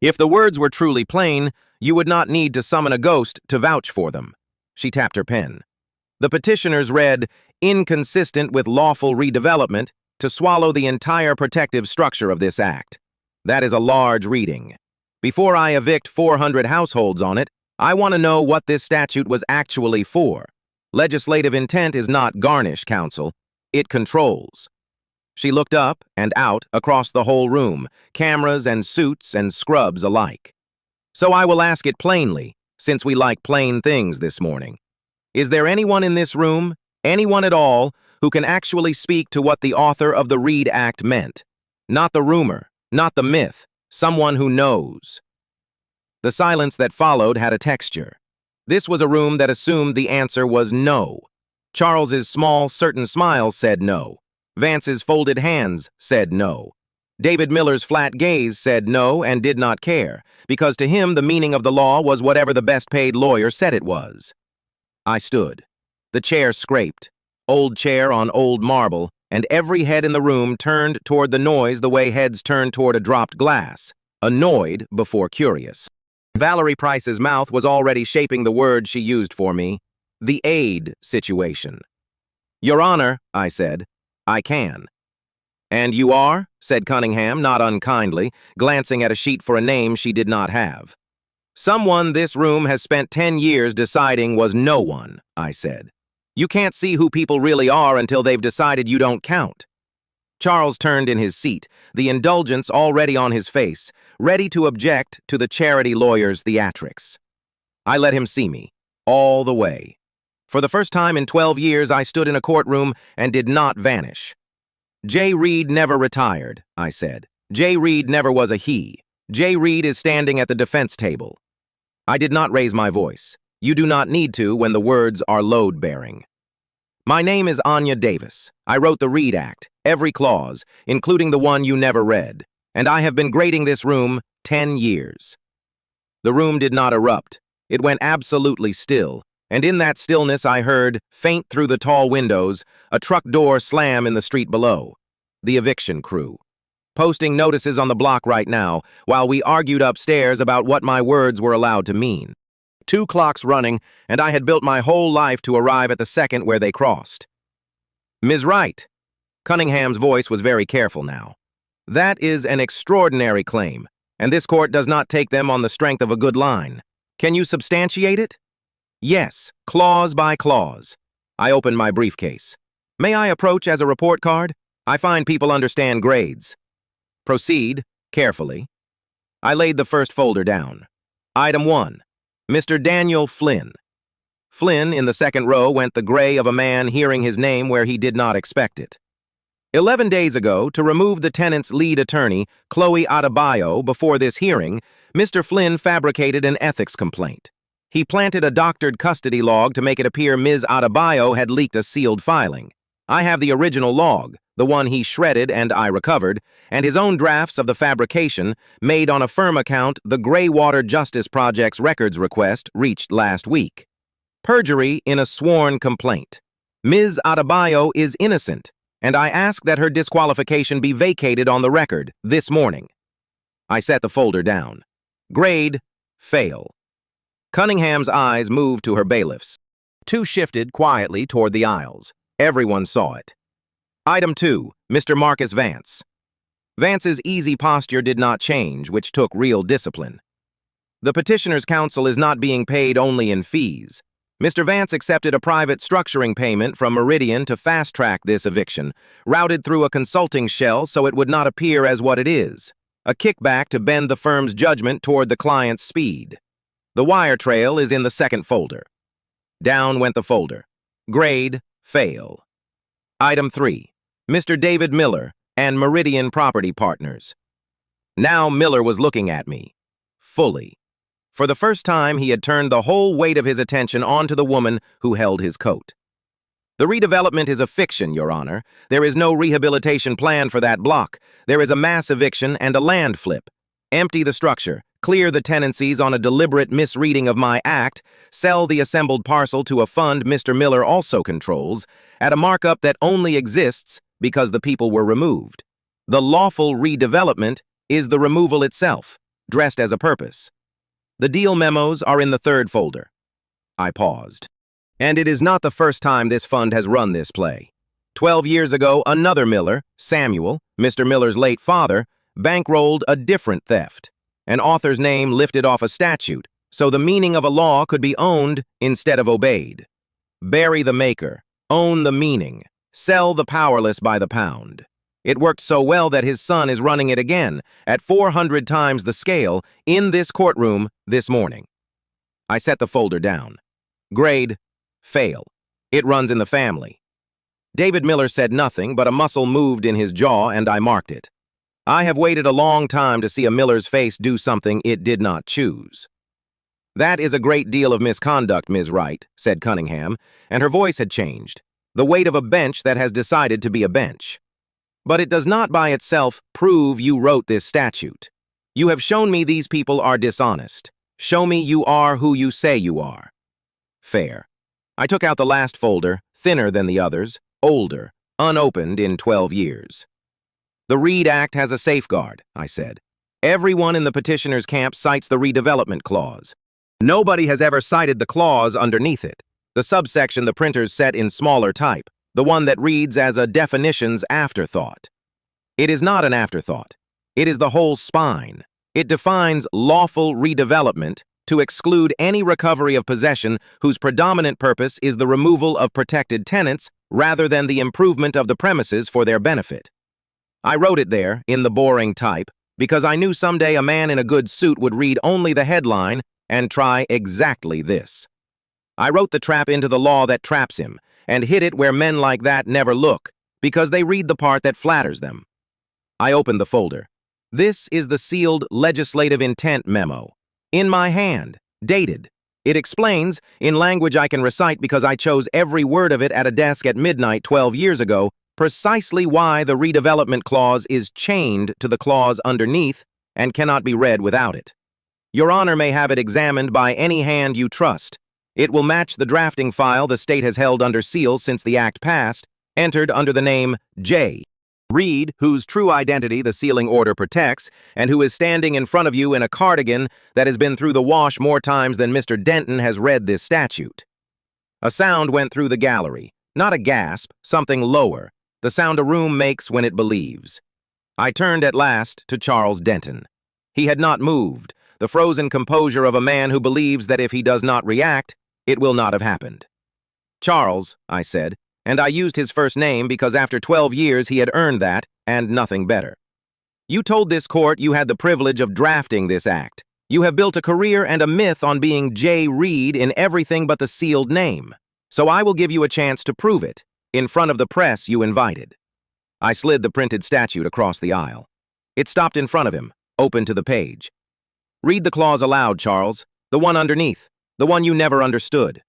If the words were truly plain, you would not need to summon a ghost to vouch for them. She tapped her pen. The petitioners read, inconsistent with lawful redevelopment, to swallow the entire protective structure of this act. That is a large reading. Before I evict 400 households on it, I want to know what this statute was actually for. Legislative intent is not garnish, counsel. It controls. She looked up and out across the whole room, cameras and suits and scrubs alike. So I will ask it plainly, since we like plain things this morning. Is there anyone in this room, anyone at all, who can actually speak to what the author of the Reed Act meant? Not the rumor, not the myth, someone who knows. The silence that followed had a texture. This was a room that assumed the answer was no. Charles's small, certain smile said no. Vance's folded hands said no. David Miller's flat gaze said no and did not care, because to him the meaning of the law was whatever the best-paid lawyer said it was. I stood. The chair scraped. Old chair on old marble, and every head in the room turned toward the noise the way heads turn toward a dropped glass, annoyed before curious. Valerie Price's mouth was already shaping the word she used for me, the aid situation. Your Honor, I said, I can. And you are? Said Cunningham, not unkindly, glancing at a sheet for a name she did not have. Someone this room has spent 10 years deciding was no one, I said. You can't see who people really are until they've decided you don't count. Charles turned in his seat, the indulgence already on his face, ready to object to the charity lawyer's theatrics. I let him see me, all the way. For the first time in 12 years, I stood in a courtroom and did not vanish. J. Reed never retired, I said. J. Reed never was a he. J. Reed is standing at the defense table. I did not raise my voice. You do not need to when the words are load-bearing. My name is Anya Davis. I wrote the Reed Act, every clause, including the one you never read, and I have been grading this room 10 years. The room did not erupt. It went absolutely still, and in that stillness I heard, faint through the tall windows, a truck door slam in the street below. The eviction crew. Posting notices on the block right now, while we argued upstairs about what my words were allowed to mean. 2 clocks running, and I had built my whole life to arrive at the second where they crossed. Ms. Wright. Cunningham's voice was very careful now. That is an extraordinary claim, and this court does not take them on the strength of a good line. Can you substantiate it? Yes, clause by clause. I opened my briefcase. May I approach as a report card? I find people understand grades. Proceed, carefully. I laid the first folder down. Item 1. Mr. Daniel Flynn. Flynn, in the second row, went the gray of a man hearing his name where he did not expect it. 11 days ago, to remove the tenant's lead attorney, Chloe Adebayo, before this hearing, Mr. Flynn fabricated an ethics complaint. He planted a doctored custody log to make it appear Ms. Adebayo had leaked a sealed filing. I have the original log, the one he shredded and I recovered, and his own drafts of the fabrication, made on a firm account the Greywater Justice Project's records request reached last week. Perjury in a sworn complaint. Ms. Adebayo is innocent, and I ask that her disqualification be vacated on the record this morning. I set the folder down. Grade, fail. Cunningham's eyes moved to her bailiffs. 2 shifted quietly toward the aisles. Everyone saw it. Item 2, Mr. Marcus Vance. Vance's easy posture did not change, which took real discipline. The petitioner's counsel is not being paid only in fees. Mr. Vance accepted a private structuring payment from Meridian to fast-track this eviction, routed through a consulting shell so it would not appear as what it is, a kickback to bend the firm's judgment toward the client's speed. The wire trail is in the second folder. Down went the folder. Grade, fail. Item 3, Mr. David Miller and Meridian Property Partners. Now Miller was looking at me, fully. For the first time, he had turned the whole weight of his attention onto the woman who held his coat. The redevelopment is a fiction, Your Honor. There is no rehabilitation plan for that block. There is a mass eviction and a land flip. Empty the structure, clear the tenancies on a deliberate misreading of my act, sell the assembled parcel to a fund Mr. Miller also controls, at a markup that only exists because the people were removed. The lawful redevelopment is the removal itself, dressed as a purpose. The deal memos are in the third folder. I paused. And it is not the first time this fund has run this play. 12 years ago, another Miller, Samuel, Mr. Miller's late father, bankrolled a different theft. An author's name lifted off a statute, so the meaning of a law could be owned instead of obeyed. Bury the maker, own the meaning, sell the powerless by the pound. It worked so well that his son is running it again, at 400 times the scale, in this courtroom this morning. I set the folder down. Grade, fail. It runs in the family. David Miller said nothing, but a muscle moved in his jaw, and I marked it. I have waited a long time to see a Miller's face do something it did not choose. That is a great deal of misconduct, Ms. Wright, said Cunningham, and her voice had changed. The weight of a bench that has decided to be a bench. But it does not by itself prove you wrote this statute. You have shown me these people are dishonest. Show me you are who you say you are. Fair. I took out the last folder, thinner than the others, older, unopened in 12 years. The Reed Act has a safeguard, I said. Everyone in the petitioner's camp cites the redevelopment clause. Nobody has ever cited the clause underneath it, the subsection the printers set in smaller type, the one that reads as a definitions afterthought. It is not an afterthought. It is the whole spine. It defines lawful redevelopment to exclude any recovery of possession whose predominant purpose is the removal of protected tenants rather than the improvement of the premises for their benefit. I wrote it there, in the boring type, because I knew someday a man in a good suit would read only the headline and try exactly this. I wrote the trap into the law that traps him, and hid it where men like that never look, because they read the part that flatters them. I opened the folder. This is the sealed legislative intent memo. In my hand, dated. It explains, in language I can recite because I chose every word of it at a desk at midnight 12 years ago, precisely why the redevelopment clause is chained to the clause underneath and cannot be read without it. Your Honor may have it examined by any hand you trust. It will match the drafting file the state has held under seal since the act passed, entered under the name J. Reed, whose true identity the sealing order protects, and who is standing in front of you in a cardigan that has been through the wash more times than Mr. Denton has read this statute. A sound went through the gallery, not a gasp, something lower, the sound a room makes when it believes. I turned at last to Charles Denton. He had not moved, the frozen composure of a man who believes that if he does not react, it will not have happened. Charles, I said, and I used his first name because after 12 years he had earned that, and nothing better. You told this court you had the privilege of drafting this act. You have built a career and a myth on being J. Reed in everything but the sealed name. So I will give you a chance to prove it, in front of the press you invited. I slid the printed statute across the aisle. It stopped in front of him, open to the page. Read the clause aloud, Charles, the one underneath, the one you never understood.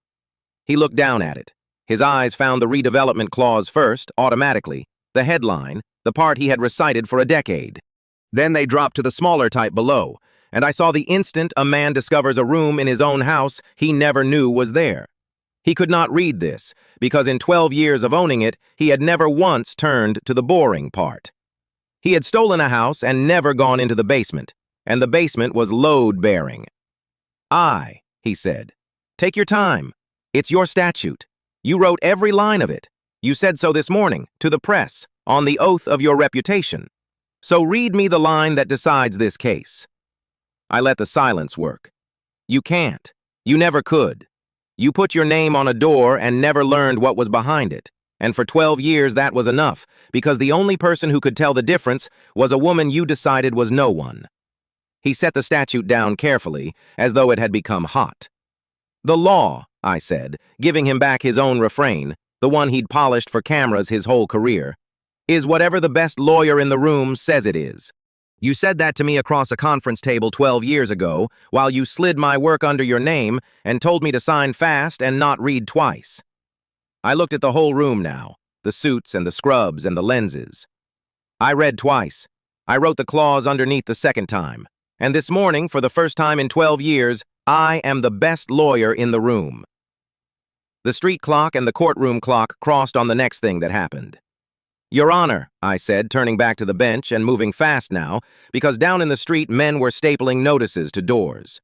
He looked down at it. His eyes found the redevelopment clause first, automatically, the headline, the part he had recited for a decade. Then they dropped to the smaller type below, and I saw the instant a man discovers a room in his own house he never knew was there. He could not read this, because in 12 years of owning it, he had never once turned to the boring part. He had stolen a house and never gone into the basement, and the basement was load-bearing. He said, take your time. It's your statute. You wrote every line of it. You said so this morning, to the press, on the oath of your reputation. So read me the line that decides this case. I let the silence work. You can't. You never could. You put your name on a door and never learned what was behind it. And for 12 years that was enough, because the only person who could tell the difference was a woman you decided was no one. He set the statute down carefully, as though it had become hot. The law, I said, giving him back his own refrain, the one he'd polished for cameras his whole career, is whatever the best lawyer in the room says it is. You said that to me across a conference table 12 years ago, while you slid my work under your name and told me to sign fast and not read twice. I looked at the whole room now, the suits and the scrubs and the lenses. I read twice. I wrote the clause underneath the second time. And this morning, for the first time in 12 years, I am the best lawyer in the room. The street clock and the courtroom clock crossed on the next thing that happened. Your Honor, I said, turning back to the bench and moving fast now, because down in the street men were stapling notices to doors.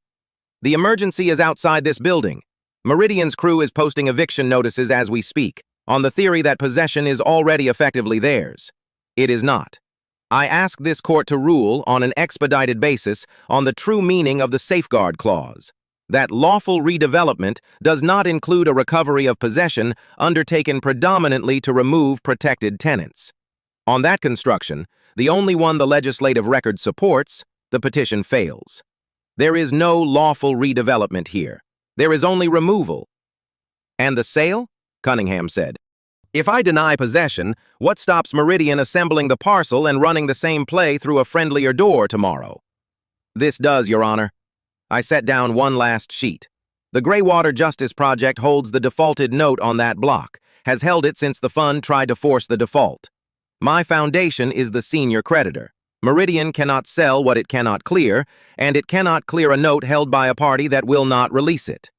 The emergency is outside this building. Meridian's crew is posting eviction notices as we speak, on the theory that possession is already effectively theirs. It is not. I ask this court to rule on an expedited basis on the true meaning of the safeguard clause, that lawful redevelopment does not include a recovery of possession undertaken predominantly to remove protected tenants. On that construction, the only one the legislative record supports, the petition fails. There is no lawful redevelopment here. There is only removal. And the sale? Cunningham said. If I deny possession, what stops Meridian assembling the parcel and running the same play through a friendlier door tomorrow? This does, Your Honor. I set down one last sheet. The Greywater Justice Project holds the defaulted note on that block, has held it since the fund tried to force the default. My foundation is the senior creditor. Meridian cannot sell what it cannot clear, and it cannot clear a note held by a party that will not release it.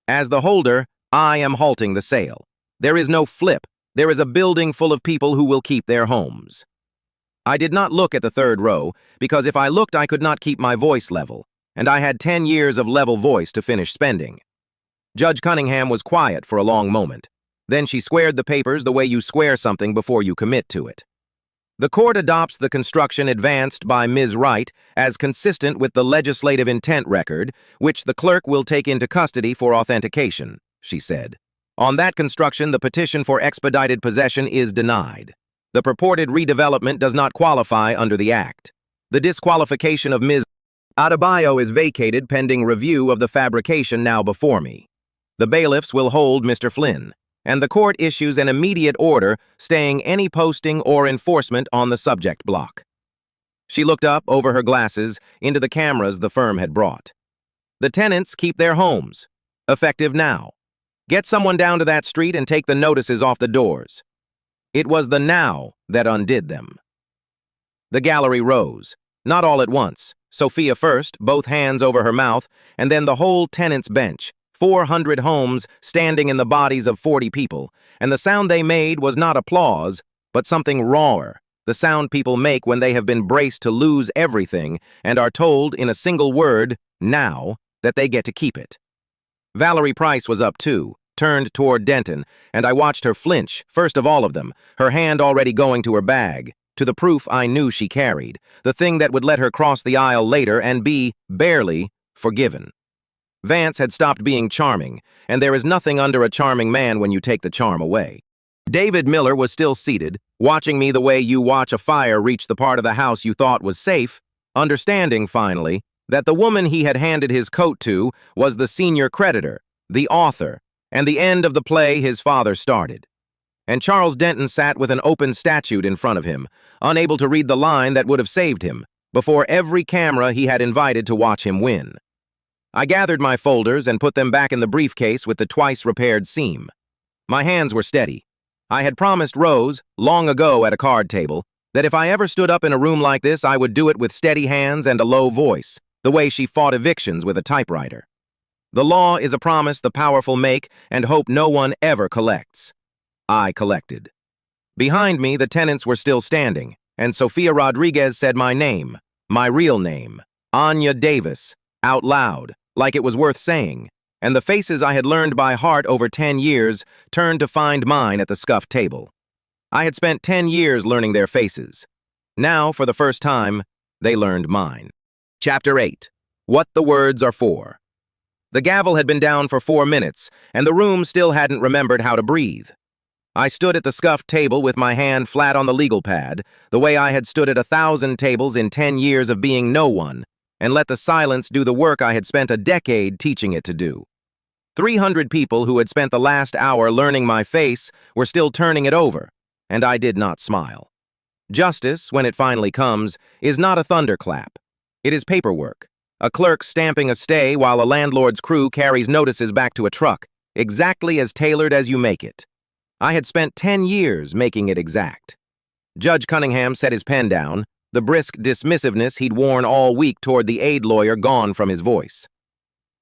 As the holder, I am halting the sale. There is no flip. There is a building full of people who will keep their homes. I did not look at the third row, because if I looked I could not keep my voice level, and I had 10 years of level voice to finish spending. Judge Cunningham was quiet for a long moment. Then she squared the papers the way you square something before you commit to it. The court adopts the construction advanced by Ms. Wright as consistent with the legislative intent record, which the clerk will take into custody for authentication, she said. On that construction, the petition for expedited possession is denied. The purported redevelopment does not qualify under the Act. The disqualification of Ms. Adebayo is vacated pending review of the fabrication now before me. The bailiffs will hold Mr. Flynn, and the court issues an immediate order staying any posting or enforcement on the subject block. She looked up over her glasses into the cameras the firm had brought. The tenants keep their homes. Effective now. Get someone down to that street and take the notices off the doors. It was the now that undid them. The gallery rose, not all at once. Sophia first, both hands over her mouth, and then the whole tenants' bench, 400 homes standing in the bodies of 40 people, and the sound they made was not applause, but something rawer, the sound people make when they have been braced to lose everything and are told in a single word, now, that they get to keep it. Valerie Price was up too, turned toward Denton, and I watched her flinch, first of all of them, her hand already going to her bag, to the proof I knew she carried, the thing that would let her cross the aisle later and be, barely, forgiven. Vance had stopped being charming, and there is nothing under a charming man when you take the charm away. David Miller was still seated, watching me the way you watch a fire reach the part of the house you thought was safe, understanding, finally, that the woman he had handed his coat to was the senior creditor, the author, and the end of the play his father started. And Charles Denton sat with an open statute in front of him, unable to read the line that would have saved him, before every camera he had invited to watch him win. I gathered my folders and put them back in the briefcase with the twice-repaired seam. My hands were steady. I had promised Rose, long ago at a card table, that if I ever stood up in a room like this, I would do it with steady hands and a low voice, the way she fought evictions with a typewriter. The law is a promise the powerful make and hope no one ever collects. I collected. Behind me, the tenants were still standing, and Sophia Rodriguez said my name, my real name, Anya Davis, out loud, like it was worth saying, and the faces I had learned by heart over 10 years turned to find mine at the scuffed table. I had spent 10 years learning their faces. Now, for the first time, they learned mine. Chapter 8. What the Words Are For. The gavel had been down for 4 minutes, and the room still hadn't remembered how to breathe. I stood at the scuffed table with my hand flat on the legal pad, the way I had stood at 1,000 tables in 10 years of being no one, and let the silence do the work I had spent a decade teaching it to do. 300 people who had spent the last hour learning my face were still turning it over, and I did not smile. Justice, when it finally comes, is not a thunderclap. It is paperwork. A clerk stamping a stay while a landlord's crew carries notices back to a truck, exactly as tailored as you make it. I had spent 10 years making it exact. Judge Cunningham set his pen down, the brisk dismissiveness he'd worn all week toward the aid lawyer gone from his voice.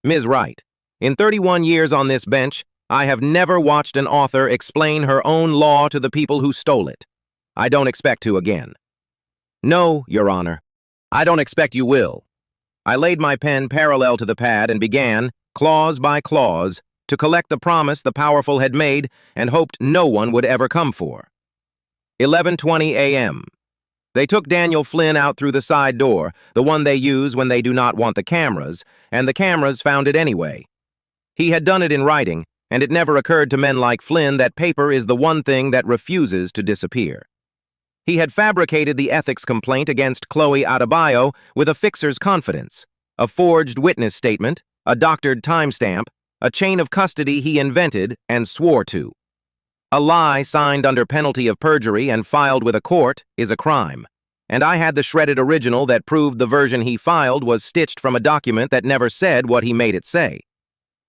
Ms. Wright, in 31 years on this bench, I have never watched an author explain her own law to the people who stole it. I don't expect to again. No, Your Honor. I don't expect you will. I laid my pen parallel to the pad and began, clause by clause, to collect the promise the powerful had made and hoped no one would ever come for. 11:20 a.m. They took Daniel Flynn out through the side door, the one they use when they do not want the cameras, and the cameras found it anyway. He had done it in writing, and it never occurred to men like Flynn that paper is the one thing that refuses to disappear. He had fabricated the ethics complaint against Chloe Adebayo with a fixer's confidence, a forged witness statement, a doctored timestamp, a chain of custody he invented and swore to. A lie signed under penalty of perjury and filed with a court is a crime, and I had the shredded original that proved the version he filed was stitched from a document that never said what he made it say.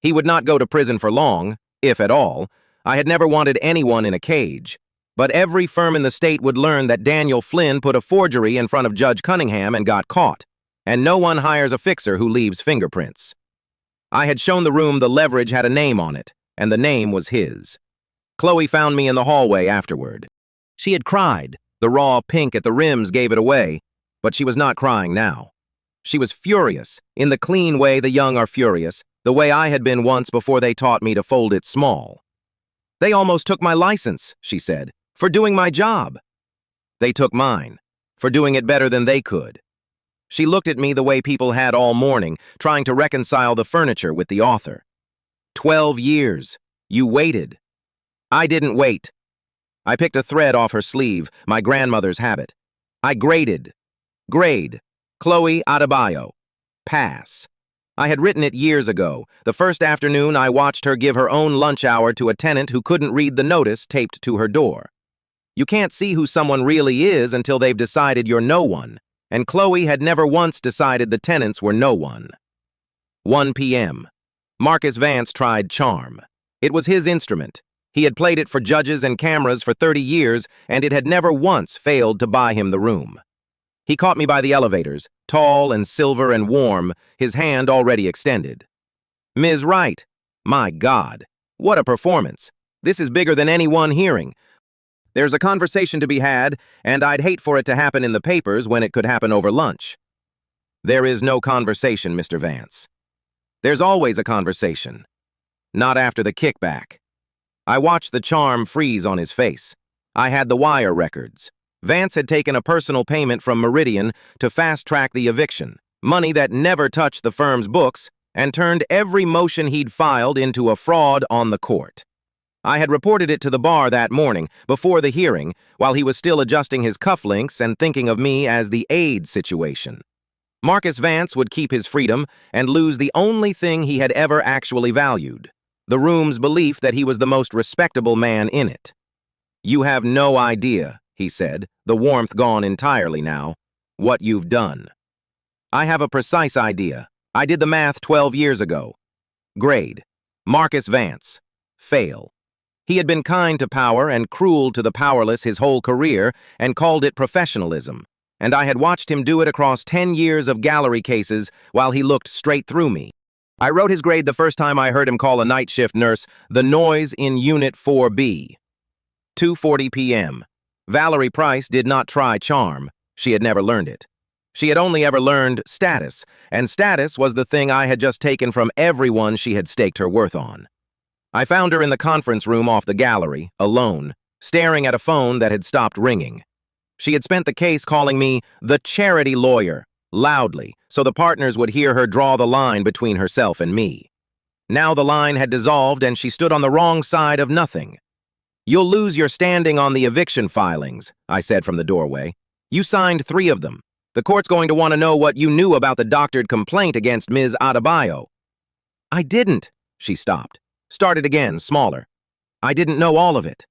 He would not go to prison for long, if at all. I had never wanted anyone in a cage, but every firm in the state would learn that Daniel Flynn put a forgery in front of Judge Cunningham and got caught, and no one hires a fixer who leaves fingerprints. I had shown the room the leverage had a name on it, and the name was his. Chloe found me in the hallway afterward. She had cried. The raw pink at the rims gave it away, but she was not crying now. She was furious, in the clean way the young are furious, the way I had been once before they taught me to fold it small. They almost took my license, she said, for doing my job. They took mine, for doing it better than they could. She looked at me the way people had all morning, trying to reconcile the furniture with the author. 12 years. You waited. I didn't wait. I picked a thread off her sleeve, my grandmother's habit. I graded. Grade. Chloe Adebayo. Pass. I had written it years ago, the first afternoon I watched her give her own lunch hour to a tenant who couldn't read the notice taped to her door. You can't see who someone really is until they've decided you're no one, and Chloe had never once decided the tenants were no one. 1 p.m. Marcus Vance tried charm. It was his instrument. He had played it for judges and cameras for 30 years, and it had never once failed to buy him the room. He caught me by the elevators, tall and silver and warm, his hand already extended. Ms. Wright, my God, what a performance. This is bigger than any one hearing. There's a conversation to be had, and I'd hate for it to happen in the papers when it could happen over lunch. There is no conversation, Mr. Vance. There's always a conversation. Not after the kickback. I watched the charm freeze on his face. I had the wire records. Vance had taken a personal payment from Meridian to fast-track the eviction, money that never touched the firm's books, and turned every motion he'd filed into a fraud on the court. I had reported it to the bar that morning, before the hearing, while he was still adjusting his cufflinks and thinking of me as the aid situation. Marcus Vance would keep his freedom and lose the only thing he had ever actually valued, the room's belief that he was the most respectable man in it. You have no idea, he said, the warmth gone entirely now, what you've done. I have a precise idea. I did the math 12 years ago. Grade. Marcus Vance. Fail. He had been kind to power and cruel to the powerless his whole career and called it professionalism, and I had watched him do it across 10 years of gallery cases while he looked straight through me. I wrote his grade the first time I heard him call a night shift nurse the noise in Unit 4B. 2:40 p.m. Valerie Price did not try charm. She had never learned it. She had only ever learned status, and status was the thing I had just taken from everyone she had staked her worth on. I found her in the conference room off the gallery, alone, staring at a phone that had stopped ringing. She had spent the case calling me the charity lawyer, loudly, so the partners would hear her draw the line between herself and me. Now the line had dissolved and she stood on the wrong side of nothing. You'll lose your standing on the eviction filings, I said from the doorway. You signed 3 of them. The court's going to want to know what you knew about the doctored complaint against Ms. Adebayo. I didn't, she stopped. Started again, smaller. I didn't know all of it.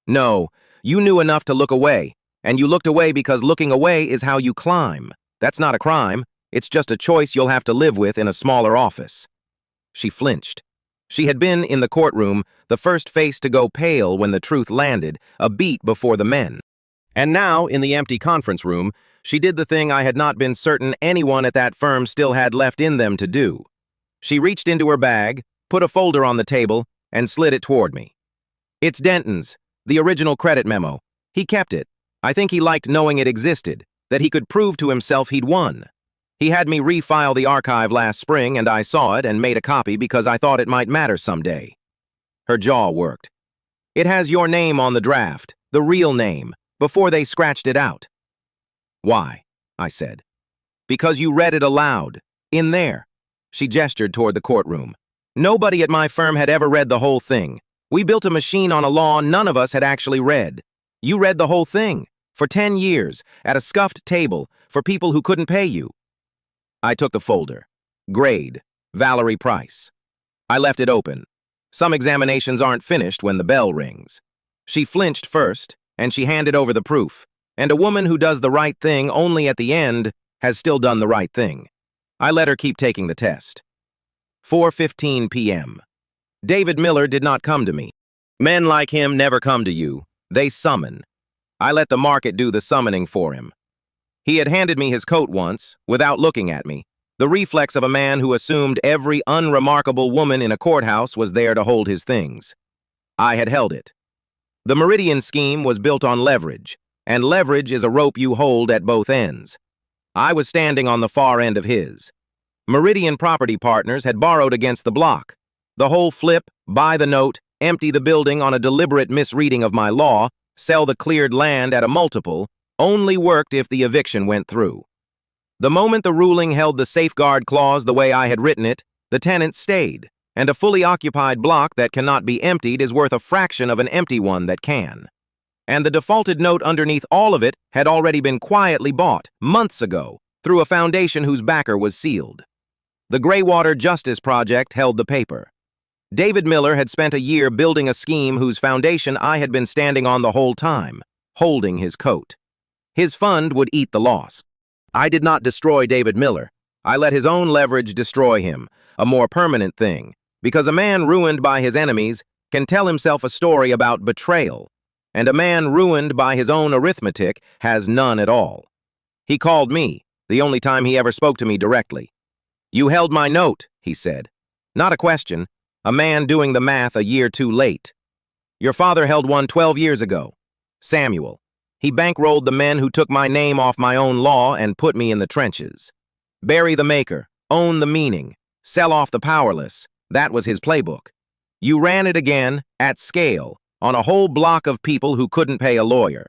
No, you knew enough to look away, and you looked away because looking away is how you climb. That's not a crime. It's just a choice you'll have to live with in a smaller office. She flinched. She had been in the courtroom, the first face to go pale when the truth landed, a beat before the men. And now, in the empty conference room, she did the thing I had not been certain anyone at that firm still had left in them to do. She reached into her bag, put a folder on the table, and slid it toward me. "It's Denton's, the original credit memo. He kept it. I think he liked knowing it existed, that he could prove to himself he'd won. He had me refile the archive last spring, and I saw it and made a copy because I thought it might matter someday." Her jaw worked. "It has your name on the draft, the real name, before they scratched it out." "Why?" I said. "Because you read it aloud. In there." She gestured toward the courtroom. "Nobody at my firm had ever read the whole thing. We built a machine on a law none of us had actually read. You read the whole thing, for 10 years, at a scuffed table, for people who couldn't pay you." I took the folder. Grade, Valerie Price. I left it open. Some examinations aren't finished when the bell rings. She flinched first, and she handed over the proof. And a woman who does the right thing only at the end has still done the right thing. I let her keep taking the test. 4:15 p.m. David Miller did not come to me. Men like him never come to you. They summon. I let the market do the summoning for him. He had handed me his coat once, without looking at me, the reflex of a man who assumed every unremarkable woman in a courthouse was there to hold his things. I had held it. The Meridian scheme was built on leverage, and leverage is a rope you hold at both ends. I was standing on the far end of his. Meridian Property Partners had borrowed against the block. The whole flip, buy the note, empty the building on a deliberate misreading of my law, sell the cleared land at a multiple, only worked if the eviction went through. The moment the ruling held the safeguard clause the way I had written it, the tenant stayed, and a fully occupied block that cannot be emptied is worth a fraction of an empty one that can. And the defaulted note underneath all of it had already been quietly bought, months ago, through a foundation whose backer was sealed. The Greywater Justice Project held the paper. David Miller had spent a year building a scheme whose foundation I had been standing on the whole time, holding his coat. His fund would eat the loss. I did not destroy David Miller. I let his own leverage destroy him, a more permanent thing, because a man ruined by his enemies can tell himself a story about betrayal, and a man ruined by his own arithmetic has none at all. He called me, the only time he ever spoke to me directly. "You held my note," he said. Not a question, a man doing the math a year too late. "Your father held one 12 years ago. Samuel. He bankrolled the men who took my name off my own law and put me in the trenches. Bury the maker, own the meaning, sell off the powerless. That was his playbook. You ran it again, at scale, on a whole block of people who couldn't pay a lawyer.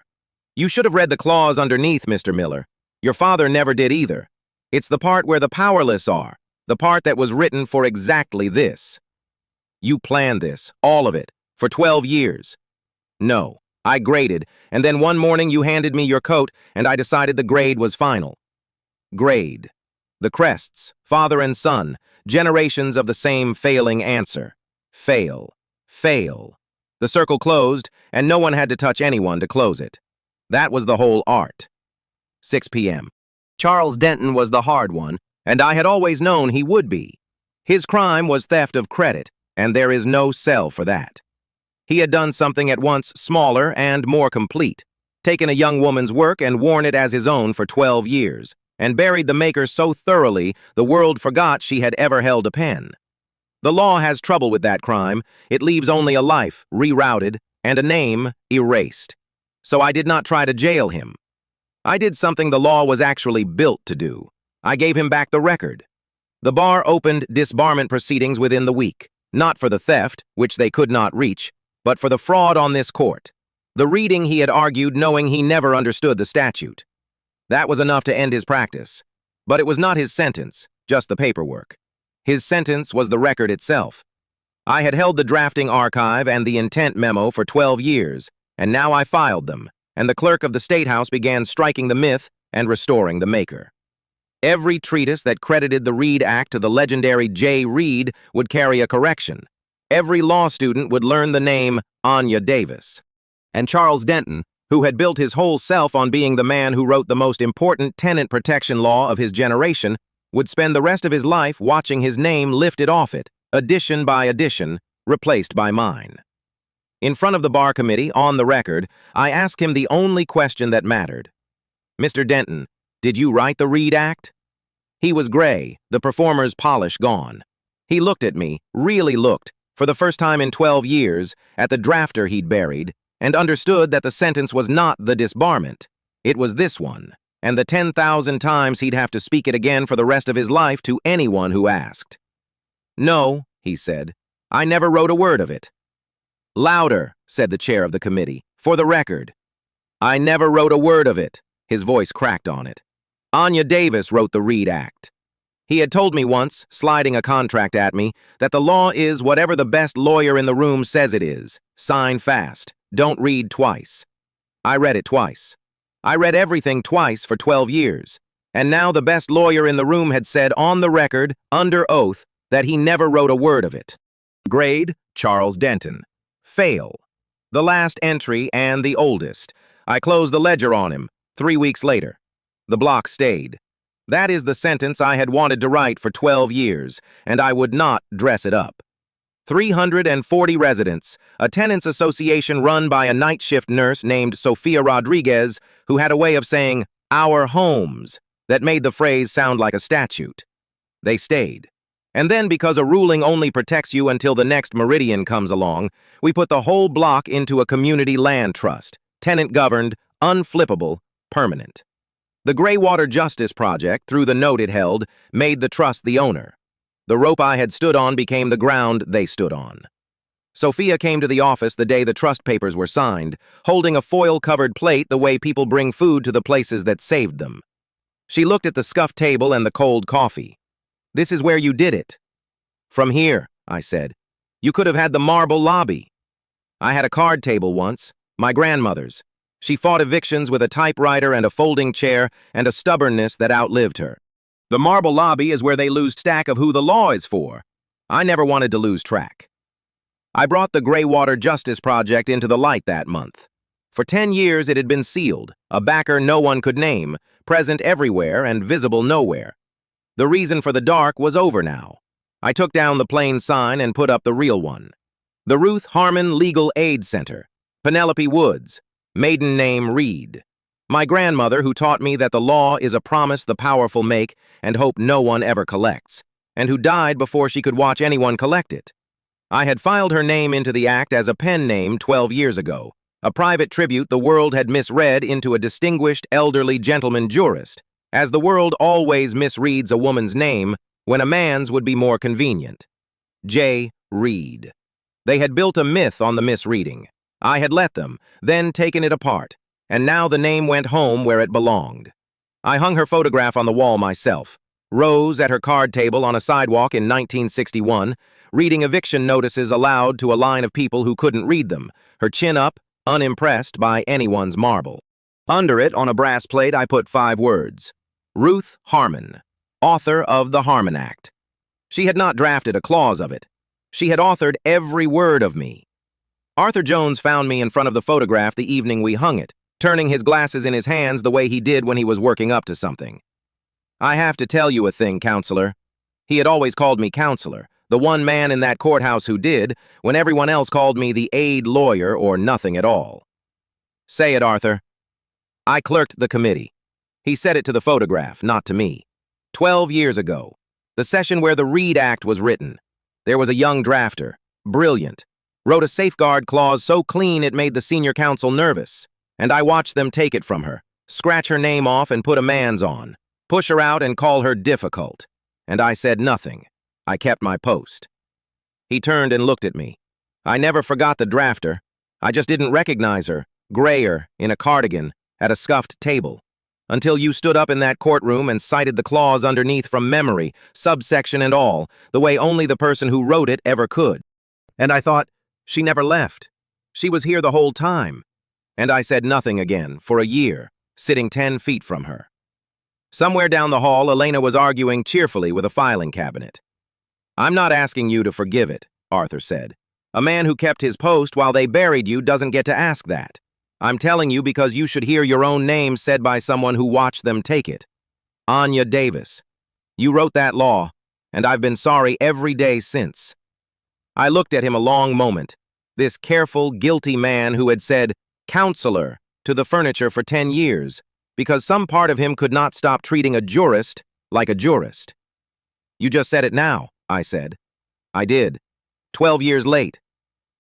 You should have read the clause underneath, Mr. Miller. Your father never did either. It's the part where the powerless are, the part that was written for exactly this. You planned this, all of it, for 12 years. No. I graded, and then one morning you handed me your coat, and I decided the grade was final. Grade. The crests, father and son, generations of the same failing answer. Fail. Fail. The circle closed, and no one had to touch anyone to close it. That was the whole art. 6 p.m. Charles Denton was the hard one, and I had always known he would be. His crime was theft of credit, and there is no cell for that. He had done something at once smaller and more complete, taken a young woman's work and worn it as his own for 12 years, and buried the maker so thoroughly the world forgot she had ever held a pen. The law has trouble with that crime. It leaves only a life rerouted and a name erased. So I did not try to jail him. I did something the law was actually built to do. I gave him back the record. The bar opened disbarment proceedings within the week, not for the theft, which they could not reach, but for the fraud on this court. The reading he had argued knowing he never understood the statute. That was enough to end his practice. But it was not his sentence, just the paperwork. His sentence was the record itself. I had held the drafting archive and the intent memo for 12 years, and now I filed them, and the clerk of the State House began striking the myth and restoring the maker. Every treatise that credited the Reed Act to the legendary J. Reed would carry a correction. Every law student would learn the name Anya Davis. And Charles Denton, who had built his whole self on being the man who wrote the most important tenant protection law of his generation, would spend the rest of his life watching his name lifted off it, addition by addition, replaced by mine. In front of the bar committee, on the record, I asked him the only question that mattered. Mr. Denton, did you write the Reed Act? He was gray, the performer's polish gone. He looked at me, really looked, for the first time in 12 years, at the drafter he'd buried, and understood that the sentence was not the disbarment. It was this one, and the 10,000 times he'd have to speak it again for the rest of his life to anyone who asked. No, he said, I never wrote a word of it. Louder, said the chair of the committee, for the record. I never wrote a word of it. His voice cracked on it. Anya Davis wrote the Reed Act. He had told me once, sliding a contract at me, that the law is whatever the best lawyer in the room says it is. Sign fast. Don't read twice. I read it twice. I read everything twice for 12 years. And now the best lawyer in the room had said on the record, under oath, that he never wrote a word of it. Grade, Charles Denton. Fail. The last entry and the oldest. I closed the ledger on him, 3 weeks later. The block stayed. That is the sentence I had wanted to write for 12 years, and I would not dress it up. 340 residents, a tenants association run by a night shift nurse named Sofia Rodriguez, who had a way of saying, our homes, that made the phrase sound like a statute. They stayed. And then, because a ruling only protects you until the next meridian comes along, we put the whole block into a community land trust, tenant-governed, unflippable, permanent. The Greywater Justice Project, through the note it held, made the trust the owner. The rope I had stood on became the ground they stood on. Sophia came to the office the day the trust papers were signed, holding a foil-covered plate the way people bring food to the places that saved them. She looked at the scuffed table and the cold coffee. This is where you did it. From here, I said. You could have had the marble lobby. I had a card table once, my grandmother's. She fought evictions with a typewriter and a folding chair and a stubbornness that outlived her. The marble lobby is where they lose track of who the law is for. I never wanted to lose track. I brought the Greywater Justice Project into the light that month. For 10 years it had been sealed, a backer no one could name, present everywhere and visible nowhere. The reason for the dark was over now. I took down the plain sign and put up the real one. The Ruth Harmon Legal Aid Center, Penelope Woods, maiden name Reed. My grandmother, who taught me that the law is a promise the powerful make and hope no one ever collects, and who died before she could watch anyone collect it. I had filed her name into the act as a pen name 12 years ago, a private tribute the world had misread into a distinguished elderly gentleman jurist, as the world always misreads a woman's name when a man's would be more convenient. J. Reed. They had built a myth on the misreading. I had let them, then taken it apart, and now the name went home where it belonged. I hung her photograph on the wall myself, Rose at her card table on a sidewalk in 1961, reading eviction notices aloud to a line of people who couldn't read them, her chin up, unimpressed by anyone's marble. Under it, on a brass plate, I put 5 words. Ruth Harmon, author of the Harmon Act. She had not drafted a clause of it. She had authored every word of me. Arthur Jones found me in front of the photograph the evening we hung it, turning his glasses in his hands the way he did when he was working up to something. I have to tell you a thing, counselor. He had always called me counselor, the one man in that courthouse who did, when everyone else called me the aid lawyer or nothing at all. Say it, Arthur. I clerked the committee. He said it to the photograph, not to me. 12 years ago, the session where the Reed Act was written. There was a young drafter, brilliant, wrote a safeguard clause so clean it made the senior counsel nervous, and I watched them take it from her, scratch her name off and put a man's on, push her out and call her difficult. And I said nothing. I kept my post. He turned and looked at me. I never forgot the drafter. I just didn't recognize her, grayer, in a cardigan, at a scuffed table, until you stood up in that courtroom and cited the clause underneath from memory, subsection and all, the way only the person who wrote it ever could. And I thought, she never left. She was here the whole time. And I said nothing again, for a year, sitting 10 feet from her. Somewhere down the hall, Elena was arguing cheerfully with a filing cabinet. I'm not asking you to forgive it, Arthur said. A man who kept his post while they buried you doesn't get to ask that. I'm telling you because you should hear your own name said by someone who watched them take it. Anya Davis. You wrote that law, and I've been sorry every day since. I looked at him a long moment. This careful, guilty man who had said, "counselor," to the furniture for 10 years, because some part of him could not stop treating a jurist like a jurist. "You just said it now," I said. "I did. 12 years late."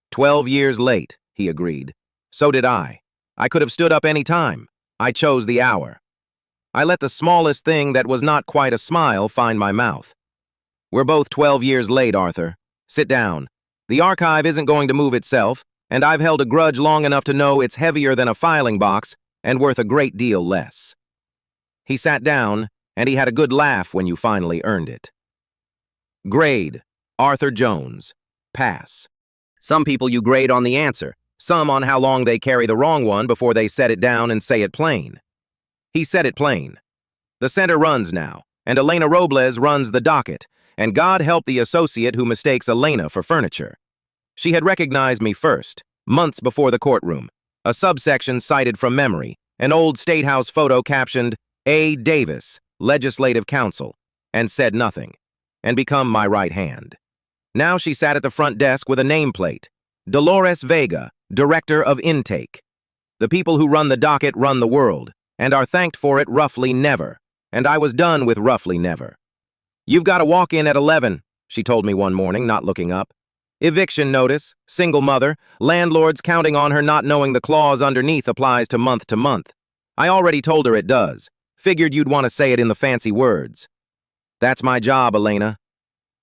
12 years late, he agreed. So did I. I could have stood up any time. I chose the hour. I let the smallest thing that was not quite a smile find my mouth. "We're both 12 years late, Arthur. Sit down. The archive isn't going to move itself, and I've held a grudge long enough to know it's heavier than a filing box and worth a great deal less." He sat down, and he had a good laugh when you finally earned it. Grade: Arthur Jones. Pass. Some people you grade on the answer, some on how long they carry the wrong one before they set it down and say it plain. He said it plain. The center runs now, and Elena Robles runs the docket, and God help the associate who mistakes Elena for furniture. She had recognized me first, months before the courtroom, a subsection cited from memory, an old State House photo captioned, "A. Davis, Legislative Counsel," and said nothing, and become my right hand. Now she sat at the front desk with a nameplate, Dolores Vega, Director of Intake. The people who run the docket run the world, and are thanked for it roughly never, and I was done with roughly never. "You've got to walk in at 11, she told me one morning, not looking up. "Eviction notice, single mother, landlord's counting on her not knowing the clause underneath applies to month to month. I already told her it does. Figured you'd want to say it in the fancy words." "That's my job, Elena."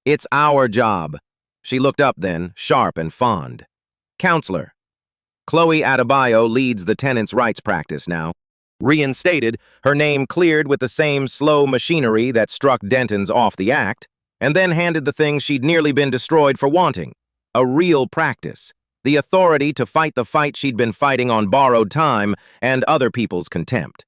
"It's our job." She looked up then, sharp and fond. "Counselor." Chloe Adebayo leads the tenant's rights practice now. Reinstated, her name cleared with the same slow machinery that struck Denton's off the act, and then handed the thing she'd nearly been destroyed for wanting. A real practice. The authority to fight the fight she'd been fighting on borrowed time and other people's contempt.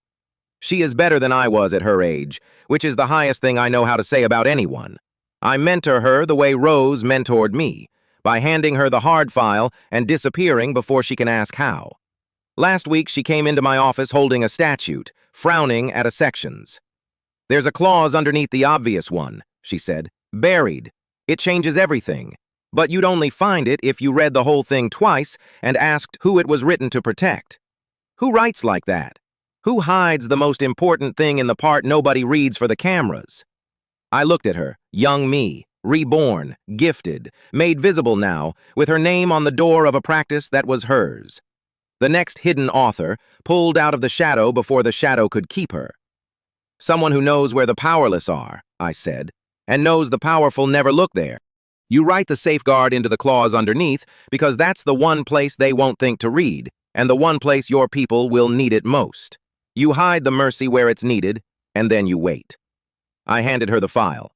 She is better than I was at her age, which is the highest thing I know how to say about anyone. I mentor her the way Rose mentored me, by handing her the hard file and disappearing before she can ask how. Last week, she came into my office holding a statute, frowning at a sections. "There's a clause underneath the obvious one," she said. "Buried. It changes everything. But you'd only find it if you read the whole thing twice and asked who it was written to protect. Who writes like that? Who hides the most important thing in the part nobody reads for the cameras?" I looked at her, young me, reborn, gifted, made visible now, with her name on the door of a practice that was hers. The next hidden author, pulled out of the shadow before the shadow could keep her. "Someone who knows where the powerless are," I said, "and knows the powerful never look there. You write the safeguard into the clause underneath because that's the one place they won't think to read, and the one place your people will need it most. You hide the mercy where it's needed, and then you wait." I handed her the file.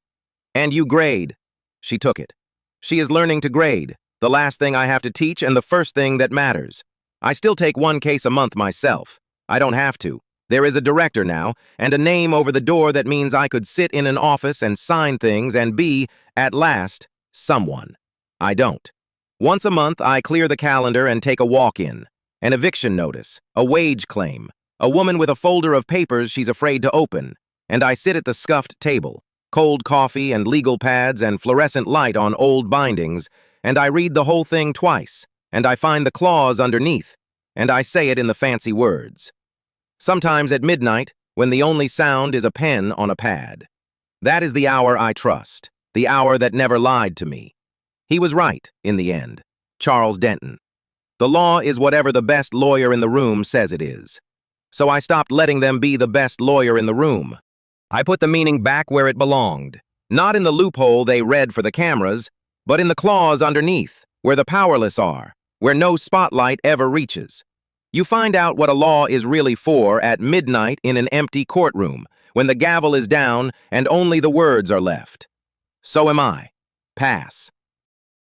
"And you grade." She took it. She is learning to grade, the last thing I have to teach and the first thing that matters. I still take one case a month myself. I don't have to. There is a director now, and a name over the door that means I could sit in an office and sign things and be, at last, someone. I don't. Once a month, I clear the calendar and take a walk-in. An eviction notice, a wage claim, a woman with a folder of papers she's afraid to open, and I sit at the scuffed table, cold coffee and legal pads and fluorescent light on old bindings, and I read the whole thing twice, and I find the clause underneath, and I say it in the fancy words. Sometimes at midnight, when the only sound is a pen on a pad. That is the hour I trust, the hour that never lied to me. He was right, in the end. Charles Denton. The law is whatever the best lawyer in the room says it is. So I stopped letting them be the best lawyer in the room. I put the meaning back where it belonged, not in the loophole they read for the cameras, but in the clause underneath, where the powerless are, where no spotlight ever reaches. You find out what a law is really for at midnight in an empty courtroom, when the gavel is down and only the words are left. So am I. Pass.